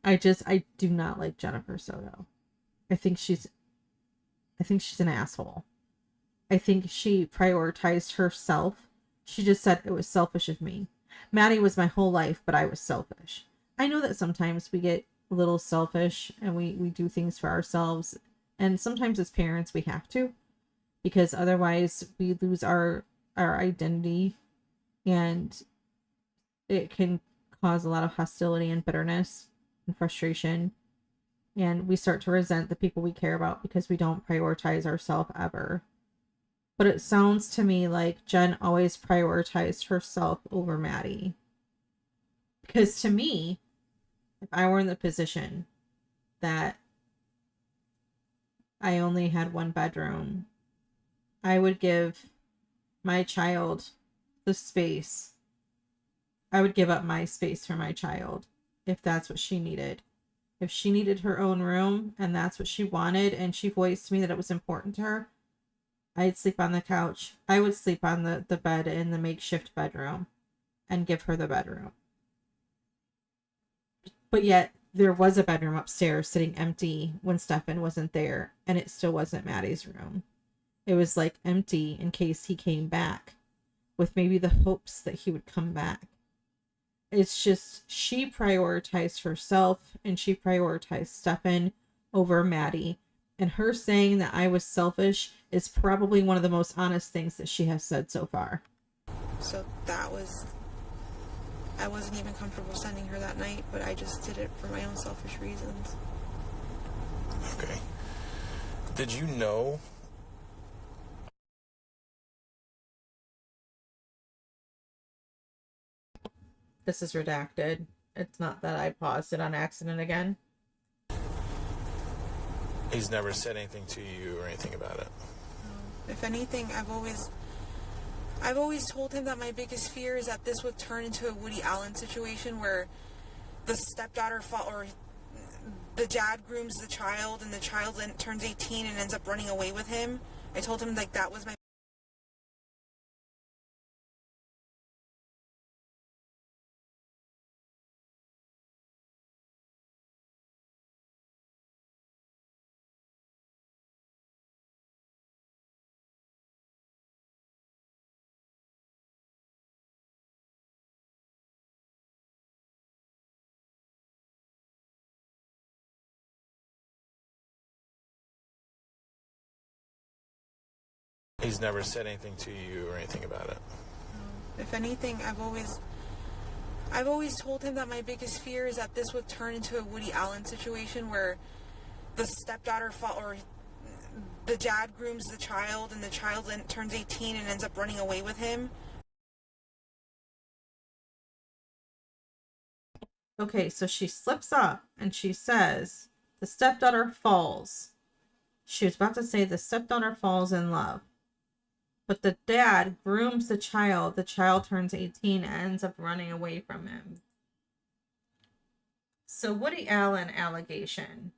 I do not like Jennifer Soto. I think she's an asshole. I think she prioritized herself. She just said it was selfish of me. Maddie was my whole life, but I was selfish. I know that sometimes we get a little selfish and we do things for ourselves, and sometimes as parents we have to, because otherwise we lose our identity, and it can cause a lot of hostility and bitterness and frustration, and we start to resent the people we care about because we don't prioritize ourselves ever. But it sounds to me like Jenn always prioritized herself over Maddie, because to me, if I were in the position that I only had one bedroom, I would give my child the space. I would give up my space for my child if that's what she needed. If she needed her own room and that's what she wanted, and she voiced to me that it was important to her, I'd sleep on the couch. I would sleep on the bed in the makeshift bedroom and give her the bedroom. But yet, there was a bedroom upstairs sitting empty when Stefan wasn't there, and it still wasn't Maddie's room. It was like empty in case he came back, with maybe the hopes that he would come back. It's just, she prioritized herself and she prioritized Stefan over Maddie. And her saying that I was selfish is probably one of the most honest things that she has said so far. So that was, I wasn't even comfortable sending her that night, but I just did it for my own selfish reasons. Okay. Did you know? This is redacted. It's not that I paused it on accident again. He's never said anything to you or anything about it. If anything, I've always told him that my biggest fear is that this would turn into a Woody Allen situation where the stepdaughter or the dad grooms the child and the child turns 18 and ends up running away with him. I told him like that was my He's never said anything to you or anything about it. If anything, I've always told him that my biggest fear is that this would turn into a Woody Allen situation where the stepdaughter or the dad grooms the child and the child turns 18 and ends up running away with him. Okay, so she slips up and she says, the stepdaughter falls. She was about to say the stepdaughter falls in love. But the dad grooms the child turns 18 and ends up running away from him. So Woody Allen allegation.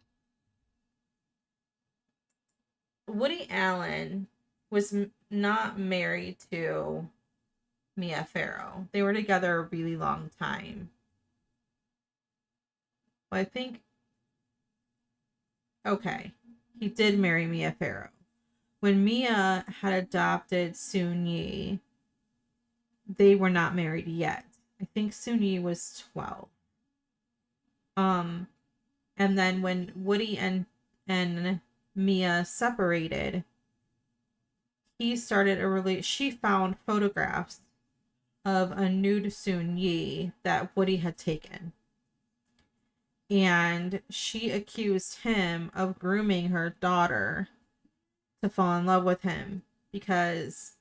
Woody Allen was not married to Mia Farrow. They were together a really long time. Well, I think, okay, he did marry Mia Farrow. When Mia had adopted Soon Yi, they were not married yet. I think Soon Yi was 12. And then when Woody and Mia separated, he started she found photographs of a nude Soon Yi that Woody had taken. And she accused him of grooming her daughter to fall in love with him because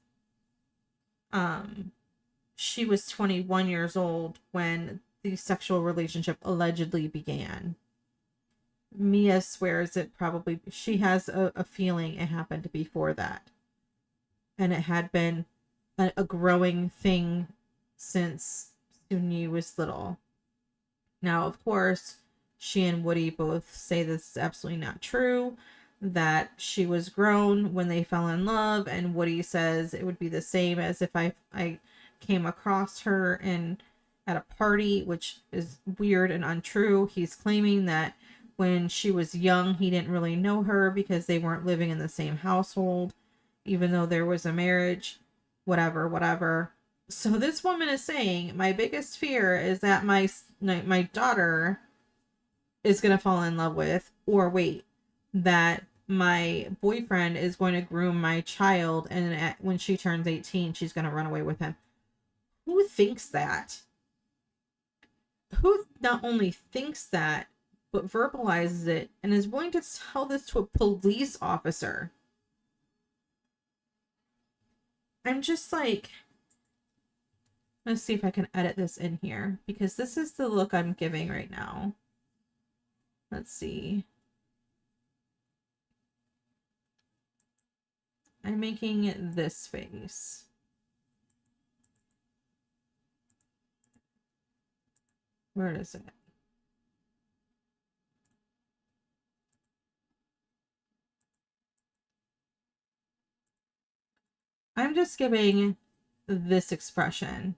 she was 21 years old when the sexual relationship allegedly began. Mia swears she has a feeling it happened before that. And it had been a growing thing since Soon Yi was little. Now, of course, she and Woody both say this is absolutely not true, that she was grown when they fell in love, and Woody says it would be the same as if I came across her at a party, which is weird and untrue. He's claiming that when she was young, he didn't really know her because they weren't living in the same household, even though there was a marriage, whatever. So this woman is saying, my biggest fear is that my daughter is going to fall in love with, or wait, that my boyfriend is going to groom my child, and when she turns 18, she's going to run away with him. Who thinks that? Who not only thinks that, but verbalizes it and is willing to tell this to a police officer? I'm just like, let's see if I can edit this in here, because this is the look I'm giving right now. Let's see. I'm making this face. Where is it? I'm just giving this expression.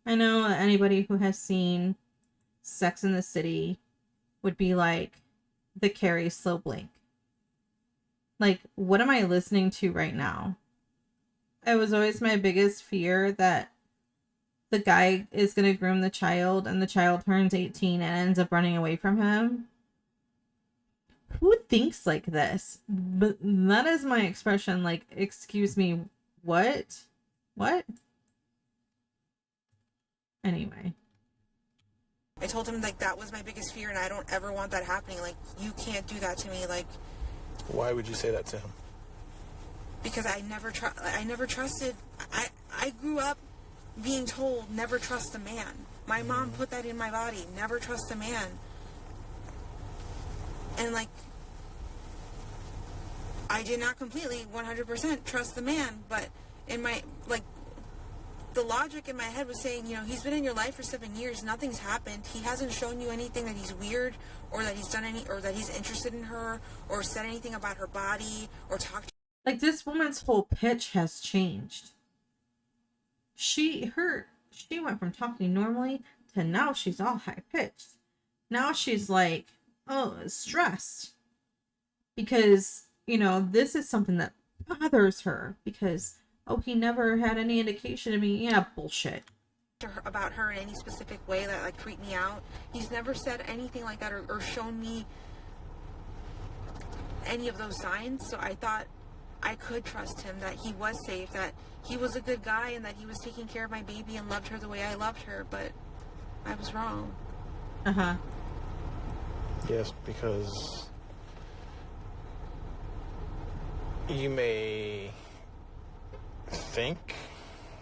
I know that anybody who has seen Sex and the City would be like the Carrie slow blink. Like, what am I listening to right now? It was always my biggest fear that the guy is going to groom the child and the child turns 18 and ends up running away from him. Who thinks like this? But that is my expression. Like, excuse me, what? What? Anyway. I told him, like, that was my biggest fear and I don't ever want that happening. Like, you can't do that to me. Like, why would you say that to him? Because I never trusted. I grew up being told never trust a man. My mom put that in my body, never trust a man. And like, I did not completely 100% trust the man, but in my, like, the logic in my head was saying, you know, he's been in your life for 7 years, nothing's happened, he hasn't shown you anything that he's weird, or that he's done any, or that he's interested in her, or said anything about her body, or talked. Like, this woman's whole pitch has changed. She went from talking normally to now she's all high pitched. Now she's like, oh, stressed. Because, you know, this is something that bothers her. Because, oh, he never had any indication of me. Yeah, bullshit. About her in any specific way that, like, freaked me out. He's never said anything like that or shown me any of those signs. So I thought I could trust him, that he was safe, that he was a good guy, and that he was taking care of my baby and loved her the way I loved her, but I was wrong. Uh-huh. Yes, because you may think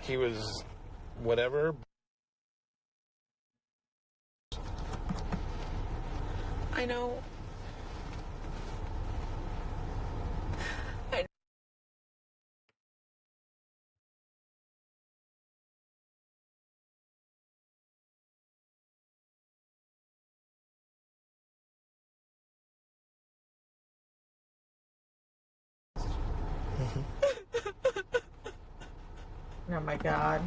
he was whatever. I know. Oh my god.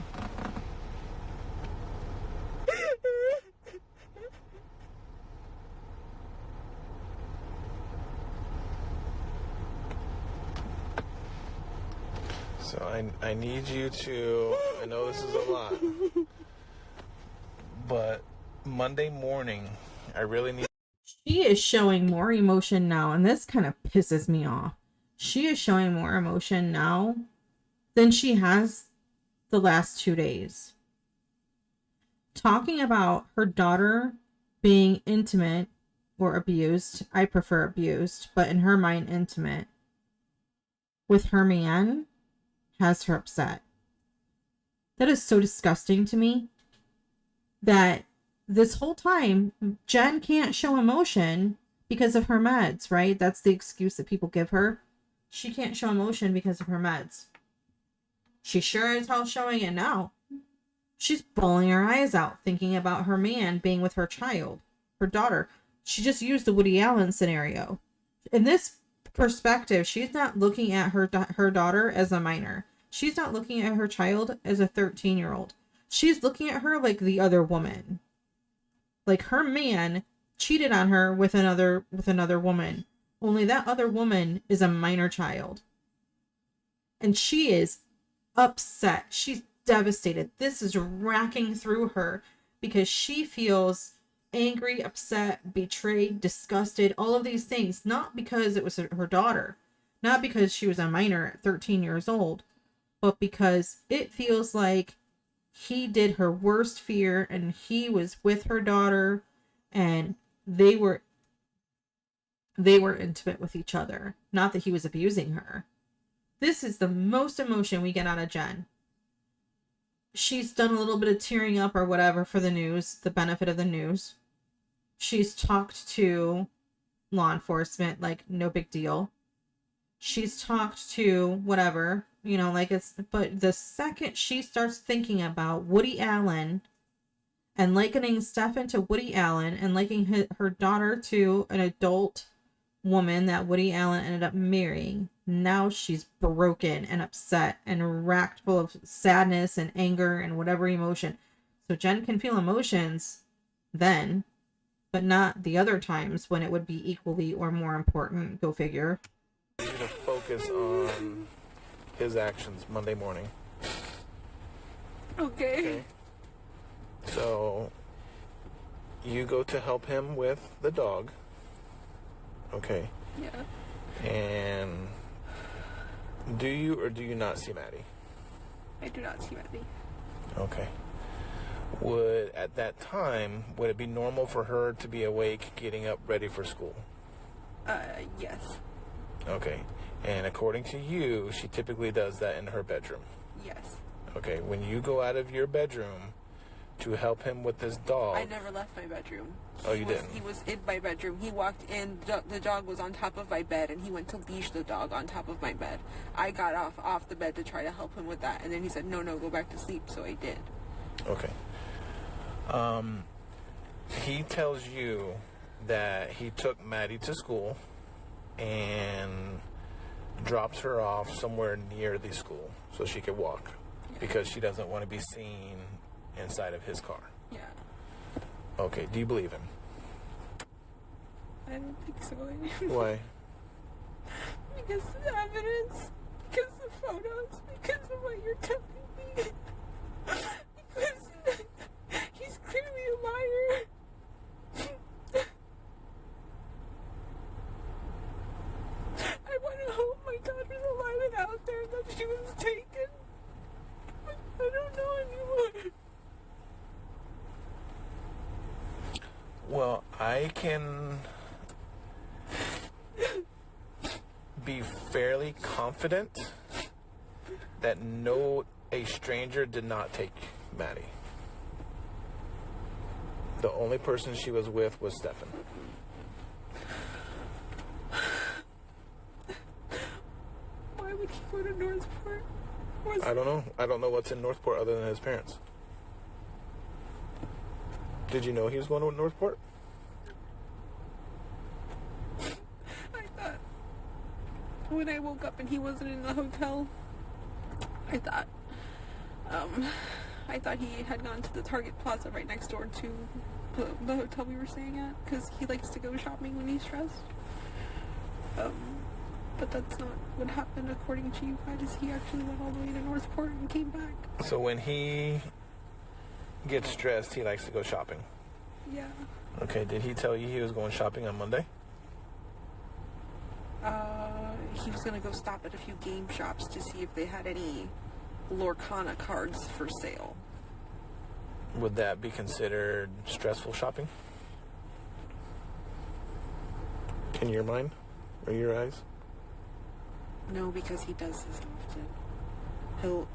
So I need you to, I know this is a lot, but Monday morning, I really need. She is showing more emotion now, and this kind of pisses me off. She is showing more emotion now than she has the last 2 days. Talking about her daughter being intimate or abused, I prefer abused, but in her mind, intimate, with her man has her upset. That is so disgusting to me that this whole time, Jenn can't show emotion because of her meds, right? That's the excuse that people give her. She can't show emotion because of her meds. She sure as hell showing it now. She's bawling her eyes out thinking about her man being with her child, her daughter. She just used the Woody Allen scenario. In this perspective, she's not looking at her daughter as a minor. She's not looking at her child as a 13-year-old. She's looking at her like the other woman. Like, her man cheated on her with another woman. Only that other woman is a minor child. And she is upset. She's devastated. This is racking through her because she feels angry, upset, betrayed, disgusted, all of these things. Not because it was her daughter. Not because she was a minor at 13 years old. But because it feels like he did her worst fear and he was with her daughter and they were intimate with each other. Not that he was abusing her. This is the most emotion we get out of Jenn. She's done a little bit of tearing up or whatever for the news, the benefit of the news. She's talked to law enforcement like no big deal. She's talked to whatever, you know, like it's, but the second she starts thinking about Woody Allen and likening Stefan to Woody Allen and liking her daughter to an adult woman that Woody Allen ended up marrying, now she's broken and upset and racked full of sadness and anger and whatever emotion. So Jenn can feel emotions then, but not the other times when it would be equally or more important. Go figure. I need to focus on his actions Monday morning. Okay. So, you go to help him with the dog. Okay. Yeah. And do you or do you not see Maddie? I do not see Maddie. Okay. At that time, would it be normal for her to be awake, getting up, ready for school? Yes. Okay. And according to you, she typically does that in her bedroom. Yes. Okay. When you go out of your bedroom to help him with this dog... I never left my bedroom. You didn't? He was in my bedroom. He walked in, the dog was on top of my bed, and he went to leash the dog on top of my bed. I got off the bed to try to help him with that, and then he said, no, go back to sleep, so I did. Okay. He tells you that he took Maddie to school and drops her off somewhere near the school so she could walk, because she doesn't want to be seen inside of his car. Yeah. Okay, do you believe him? I don't think so. Why? Because of the evidence, because of the photos, because of what you're telling me. Because he's clearly a liar. I want to hope my daughter's alive and out there, that she was taken. But I don't know anymore. Well, I can be fairly confident that a stranger did not take Maddie. The only person she was with was Stefan. Why would he go to Northport? I don't know. I don't know what's in Northport other than his parents. Did you know he was going to Northport? I thought when I woke up and he wasn't in the hotel, I thought he had gone to the Target Plaza right next door to the hotel we were staying at, because he likes to go shopping when he's stressed. But that's not what happened according to you guys. He actually went all the way to Northport and came back. So when he gets stressed, he likes to go shopping. Yeah. Okay, did he tell you he was going shopping on Monday? He was gonna go stop at a few game shops to see if they had any Lorcana cards for sale. Would that be considered stressful shopping? In your mind? Or your eyes? No, because he does this often.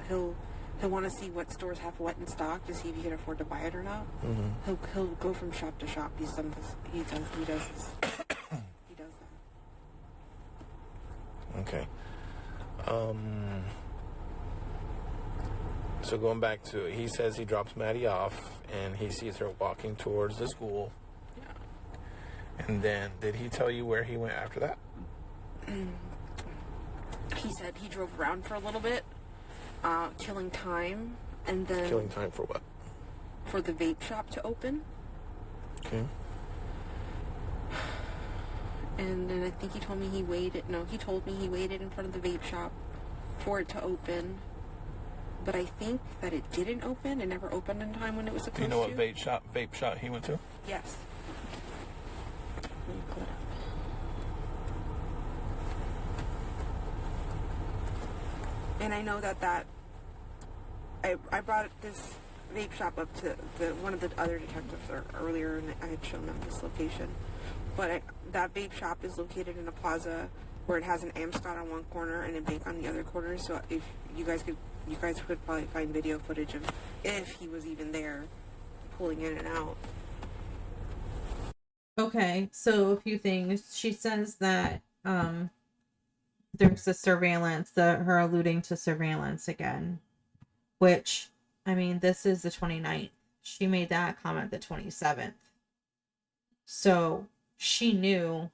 He'll want to see what stores have what in stock to see if he can afford to buy it or not. Mm-hmm. He'll go from shop to shop. He does this. He does that. Okay. So going back to it, he says he drops Maddie off and he sees her walking towards the school. Yeah. And then, did he tell you where he went after that? He said he drove around for a little bit, killing time, and then... Killing time for what? For the vape shop to open. Okay. And then I think he told me he waited in front of the vape shop for it to open. But I think that it didn't open. It never opened in time when it was supposed to. Do you know what vape shop he went to? Yes. Let me pull it up. And I know that I brought this vape shop up to one of the other detectives earlier, and I had shown them this location. But that vape shop is located in a plaza where it has an Amscot on one corner and a bank on the other corner. So if you guys could probably find video footage of if he was even there, pulling in and out. Okay, so a few things. She says that there's the surveillance, her alluding to surveillance again, which, I mean, this is the 29th. She made that comment the 27th. So she knew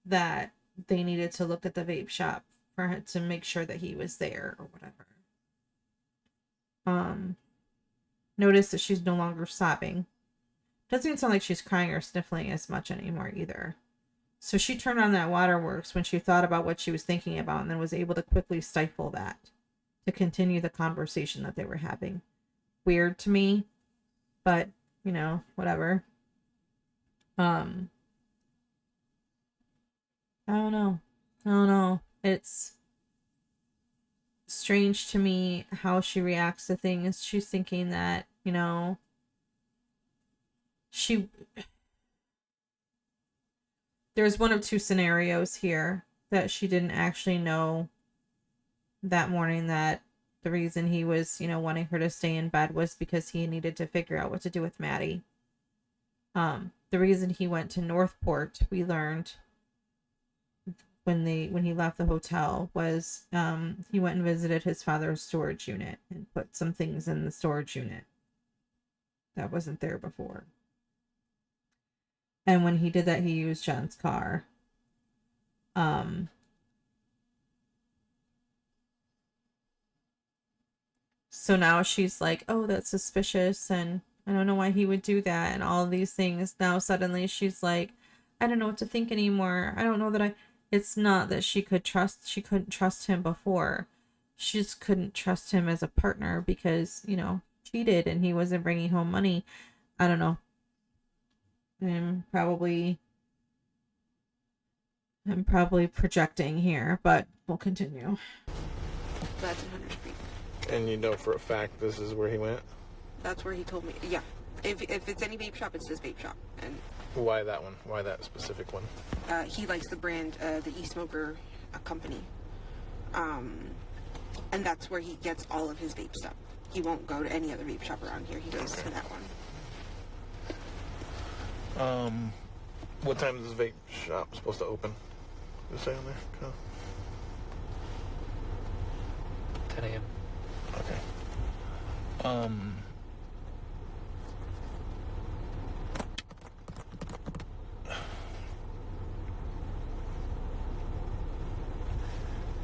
that they needed to look at the vape shop for her to make sure that he was there or whatever. Notice that she's no longer sobbing. Doesn't even sound like she's crying or sniffling as much anymore either. So she turned on that waterworks when she thought about what she was thinking about, and then was able to quickly stifle that to continue the conversation that they were having. Weird to me, but you know, whatever. I don't know. It's strange to me how she reacts to things. She's thinking that, you know, there's one of two scenarios here, that she didn't actually know that morning that the reason he was, you know, wanting her to stay in bed was because he needed to figure out what to do with Maddie. The reason he went to Northport, we learned when he left the hotel, was he went and visited his father's storage unit and put some things in the storage unit that wasn't there before. And when he did that, he used Jenn's car. So now she's like, oh, that's suspicious, and I don't know why he would do that, and all of these things. Now suddenly she's like, I don't know what to think anymore. I don't know that it's not that she couldn't trust him before. She just couldn't trust him as a partner because, you know, cheated and he wasn't bringing home money. I don't know. I'm probably projecting here, but we'll continue. That's 100 feet. And you know for a fact this is where he went? That's where he told me. Yeah. If it's any vape shop, it's this vape shop. And why that one? Why that specific one? He likes the brand, the e-smoker company. And that's where he gets all of his vape stuff. He won't go to any other vape shop around here. He goes to that one. What time is this vape shop supposed to open? Does it say on there? Okay. 10 a.m. Okay.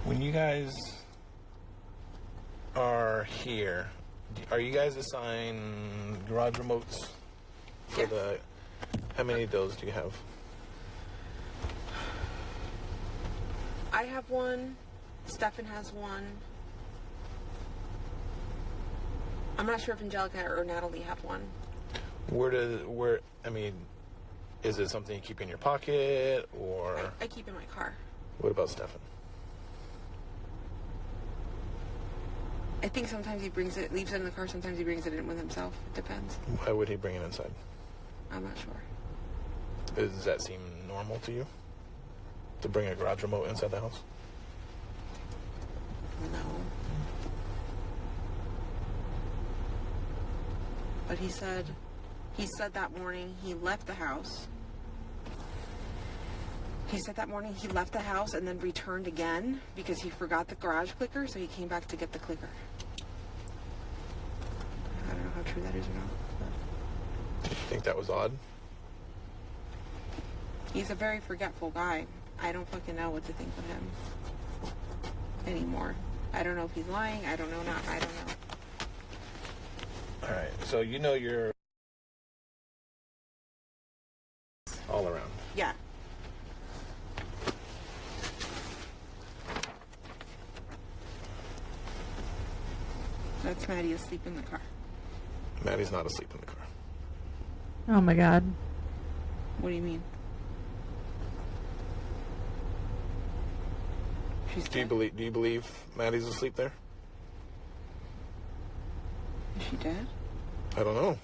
When you guys are here, are you guys assigned garage remotes for the? How many of those do you have? I have one. Stefan has one. I'm not sure if Angelica or Natalie have one. I mean, is it something you keep in your pocket or? I keep in my car. What about Stefan? I think sometimes he leaves it in the car, sometimes he brings it in with himself. It depends. Why would he bring it inside? I'm not sure. Does that seem normal to you? To bring a garage remote inside the house? No. But he said that morning he left the house. He said that morning he left the house and then returned again because he forgot the garage clicker, so he came back to get the clicker. I don't know how true that is or not. Do you think that was odd? He's a very forgetful guy. I don't fucking know what to think of him anymore. I don't know if he's lying. I don't know. All right. So you know you're all around. Yeah. That's Maddie asleep in the car. Maddie's not asleep in the car. Oh my God. What do you mean? Do you believe Maddie's asleep there? Is she dead? I don't know.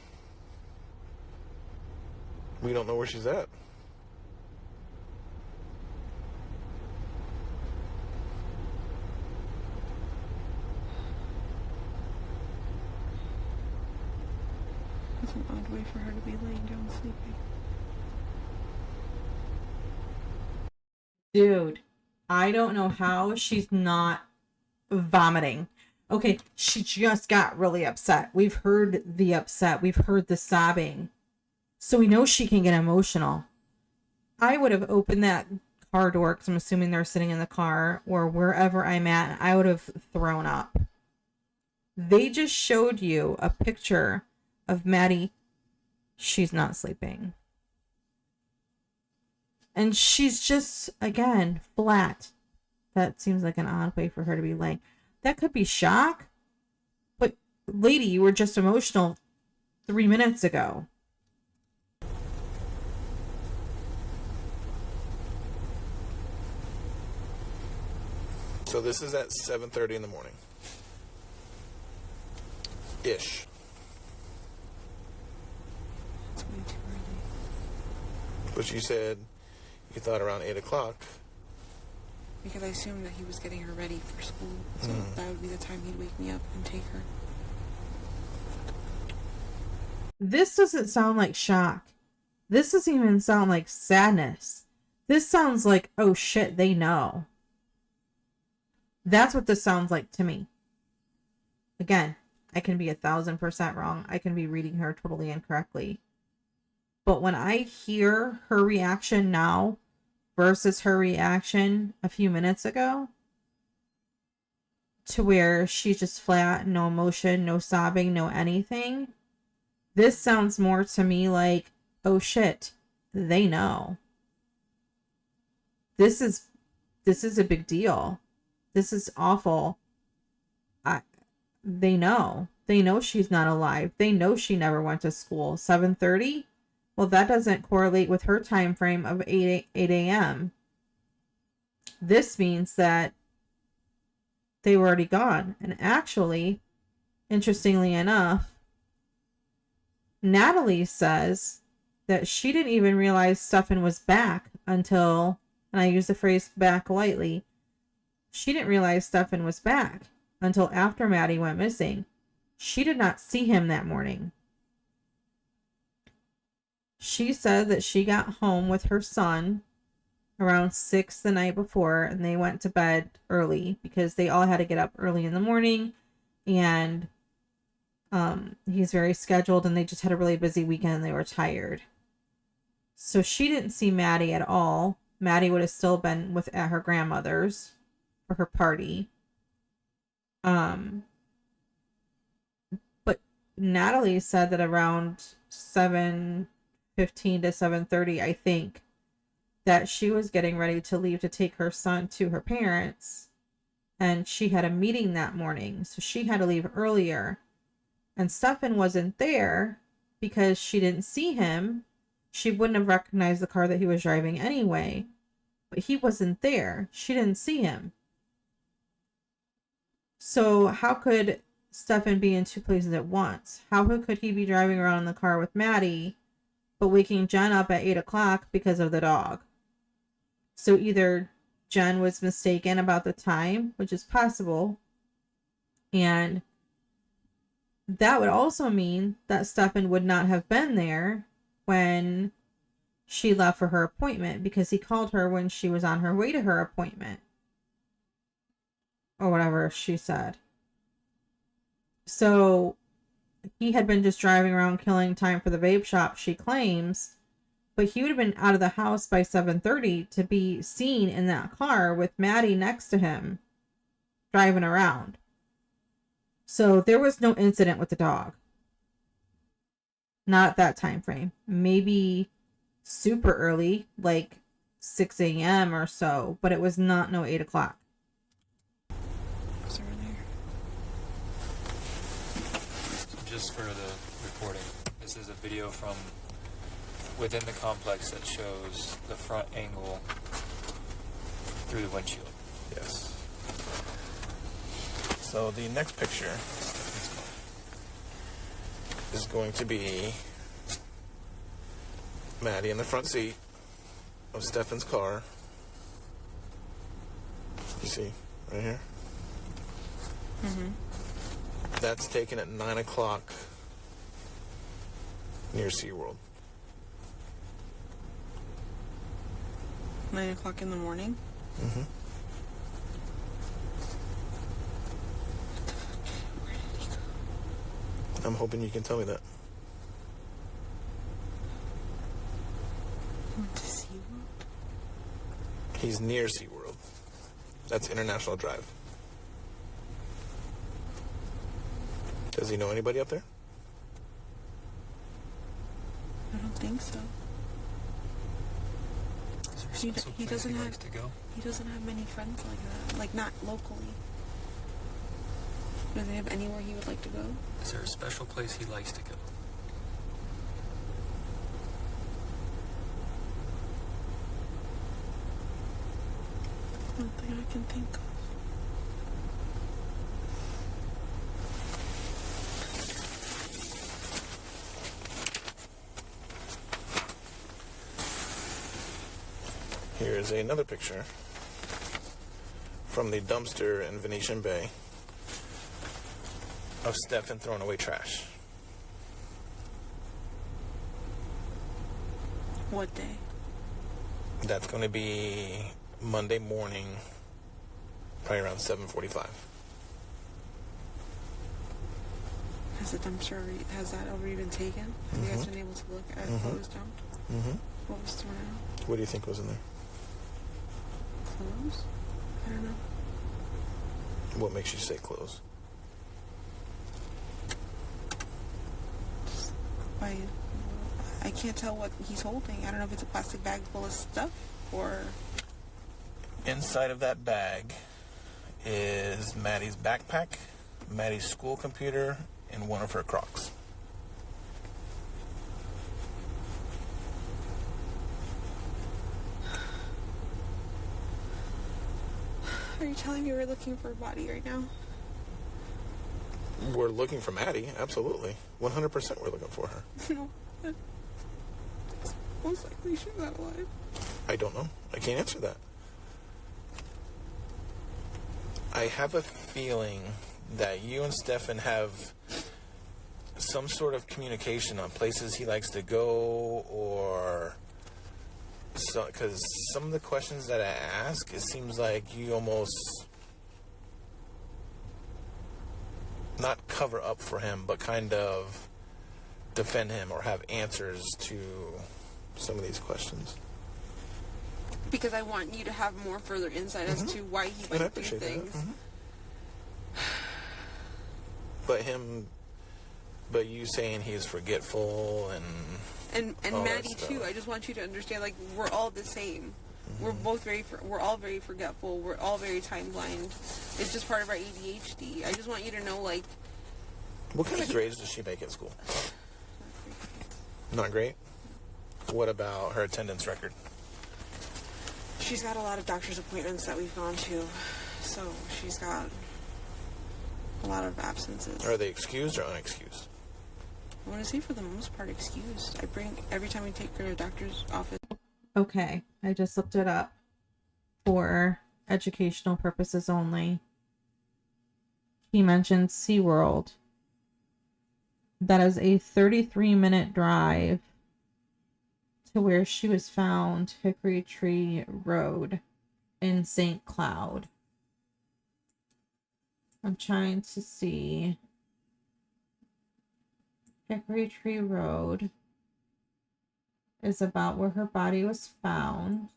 We don't know where she's at. That's an odd way for her to be laying down sleeping. Dude, I don't know how she's not vomiting. Okay, she just got really upset. We've heard the upset. We've heard the sobbing. So we know she can get emotional. I would have opened that car door, because I'm assuming they're sitting in the car, or wherever I'm at, I would have thrown up. They just showed you a picture of Maddie she's not sleeping. And she's just, again, flat. That seems like an odd way for her to be laying. That could be shock. But, lady, you were just emotional 3 minutes ago. So this is at 7:30 in the morning. Ish. It's way too early. But you said you thought around 8 o'clock. Because I assumed that he was getting her ready for school. So that would be the time he'd wake me up and take her. This doesn't sound like shock. This doesn't even sound like sadness. This sounds like, oh shit, they know. That's what this sounds like to me. Again, I can be 1,000% wrong. I can be reading her totally incorrectly. But when I hear her reaction now versus her reaction a few minutes ago, to where she's just flat, no emotion, no sobbing, no anything, this sounds more to me like, oh shit, they know. This is a big deal. This is awful. They know. They know she's not alive. They know she never went to school. 7:30? Well, that doesn't correlate with her time frame of 8 a.m. This means that they were already gone. And actually, interestingly enough, Natalie says that she didn't even realize Stefan was back until, and I use the phrase back lightly, she didn't realize Stefan was back until after Maddie went missing. She did not see him that morning. She said that she got home with her son around 6 the night before, and they went to bed early because they all had to get up early in the morning, and he's very scheduled, and they just had a really busy weekend and they were tired. So she didn't see Maddie at all. Maddie would have still been at her grandmother's for her party. But Natalie said that around 7:15 to 7:30, I think, that she was getting ready to leave to take her son to her parents, and she had a meeting that morning, so she had to leave earlier. And Stefan wasn't there because she didn't see him. She wouldn't have recognized the car that he was driving anyway, but he wasn't there. She didn't see him. So how could Stefan be in two places at once? How could he be driving around in the car with Maddie, but waking Jenn up at 8 o'clock because of the dog? So either Jenn was mistaken about the time, which is possible, and that would also mean that Stefan would not have been there when she left for her appointment, because he called her when she was on her way to her appointment. Or whatever she said. So he had been just driving around killing time for the vape shop, she claims, but he would have been out of the house by 7:30 to be seen in that car with Maddie next to him driving around. So there was no incident with the dog. Not at that time frame. Maybe super early, like 6 a.m. or so, but it was not 8 o'clock. Just for the recording, this is a video from within the complex that shows the front angle through the windshield. Yes. So the next picture is going to be Maddie in the front seat of Stefan's car. You see, right here? Mm-hmm. That's taken at 9 o'clock near SeaWorld. 9 o'clock in the morning? Mm-hmm. I'm hoping you can tell me that. Went to SeaWorld? He's near SeaWorld. That's International Drive. Does he know anybody up there? so. Is there a special He place doesn't likes to go? He doesn't have many friends like that. Like, not locally. Does he have anywhere he would like to go? Is there a special place he likes to go? Nothing I can think of. Here's another picture from the dumpster in Venetian Bay of Stefan throwing away trash. What day? That's going to be Monday morning, probably around 7:45. Has the dumpster has that already been taken? Have you guys been able to look at what was dumped? What was thrown out? What do you think was in there? Clothes? I don't know. What makes you say clothes? I can't tell what he's holding. I don't know if it's a plastic bag full of stuff or... Inside of that bag is Maddie's backpack, Maddie's school computer, and one of her Crocs. Are you telling me we're looking for a body right now? We're looking for Maddie, absolutely. 100% we're looking for her. No. Most likely she's not alive. I don't know. I can't answer that. I have a feeling that you and Stefan have some sort of communication on places he likes to go, or so, because some of the questions that I ask, it seems like you almost not cover up for him, but kind of defend him or have answers to some of these questions. Because I want you to have more further insight as to why he might do things. But you saying he's forgetful and all Maddie that too. stuff. I just want you to understand, like, we're all the same. We're both we're all very forgetful. We're all very time blind. It's just part of our ADHD. I just want you to know, like, what kind of grades does she make at school? Not great. What about her attendance record? she's got a lot of doctor's appointments that we've gone to, so she's got a lot of absences. Are they excused or unexcused? I want to say for the most part excused. I bring, every time we take her to a doctor's office. Okay, I just looked it up for educational purposes only. He mentioned SeaWorld. That is a 33-minute drive to where she was found, Hickory Tree Road in St. Cloud. I'm trying to see. Hickory Tree Road is about where her body was found.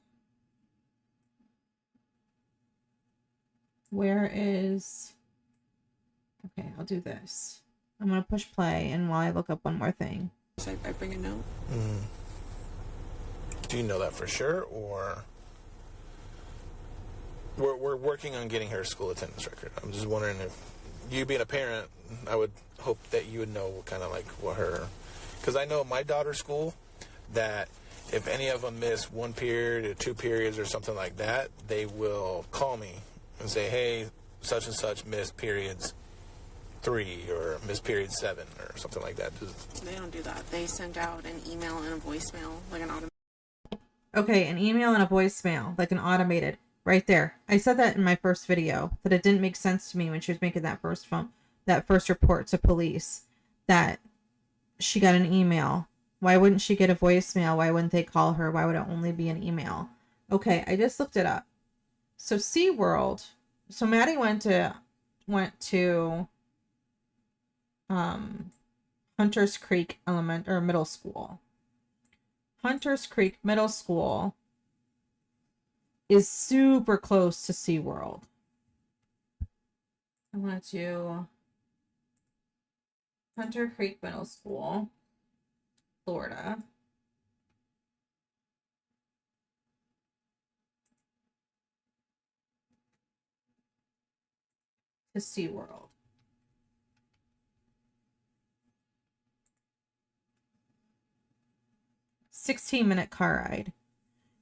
Where is... Okay, I'll do this. I'm going to push play, and while I look up one more thing. So I bring a note. Mm. Do you know that for sure, or... We're working on getting her school attendance record. I'm just wondering if you being a parent, I would hope that you would know kind of like what her... Because I know my daughter's school, that if any of them miss one period or 2 periods or something like that, they will call me and say, hey, such and such missed periods 3 or missed period 7 or something like that. They don't do that. They send out an email and a voicemail, like an automated. Okay, an email and a voicemail, like an automated. Right there. I said that in my first video, that it didn't make sense to me when she was making that first report to police, that she got an email. Why wouldn't she get a voicemail? Why wouldn't they call her? Why would it only be an email? Okay, I just looked it up. So SeaWorld, so Maddie went to Hunters Creek Middle School. Hunters Creek Middle School is super close to SeaWorld. I went to Hunter Creek Middle School, Florida. to SeaWorld. -minute car ride.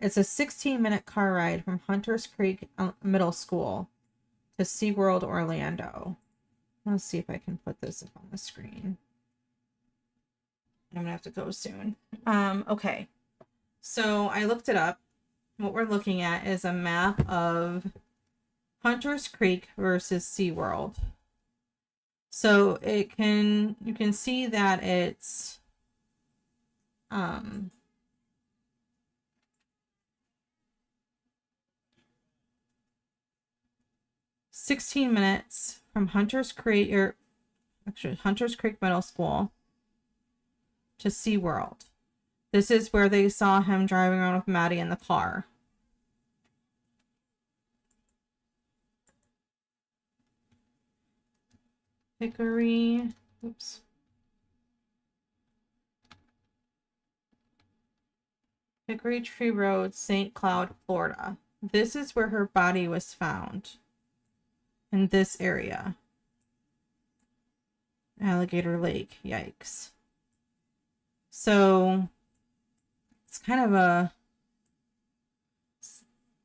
It's a 16-minute car ride from Hunters Creek Middle School to SeaWorld Orlando. Let's see if I can put this up on the screen. I'm gonna have to go soon. Okay. So I looked it up. What we're looking at is a map of Hunters Creek versus SeaWorld. So you can see that it's 16 minutes from Hunters Creek Middle School to SeaWorld. This is where they saw him driving around with Maddie in the car. Hickory Tree Road, St. Cloud, Florida. This is where her body was found. In this area. Alligator Lake. Yikes. So it's kind of a...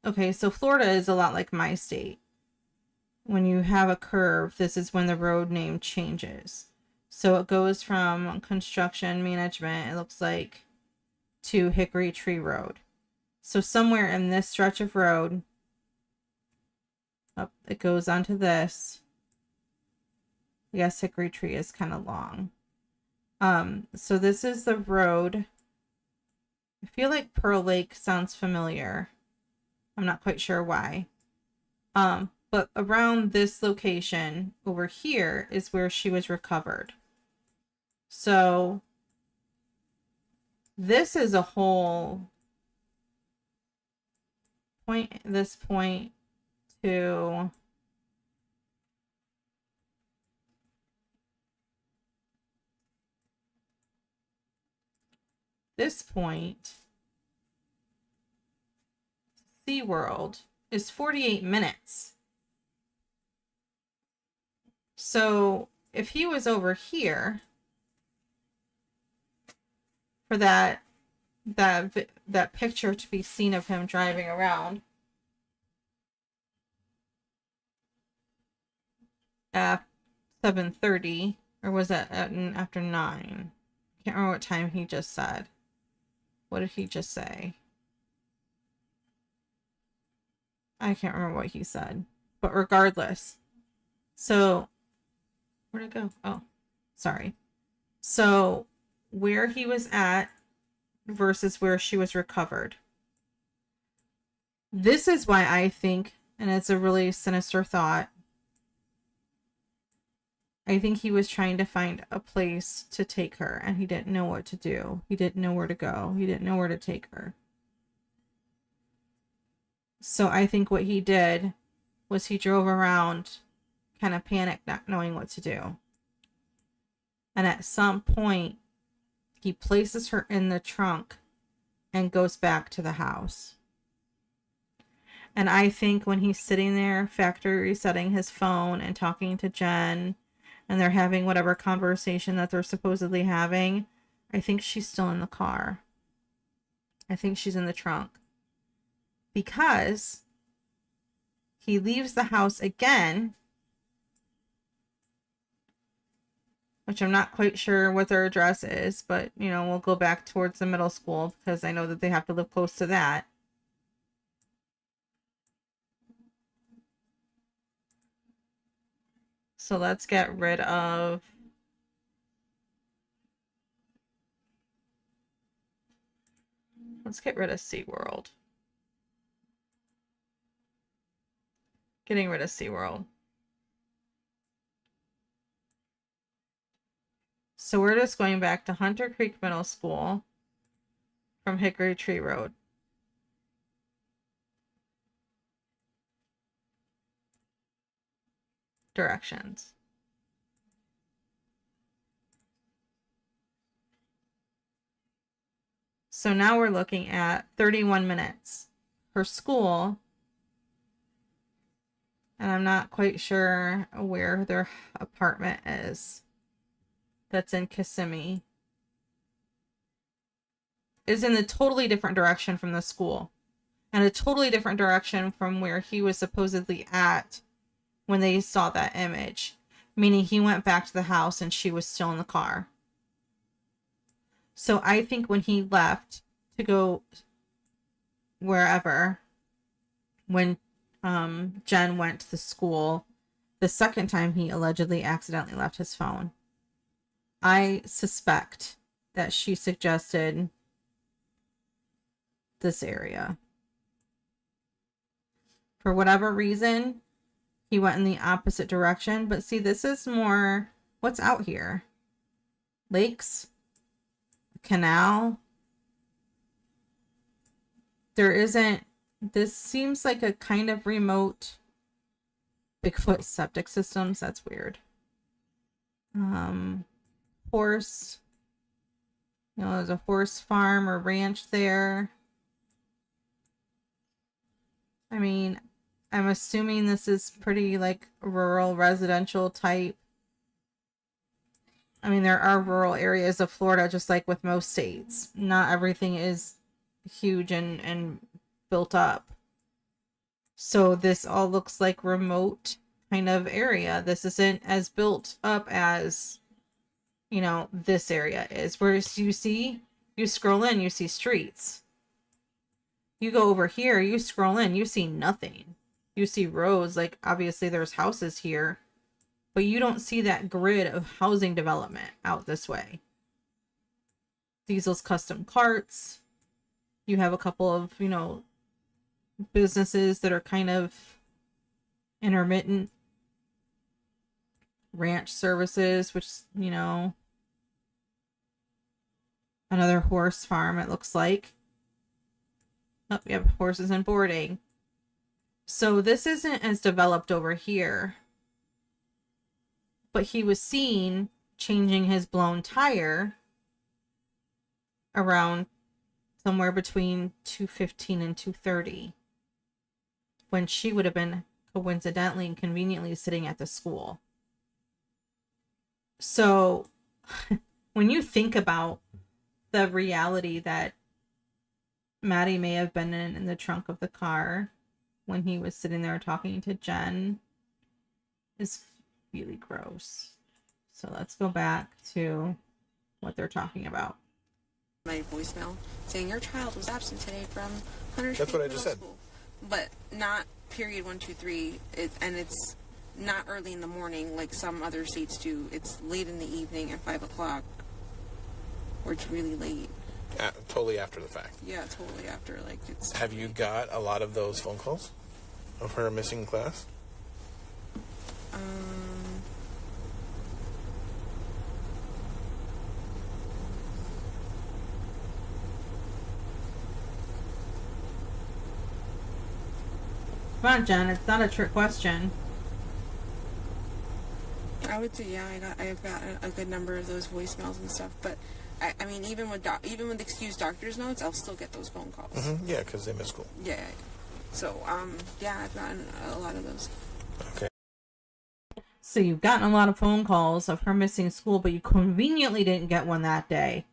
Okay, so Florida is a lot like my state. When you have a curve, this is when the road name changes. So it goes from construction management, it looks like, to Hickory Tree Road. So somewhere in this stretch of road, up it goes onto this. Yes, Hickory Tree is kind of long. So this is the road. I feel like Pearl Lake sounds familiar. I'm not quite sure why. But around this location over here is where she was recovered. So this is a whole point, this point to this point, SeaWorld, is 48 minutes. So if he was over here for that picture to be seen of him driving around at 7:30, or was that after 9? Can't remember what time he just said. What did he just say? I can't remember what he said. But regardless. So, where'd it go? Oh, sorry. So, where he was at versus where she was recovered. This is why I think, and it's a really sinister thought, I think he was trying to find a place to take her, and he didn't know what to do. He didn't know where to go. He didn't know where to take her. So I think what he did was he drove around, kind of panicked, not knowing what to do. And at some point, he places her in the trunk and goes back to the house. And I think when he's sitting there, factory resetting his phone and talking to Jenn, and they're having whatever conversation that they're supposedly having, I think she's still in the car. I think she's in the trunk. Because he leaves the house again, which I'm not quite sure what their address is, but, you know, we'll go back towards the middle school because I know that they have to live close to that. So let's get rid of SeaWorld. Getting rid of SeaWorld. So we're just going back to Hunter Creek Middle School from Hickory Tree Road. Directions. So now we're looking at 31 minutes. Her school And I'm not quite sure where their apartment is. That's in Kissimmee. Is in a totally different direction from the school. And a totally different direction from where he was supposedly at when they saw that image. Meaning he went back to the house and she was still in the car. So I think when he left to go wherever, when Jenn went to the school, the second time he allegedly accidentally left his phone, I suspect that she suggested this area. For whatever reason, he went in the opposite direction. But see, this is more, what's out here? Lakes? Canal? There isn't, this seems like a kind of remote Bigfoot septic systems. That's weird. Horse. You know, there's a horse farm or ranch there. I mean, I'm assuming this is pretty like rural residential type. I mean, there are rural areas of Florida, just like with most states. Not everything is huge and built up. So this all looks like remote kind of area. This isn't as built up as, you know, this area is. Whereas you see, you scroll in, you see streets. You go over here, you scroll in, you see nothing. You see roads, like obviously there's houses here, but you don't see that grid of housing development out this way. Diesel's custom carts. You have a couple of, you know, businesses that are kind of intermittent. Ranch services, which, you know, another horse farm, it looks like. Oh, we have horses and boarding. So this isn't as developed over here. But he was seen changing his blown tire around somewhere between 2:15 and 2:30. When she would have been coincidentally and conveniently sitting at the school. So when you think about the reality that Maddie may have been in the trunk of the car when he was sitting there talking to Jenn, is really gross. So let's go back to what they're talking about. My voicemail saying your child was absent today from Hunter's That's what I just said. School. But not period 1, 2, 3. And it's not early in the morning like some other states do. It's late in the evening at 5 o'clock. Or it's really late. Totally after the fact. Yeah, totally after. Like it's. Have you got a lot of those phone calls of her missing class? Come on, Jenn. It's not a trick question. I would say I've got a good number of those voicemails and stuff, but I mean even with excused doctor's notes, I'll still get those phone calls. Mm-hmm. Yeah, because they miss school. Yeah. So yeah, I've gotten a lot of those. Okay. So you've gotten a lot of phone calls of her missing school, but you conveniently didn't get one that day.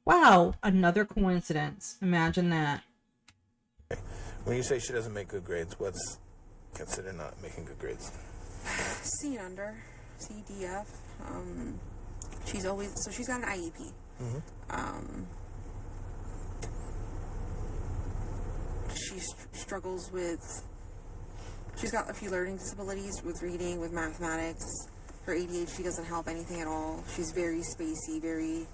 Wow, another coincidence. Imagine that. When you say she doesn't make good grades, what's considered not making good grades? C and under, C, D, F. She's got an IEP. Mm-hmm. She struggles with. She's got a few learning disabilities with reading, with mathematics. Her ADHD doesn't help anything at all. She's very spacey, very.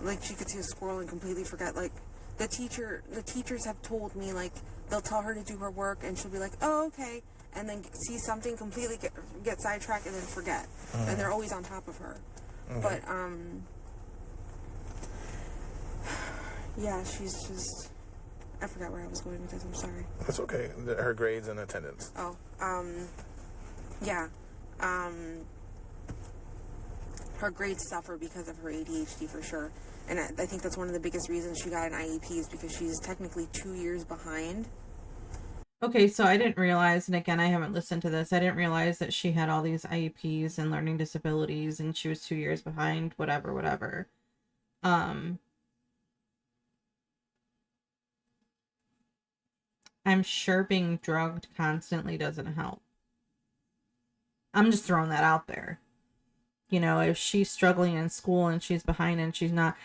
Like she could see a squirrel and completely forget. Like the teachers have told me, like they'll tell her to do her work and she'll be like, oh okay, and then see something, completely get sidetracked and then forget. Mm-hmm. And they're always on top of her. Okay. But yeah, she's just. I forgot where I was going with this. I'm sorry. That's okay. Her grades and attendance. Oh, yeah. Her grades suffer because of her ADHD for sure. And I think that's one of the biggest reasons she got an IEP is because she's technically 2 years behind Okay, so I didn't realize, and again, I haven't listened to this. I didn't realize that she had all these IEPs and learning disabilities, and she was 2 years behind. Whatever, whatever. I'm sure being drugged constantly doesn't help. I'm just throwing that out there. You know, if she's struggling in school and she's behind and she's not,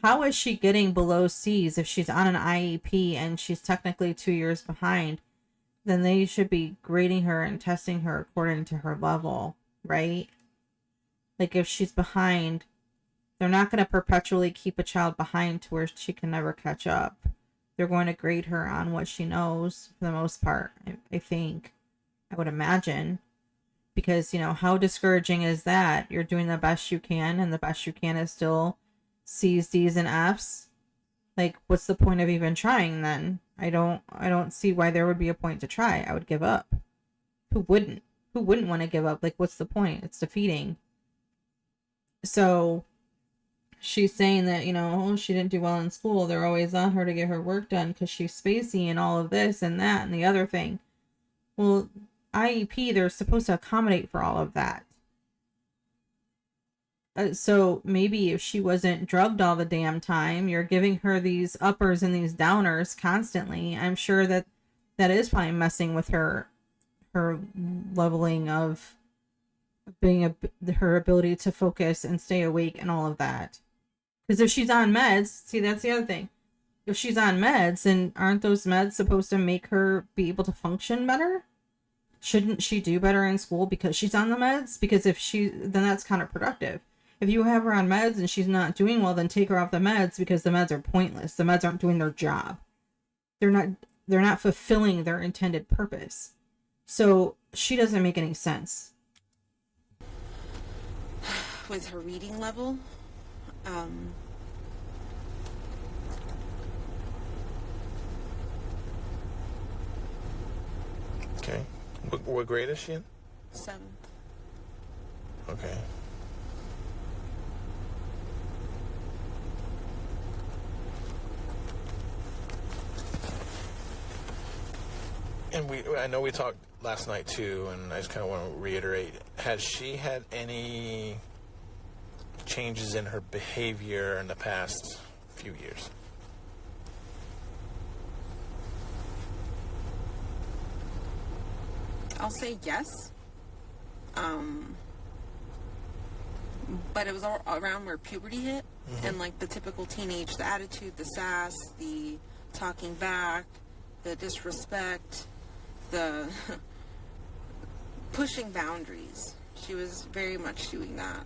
how is she getting below C's if she's on an IEP and she's technically 2 years behind? Then they should be grading her and testing her according to her level, right? Like if she's behind, they're not going to perpetually keep a child behind to where she can never catch up. They're going to grade her on what she knows for the most part, I think. I would imagine. Because, you know, how discouraging is that? You're doing the best you can, and the best you can is still C's, D's, and F's. Like, what's the point of even trying then? I don't see why there would be a point to try. I would give up. Who wouldn't? Who wouldn't want to give up? Like, what's the point? It's defeating. So she's saying that, you know, oh, she didn't do well in school. They're always on her to get her work done because she's spacey and all of this and that and the other thing. Well, IEP, they're supposed to accommodate for all of that. So maybe if she wasn't drugged all the damn time, you're giving her these uppers and these downers constantly. I'm sure that that is probably messing with her leveling of being her ability to focus and stay awake and all of that. Because if she's on meds, see, that's the other thing. If she's on meds, then aren't those meds supposed to make her be able to function better? Shouldn't she do better in school because she's on the meds? Because then that's counterproductive. If you have her on meds and she's not doing well, then take her off the meds because the meds are pointless. The meds aren't doing their job. They're not fulfilling their intended purpose. So she doesn't make any sense. With her reading level, Okay. What grade is she in? 7th. Okay. And I know we talked last night too, and I just kind of want to reiterate, has she had any changes in her behavior in the past few years? I'll say yes. But it was all around where puberty hit, and like the typical teenage, the attitude, the sass, the talking back, the disrespect, the pushing boundaries. She was very much doing that.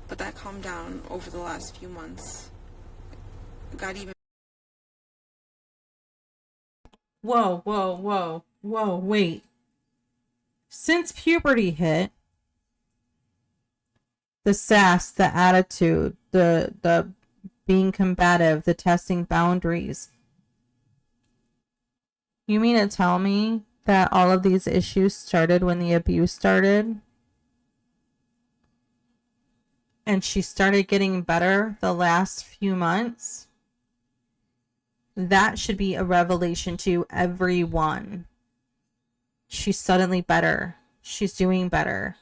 But that calmed down over the last few months. Got even... Whoa, wait. Since puberty hit, the sass, the attitude, the being combative, the testing boundaries. You mean to tell me that all of these issues started when the abuse started? And she started getting better the last few months? That should be a revelation to everyone. She's suddenly better. She's doing better.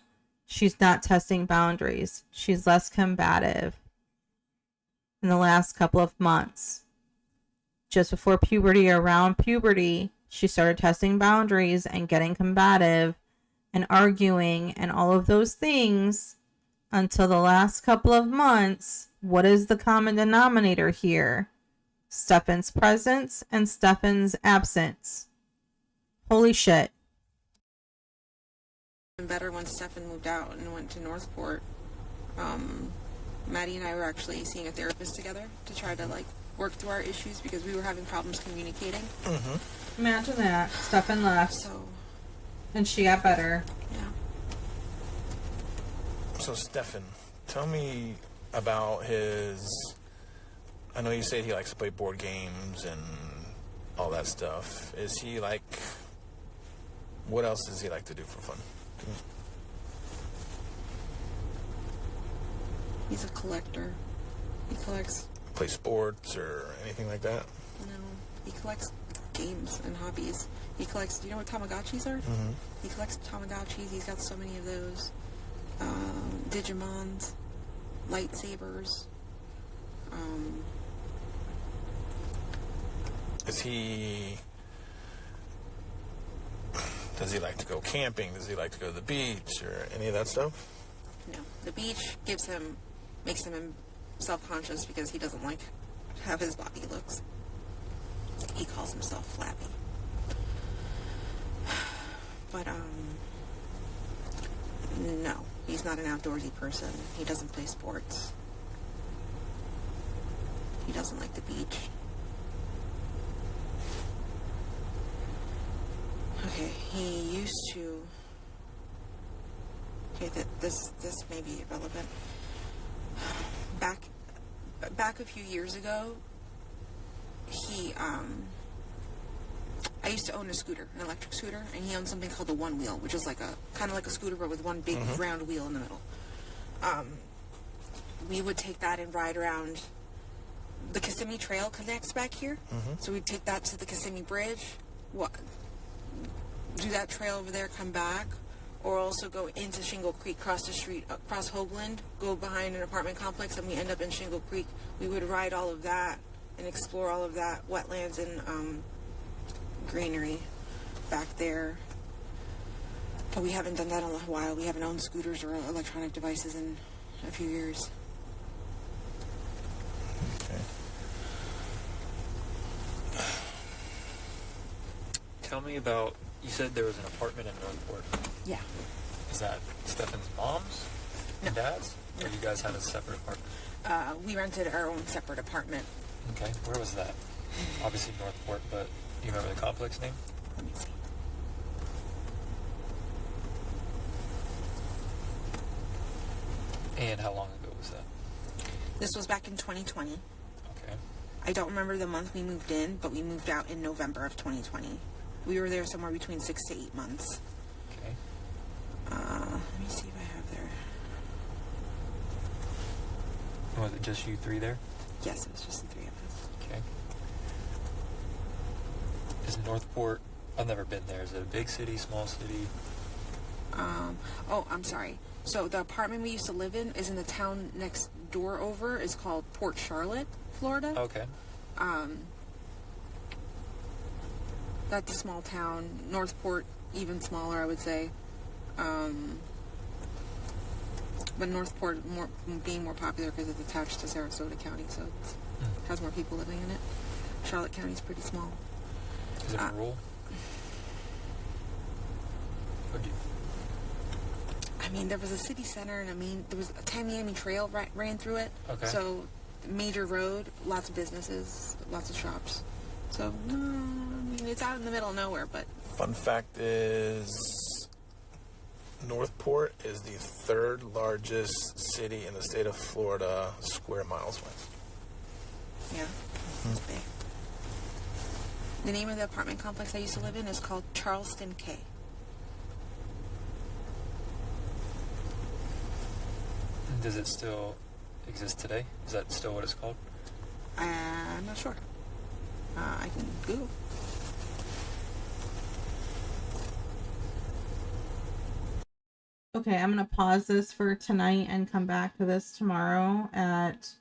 She's not testing boundaries. She's less combative in the last couple of months. Just before puberty, around puberty, she started testing boundaries and getting combative and arguing and all of those things until the last couple of months. What is the common denominator here? Stefan's presence and Stefan's absence. Holy shit. Better when Stefan moved out and went to Northport. Maddie and I were actually seeing a therapist together to try to like work through our issues because we were having problems communicating. Imagine that. Stefan left. And she got better. Yeah. So Stefan, tell me about his... I know you say he likes to play board games and all that stuff. Is he like... What else does he like to do for fun? He's a collector. He collects... Play sports or anything like that? No. He collects games and hobbies. He collects, do you know what Tamagotchis are? Mm-hmm. He collects Tamagotchis. He's got so many of those. Digimons, lightsabers. Does he like to go camping? Does he like to go to the beach or any of that stuff? No. The beach makes him self-conscious because he doesn't like how his body looks. He calls himself flabby. But, no. He's not an outdoorsy person. He doesn't play sports. He doesn't like the beach. Okay, he used to... Okay, this may be irrelevant. Back a few years ago, I used to own a scooter, an electric scooter, and he owned something called the One Wheel, which is like kind of like a scooter, but with one big round wheel in the middle. We would take that and ride around. The Kissimmee Trail connects back here, so we'd take that to the Kissimmee Bridge, do that trail over there, come back, or also go into Shingle Creek, cross the street, across Hoagland, go behind an apartment complex, and we end up in Shingle Creek. We would ride all of that and explore all of that wetlands and greenery back there. But we haven't done that in a while. We haven't owned scooters or electronic devices in a few years. Okay. Tell me about, you said there was an apartment in Northport. Yeah. Is that Stefan's mom's and dad's? Or you guys had a separate apartment? We rented our own separate apartment. Okay, where was that? Obviously Northport, but do you remember the complex name? Let me see. And how long ago was that? This was back in 2020. Okay. I don't remember the month we moved in, but we moved out in November of 2020. We were there somewhere between 6 to 8 months. Okay. Let me see if I have there. Was it just you three there? Yes, it was just the three of us. Okay. Is Northport, I've never been there. Is it a big city, small city? Oh, I'm sorry. So the apartment we used to live in is in the town next door over. It's called Port Charlotte, Florida. Okay. That's a small town. Northport, even smaller, I would say. But Northport being more popular because it's attached to Sarasota County, so it has more people living in it. Charlotte County is pretty small. Is it rural? I mean, there was a city center, and there was a Tamiami Trail ran through it. Okay. So, major road, lots of businesses, lots of shops. So, I mean, it's out in the middle of nowhere, but... Fun fact is Northport is the third largest city in the state of Florida, square miles wise. Yeah, it's big. The name of the apartment complex I used to live in is called Charleston K. Does it still exist today? Is that still what it's called? I'm not sure. I can Google. Okay, I'm going to pause this for tonight and come back to this tomorrow at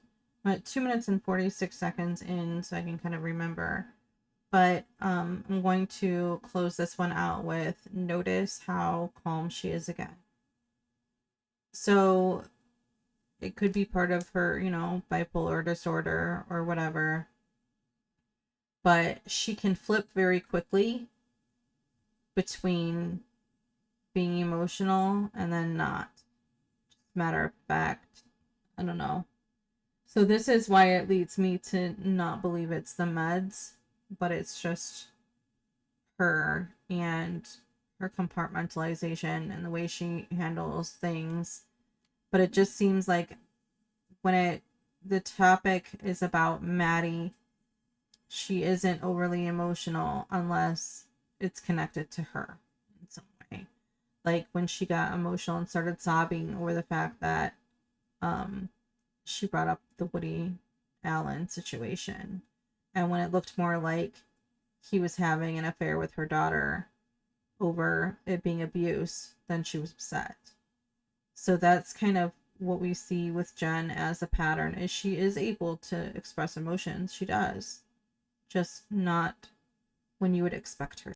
2 minutes and 46 seconds in so I can kind of remember. But I'm going to close this one out with notice how calm she is again. So it could be part of her, bipolar disorder or whatever. But she can flip very quickly between being emotional and then not. Just matter of fact, I don't know. So this is why it leads me to not believe it's the meds, but it's just her and her compartmentalization and the way she handles things. But it just seems like when the topic is about Maddie, she isn't overly emotional unless it's connected to her in some way. Like when she got emotional and started sobbing over the fact that she brought up the Woody Allen situation. And when it looked more like he was having an affair with her daughter over it being abuse, then she was upset. So that's kind of what we see with Jenn as a pattern, is she is able to express emotions. She does. Just not when you would expect her.